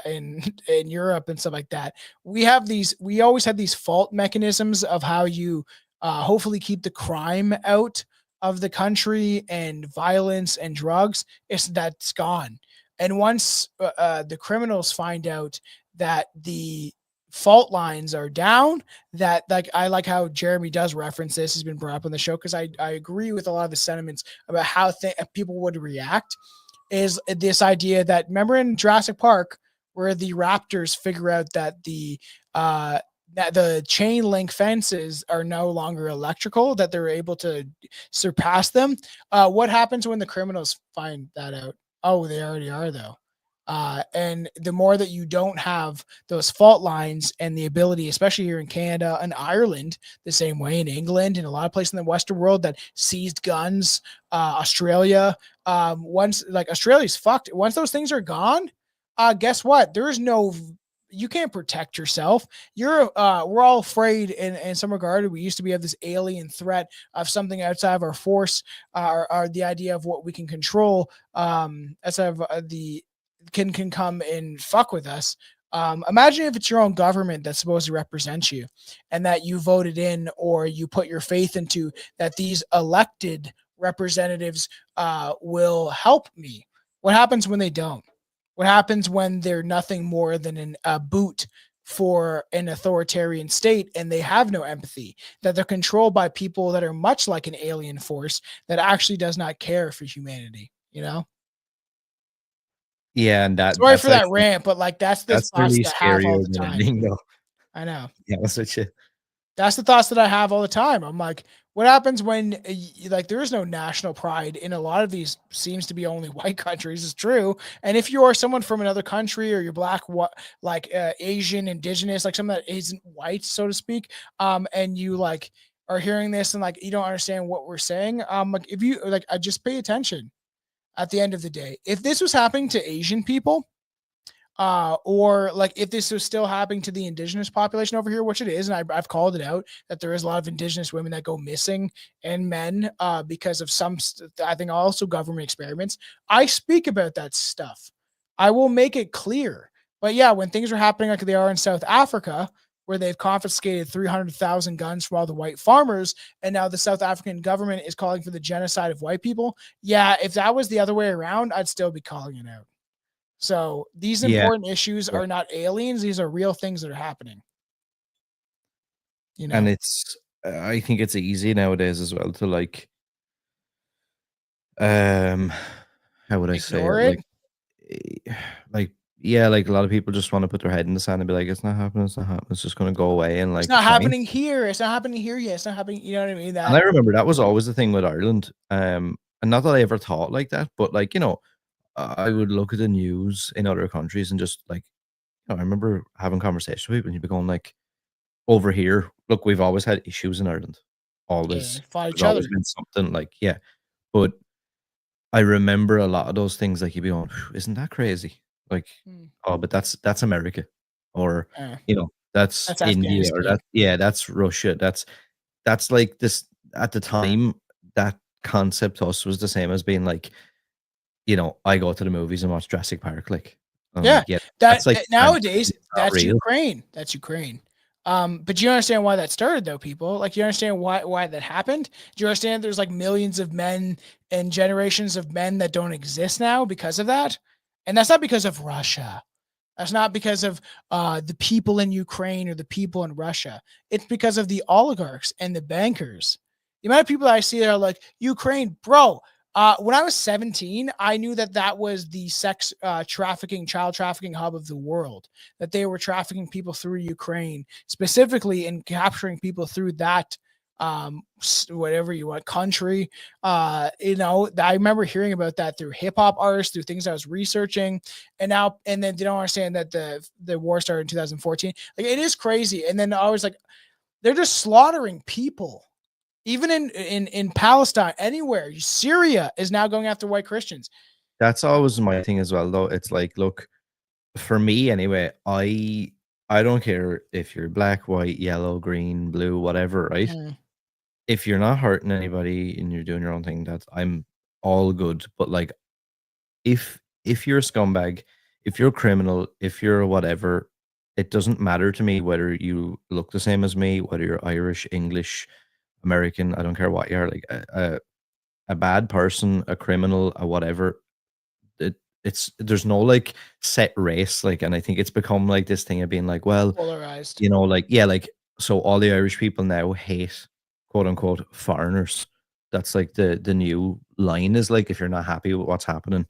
in Europe and stuff like that, we always had these fault mechanisms of how you hopefully keep the crime out of the country and violence and drugs. That's gone. And once the criminals find out that the fault lines are down, that like I like how Jeremy does reference this, has been brought up on the show, because I agree with a lot of the sentiments about how people would react, is this idea that, remember in Jurassic Park where the raptors figure out that the chain link fences are no longer electrical, that they're able to surpass them. What happens when the criminals find that out? Oh, they already are though. And the more that you don't have those fault lines and the ability, especially here in Canada and Ireland, the same way in England and a lot of places in the Western world that seized guns, Australia, once like Australia's fucked. Once those things are gone, guess what? You can't protect yourself. We're all afraid in some regard. We used to have this alien threat of something outside of our force, or the idea of what we can control, outside of can come and fuck with us. Imagine if it's your own government that's supposed to represent you, and that you voted in or you put your faith into, that these elected representatives will help me. What happens when they don't? What happens when they're nothing more than a boot for an authoritarian state, and they have no empathy, that they're controlled by people that are much like an alien force that actually does not care for humanity, you know? Yeah, and Sorry that's for that actually rant, but like that's the that's thoughts really that I have all scarier the than time. anything, though. I know. Yeah, that's what you. That's the thoughts that I have all the time. I'm like, what happens when like there is no national pride in a lot of these seems to be only white countries. It's true. And if you are someone from another country or you're black, what like Asian, indigenous, like someone that isn't white, so to speak, and you like are hearing this and like you don't understand what we're saying, like if you like, I just pay attention. At the end of the day, if this was happening to Asian people, or like if this was still happening to the indigenous population over here, which it is, and I've called it out that there is a lot of indigenous women that go missing and men because of I think also government experiments. I speak about that stuff. I will make it clear. But yeah, when things are happening like they are in South Africa, where they've confiscated 300,000 guns from all the white farmers, and now the South African government is calling for the genocide of white people. Yeah, if that was the other way around, I'd still be calling it out. So these Yeah. important issues are not aliens. These are real things that are happening. You know, And it's, I think it's easy nowadays as well to like, how would I say ignore it? it. Like, yeah, like a lot of people just want to put their head in the sand and be like, it's not happening, it's not happening, it's just going to go away. And like, It's not fine. happening here. It's not happening here yet. It's not happening. You know what I mean? And I remember that was always the thing with Ireland. And not that I ever thought like that, but like, you know, I would look at the news in other countries and just like, you know, I remember having conversations with people and you'd be going like, over here, look, we've always had issues in Ireland. Always. fight each There's always other. been something like, yeah. But I remember a lot of those things like you'd be going, isn't that crazy? Like, oh, but that's America. Or, you know, that's India or that's Russia. That's like this at the time, that concept to us was the same as being like, you know, I go to the movies and watch Jurassic Park. Like, Yeah, that's like nowadays that's real. Ukraine. That's Ukraine. But you understand why that started though, people? Like you understand why that happened? Do you understand there's like millions of men and generations of men that don't exist now because of that? And that's not because of Russia. That's not because of the people in Ukraine or the people in Russia. It's because of the oligarchs and the bankers. The amount of people that I see that are like, Ukraine, bro. When I was 17, I knew that was the sex trafficking, child trafficking hub of the world, that they were trafficking people through Ukraine, specifically in capturing people through that, whatever you want, country. You know, I remember hearing about that through hip hop artists, through things I was researching. And then they don't understand that the war started in 2014. Like, it is crazy. And then I was like, they're just slaughtering people. Even in Palestine, anywhere, Syria is now going after white Christians. That's always my thing as well, though. It's like, look, for me anyway, I don't care if you're black, white, yellow, green, blue, whatever, right? If you're not hurting anybody and you're doing your own thing, I'm all good. But like, if you're a scumbag, if you're a criminal, if you're whatever, it doesn't matter to me whether you look the same as me, whether you're Irish, English, American, I don't care what you are, like a bad person, a criminal, a whatever. It's there's no like set race, like, and I think it's become like this thing of being like, well, polarized, you know, like, yeah, like, so all the Irish people now hate quote unquote foreigners. That's like the new line is like, if you're not happy with what's happening,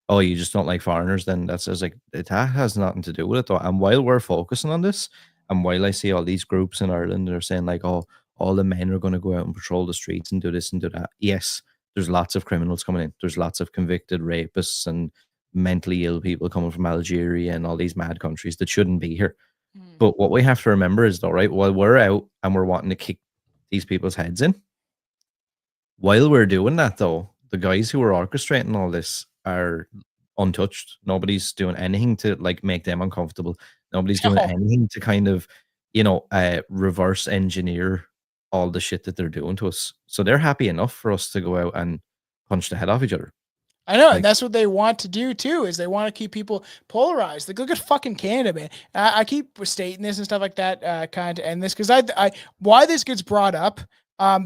oh, you just don't like foreigners, then that's just like, that has nothing to do with it though. And while we're focusing on this, and while I see all these groups in Ireland that are saying like, oh, all the men are going to go out and patrol the streets and do this and do that. Yes, there's lots of criminals coming in. There's lots of convicted rapists and mentally ill people coming from Algeria and all these mad countries that shouldn't be here. But what we have to remember is though, right, while we're out and we're wanting to kick these people's heads in, while we're doing that though, the guys who are orchestrating all this are untouched. Nobody's doing anything to like make them uncomfortable. Nobody's doing anything to kind of, you know, reverse engineer all the shit that they're doing to us. So they're happy enough for us to go out and punch the head off each other. I know, and that's what they want to do too, is they want to keep people polarized. Like, look at fucking Canada, man. I keep stating this and stuff like that, kind of end this, because I why this gets brought up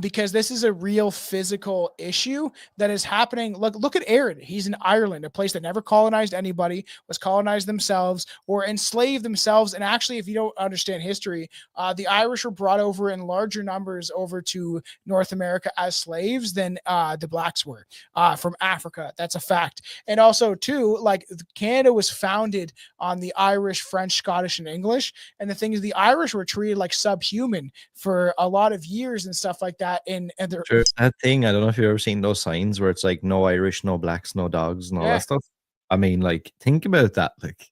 because this is a real physical issue that is happening. Look at Aaron. He's in Ireland, a place that never colonized anybody, was colonized themselves or enslaved themselves. And actually, if you don't understand history, the Irish were brought over in larger numbers over to North America as slaves than the blacks were from Africa. That's a fact. And also, too, like Canada was founded on the Irish, French, Scottish, and English. And the thing is, the Irish were treated like subhuman for a lot of years and stuff like that. And they're Sure, it's that thing. I don't know if you've ever seen those signs where it's like no Irish, no blacks, no dogs, and all Yeah. that stuff. I mean, like, think about that. Like,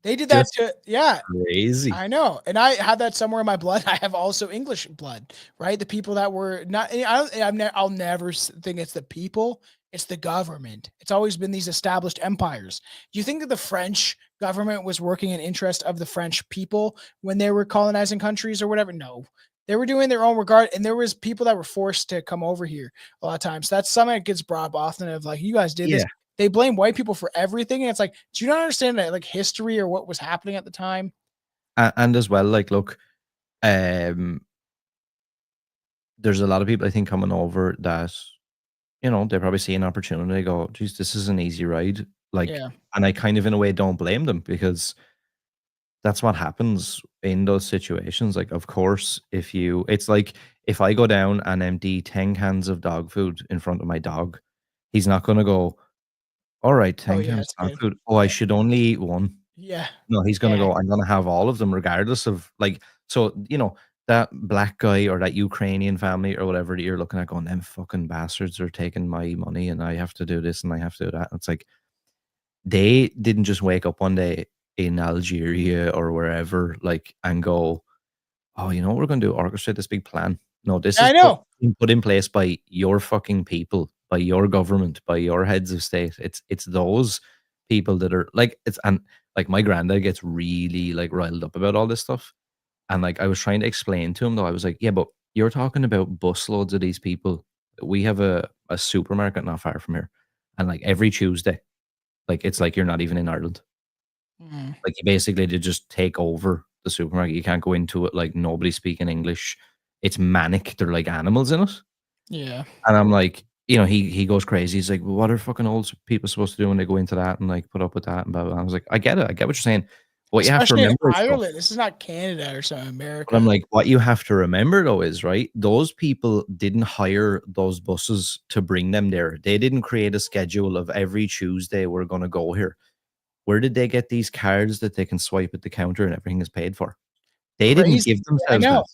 They did that just to, yeah. crazy. I know. And I have that somewhere in my blood. I have also English blood, right? The people that were not, I'll never think it's the people, it's the government. It's always been these established empires. Do you think that the French government was working in interest of the French people when they were colonizing countries or whatever? No. They were doing their own regard, and there was people that were forced to come over here a lot of times. That's something that gets brought up often of like, you guys did this. Yeah. They blame white people for everything. And it's like, do you not understand that like history or what was happening at the time? And as well, like, look, there's a lot of people I think coming over that, they probably see an opportunity. They go, geez, this is an easy ride. Like, Yeah. and I kind of in a way don't blame them, because that's what happens in those situations. Like, of course, it's like if I go down and empty 10 cans of dog food in front of my dog, he's not going to go, all right, 10 yeah, cans that's of dog good. food. Oh, I should only eat one. Yeah. No, he's going to Yeah. go, I'm going to have all of them regardless of like, so, that black guy or that Ukrainian family or whatever that you're looking at going, them fucking bastards are taking my money and I have to do this and I have to do that. It's like, they didn't just wake up one day in Algeria or wherever, like, and go, oh, you know what we're going to do? Orchestrate this big plan. No, this I is know. put in place by your fucking people, by your government, by your heads of state. It's those people that are like, and like my granddad gets really like riled up about all this stuff. And like I was trying to explain to him though, I was like, yeah, but you're talking about busloads of these people. We have a supermarket not far from here. And like every Tuesday, like it's like you're not even in Ireland. Mhm. Like you basically did just take over the supermarket. You can't go into it, like nobody's speaking English. It's manic. They're like animals in it. Yeah. And I'm like, he goes crazy. He's like, well, what are fucking old people supposed to do when they go into that and like put up with that and blah, blah, blah. I was like, I get it. I get what you're saying. What you have to Especially in remember is, though, Ireland. This is not Canada or something, America. but I'm like, what you have to remember though is, right, those people didn't hire those buses to bring them there. They didn't create a schedule of every Tuesday we're going to go here. Where did they get these cards that they can swipe at the counter and everything is paid for? They didn't give Crazy. I themselves know. that.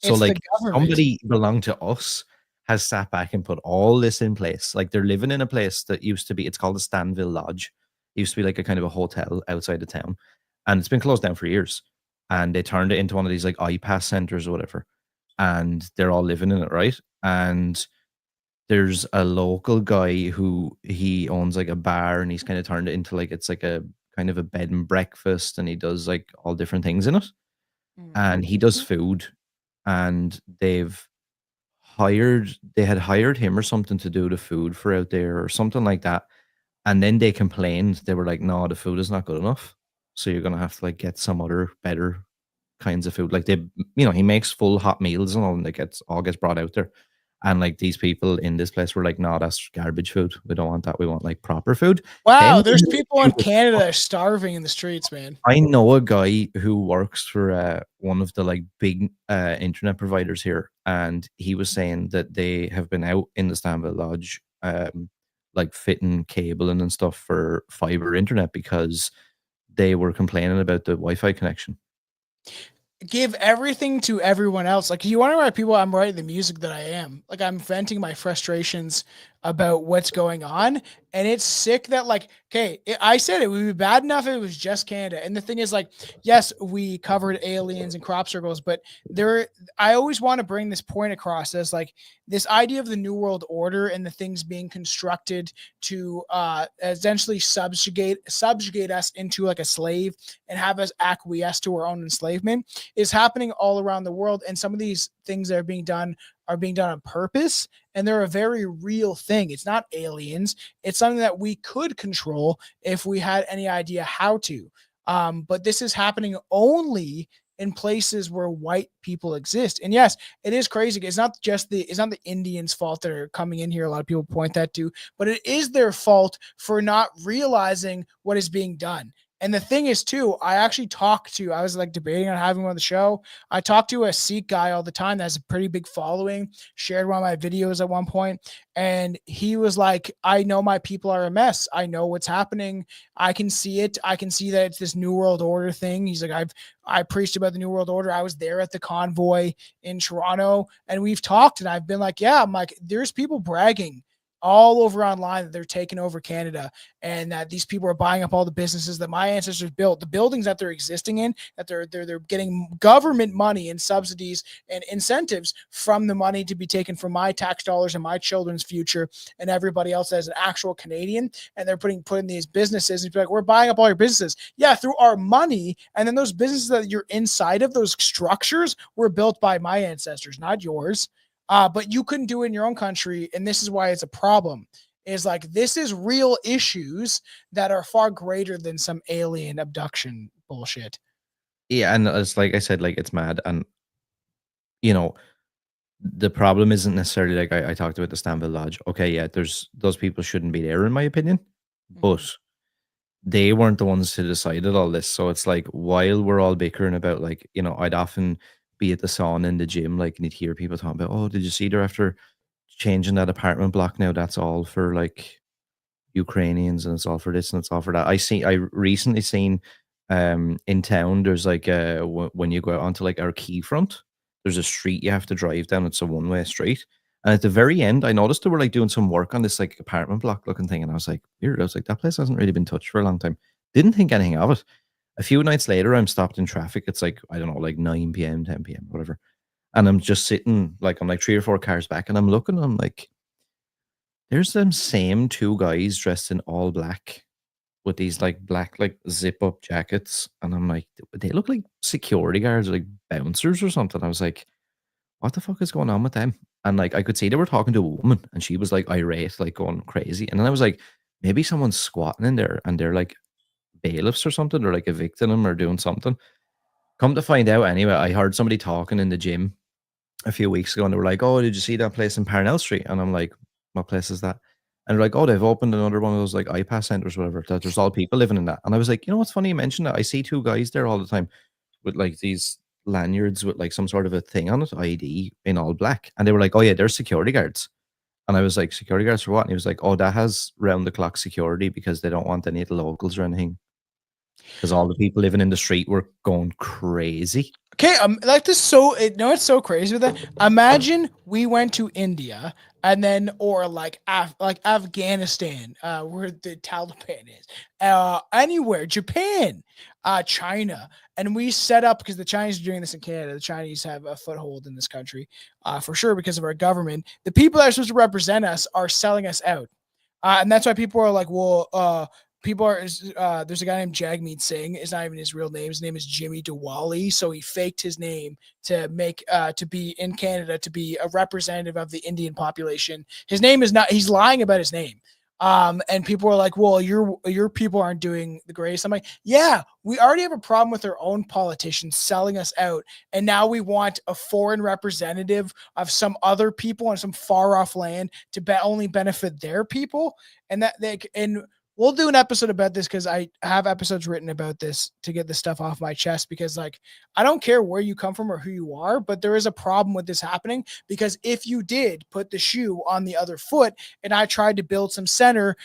So It's the like government. somebody belonged to us has sat back and put all this in place. Like they're living in a place that used to be, it's called the Stanville Lodge. It used to be like a kind of a hotel outside the town. And it's been closed down for years. And they turned it into one of these like iPass centers or whatever. And they're all living in it, right? And there's a local guy who he owns like a bar and he's kind of turned it into like, it's like a kind of a bed and breakfast and he does like all different things in it. And he does food and they had hired him or something to do the food for out there or something like that. And then they complained. They were like, no, the food is not good enough. So you're going to have to like get some other better kinds of food. Like he makes full hot meals and all, and it all gets brought out there. And like these people in this place were like, no, that's garbage food. We don't want that. We want like proper food. Wow, Then there's people in Canada that are starving in the streets, man. I know a guy who works for one of the like big internet providers here, and he was saying that they have been out in the Stanville Lodge, like fitting cabling and stuff for fiber internet because they were complaining about the Wi-Fi connection. Give everything to everyone else. Like, you wonder why people I'm writing the music that I am. Like, I'm venting my frustrations about what's going on. And it's sick that, like, okay, I said it would be bad enough if it was just Canada. And the thing is, like, yes, we covered aliens and crop circles, but I always want to bring this point across as like this idea of the New World Order and the things being constructed to essentially subjugate us into like a slave and have us acquiesce to our own enslavement is happening all around the world. And some of these things that are being done on purpose, and they're a very real thing. It's not aliens. It's something that we could control if we had any idea how to. But this is happening only in places where white people exist. And yes, it is crazy. It's not the Indians' fault that are coming in here. A lot of people point that to, but it is their fault for not realizing what is being done. And the thing is, too, I was like debating on having him on the show. I talk to a Sikh guy all the time that has a pretty big following, shared one of my videos at one point, and he was like, I know my people are a mess. I know what's happening. I can see it. I can see that it's this New World Order thing. He's like, I preached about the New World Order. I was there at the convoy in Toronto, and we've talked, and I've been like, yeah, I'm like, there's people bragging all over online that they're taking over Canada and that these people are buying up all the businesses that my ancestors built, the buildings that they're existing in, that they're getting government money and subsidies and incentives from the money to be taken from my tax dollars and my children's future and everybody else as an actual Canadian. And they're putting these businesses and be like, we're buying up all your businesses. Yeah, through our money. And then those businesses that you're inside of, those structures were built by my ancestors, not yours. But you couldn't do it in your own country, and this is why it's a problem. Is like this is real issues that are far greater than some alien abduction bullshit. Yeah, and it's like I said, like it's mad, and you know, the problem isn't necessarily like I talked about the Stanville Lodge. Okay, yeah, those people shouldn't be there in my opinion, but they weren't the ones who decided all this. So it's like while we're all bickering about like, I'd often be at the sauna in the gym, like, and you'd hear people talking about, oh, did you see they're after changing that apartment block now? That's all for like Ukrainians and it's all for this and it's all for that. I recently seen in town, there's like when you go out onto like our Keyfront, there's a street you have to drive down. It's a one-way street. And at the very end, I noticed they were like doing some work on this like apartment block looking thing. And I was like, weird. I was like, that place hasn't really been touched for a long time. Didn't think anything of it. A few nights later, I'm stopped in traffic. It's like, I don't know, like 9 p.m., 10 p.m., whatever. And I'm just sitting, like, I'm like 3 or 4 cars back and I'm looking, I'm like, there's them same 2 guys dressed in all black with these like black, like zip up jackets. And I'm like, they look like security guards or like bouncers or something. I was like, what the fuck is going on with them? And like, I could see they were talking to a woman and she was like irate, like going crazy. And then I was like, maybe someone's squatting in there and they're like bailiffs or something, or like evicting them or doing something. Come to find out anyway, I heard somebody talking in the gym a few weeks ago and they were like, oh, did you see that place in Parnell Street? And I'm like, what place is that? And they're like, oh, they've opened another one of those like iPass centers, whatever. That there's all people living in that. And I was like, you know what's funny? You mentioned that. I see 2 guys there all the time with like these lanyards with like some sort of a thing on it, ID in all black. And they were like, oh yeah, they're security guards. And I was like, security guards for what? And he was like, oh, that has round the clock security because they don't want any of the locals or anything. Because all the people living in the street were going crazy. Okay, like this it's so crazy with that. Imagine we went to India and then or like Afghanistan, where the Taliban is, anywhere, Japan, China, and we set up because the Chinese are doing this in Canada. The Chinese have a foothold in this country, for sure, because of our government. The people that are supposed to represent us are selling us out, and that's why people are like, well, there's a guy named Jagmeet Singh. It's not even his real name. His name is Jimmy Diwali. So he faked his name to make to be in Canada to be a representative of the Indian population. His name is not. He's lying about his name. And people are like, well, your people aren't doing the greatest. I'm like, yeah, we already have a problem with our own politicians selling us out. And now we want a foreign representative of some other people on some far off land to only benefit their people. And we'll do an episode about this because I have episodes written about this to get this stuff off my chest because, like, I don't care where you come from or who you are, but there is a problem with this happening because if you did put the shoe on the other foot and I tried to build some center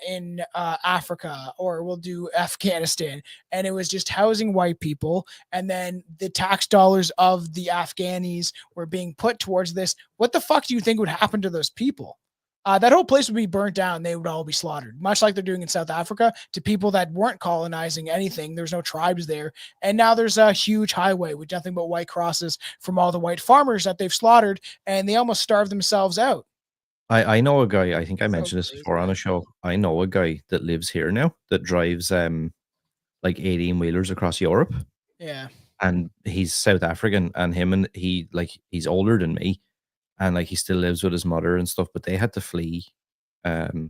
in Africa, or we'll do Afghanistan, and it was just housing white people, and then the tax dollars of the Afghanis were being put towards this, what the fuck do you think would happen to those people? That whole place would be burnt down. They would all be slaughtered, much like they're doing in South Africa to people that weren't colonizing anything. There's no tribes there. And now there's a huge highway with nothing but white crosses from all the white farmers that they've slaughtered, and they almost starved themselves out. I know a guy, I think I mentioned this before on a show. I know a guy that lives here now that drives like 18-wheelers across Europe. Yeah. And he's South African, and he's older than me. And like he still lives with his mother and stuff, but they had to flee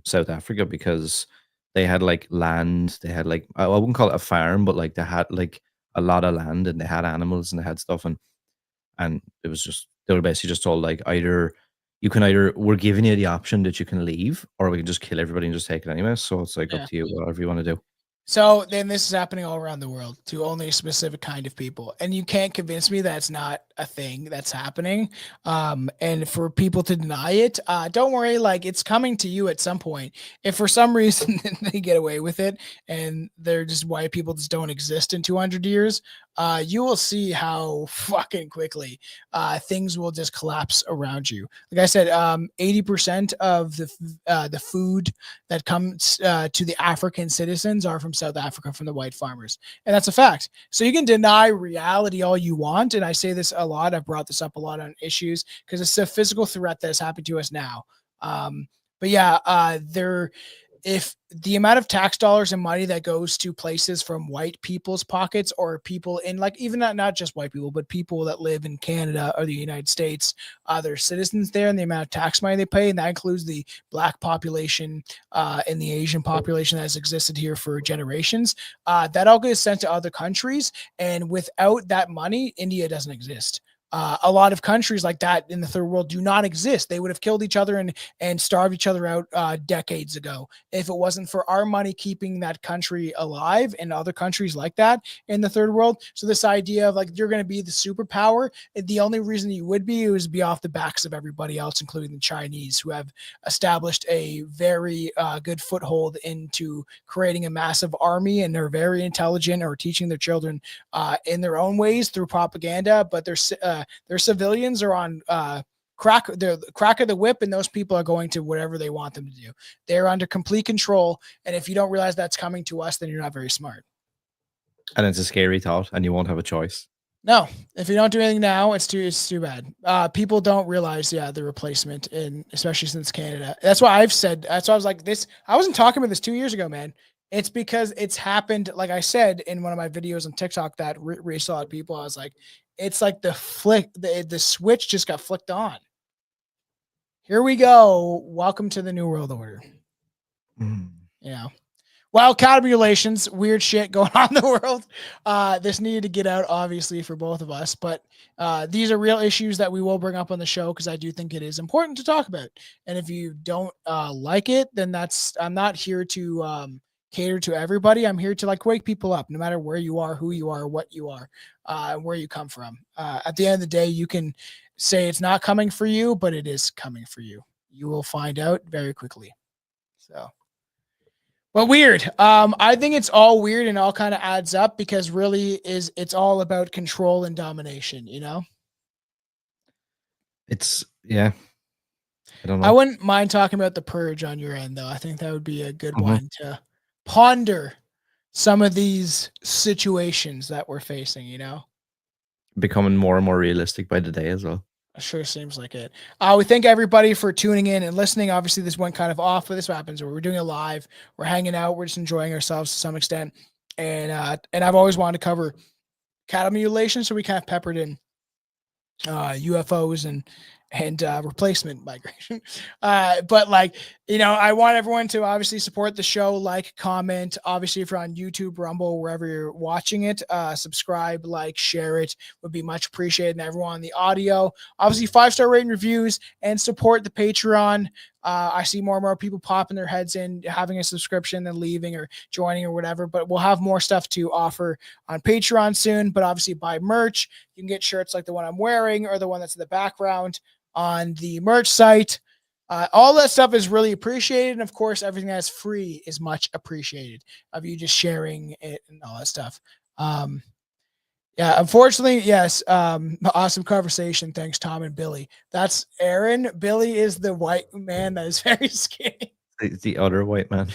South Africa because they had like land. They had like, I wouldn't call it a farm, but like they had like a lot of land and they had animals and they had stuff, and it was just, they were basically just told like, either we're giving you the option that you can leave, or we can just kill everybody and just take it anyway. So it's like up to you, whatever you want to do. So then this is happening all around the world to only a specific kind of people. And you can't convince me that's not a thing that's happening. And for people to deny it, don't worry, like it's coming to you at some point. If for some reason they get away with it and they're just white people just don't exist in 200 years, you will see how fucking quickly things will just collapse around you. Like I said, 80% of the food that comes to the African citizens are from South Africa, from the white farmers. And that's a fact. So you can deny reality all you want. And I say this a lot. I've brought this up a lot on issues because it's a physical threat that is happening to us now. But yeah, if the amount of tax dollars and money that goes to places from white people's pockets, or people in, like, even not just white people, but people that live in Canada or the United States, they're citizens there, and the amount of tax money they pay, and that includes the black population and the Asian population that has existed here for generations, that all gets sent to other countries. And without that money, India doesn't exist. A lot of countries like that in the third world do not exist. They would have killed each other and starved each other out decades ago if it wasn't for our money keeping that country alive, and other countries like that in the third world. So this idea of like, you're going to be the superpower, the only reason you would be is be off the backs of everybody else, including the Chinese, who have established a very good foothold into creating a massive army, and they're very intelligent, or teaching their children in their own ways through propaganda, but their civilians are on crack of the whip, and those people are going to whatever they want them to do. They're under complete control, and if you don't realize that's coming to us, then you're not very smart. And it's a scary thought, and you won't have a choice. No, if you don't do anything now, it's too bad. People don't realize, the replacement, and especially since Canada. That's why I've said. That's why I was like this. I wasn't talking about this 2 years ago, man. It's because it's happened. Like I said in one of my videos on TikTok that reached a lot of people. I was like, it's like the switch just got flicked on. Here we go. Welcome to the New World Order. Well, cattle mutilations, weird shit going on in the world. This needed to get out, obviously, for both of us. But these are real issues that we will bring up on the show, because I do think it is important to talk about. And if you don't like it, then I'm not here to cater to everybody. I'm here to like wake people up, no matter where you are, who you are, what you are, where you come from. At the end of the day, you can say it's not coming for you, but it is coming for you. You will find out very quickly. So, but weird. I think it's all weird and all kind of adds up, because really it's all about control and domination, It's, yeah. I don't know. I wouldn't mind talking about the purge on your end, though. I think that would be a good one to ponder some of these situations that we're facing, Becoming more and more realistic by the day as well. Sure seems like it. We thank everybody for tuning in and listening. Obviously, this went kind of off, but this happens where we're doing it live. We're hanging out. We're just enjoying ourselves to some extent. And I've always wanted to cover cattle mutilation, so we kind of peppered in UFOs and replacement migration. But like, I want everyone to obviously support the show, like, comment. Obviously, if you're on YouTube, Rumble, wherever you're watching it, subscribe, like, share it would be much appreciated. And everyone on the audio, obviously 5-star rating, reviews, and support the Patreon. I see more and more people popping their heads in, having a subscription, and leaving or joining or whatever, but we'll have more stuff to offer on Patreon soon. But obviously buy merch. You can get shirts like the one I'm wearing, or the one that's in the background on the merch site. All that stuff is really appreciated. And of course, everything that's free is much appreciated, of you just sharing it and all that stuff. Unfortunately, yes. Awesome conversation. Thanks, Tom and Billy. That's Aaron. Billy is the white man that is very skinny. The other white man.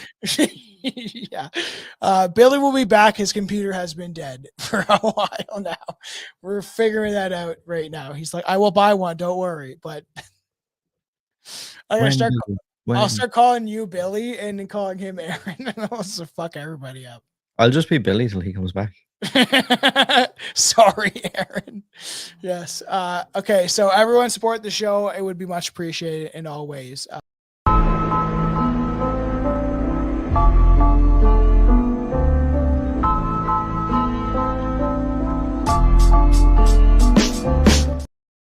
Yeah. Billy will be back. His computer has been dead for a while now. We're figuring that out right now. He's like, I will buy one. Don't worry. But I'll start calling you Billy and then calling him Aaron. And I'll just fuck everybody up. I'll just be Billy till he comes back. Sorry, Aaron. Yes. Okay. So everyone support the show. It would be much appreciated in all ways.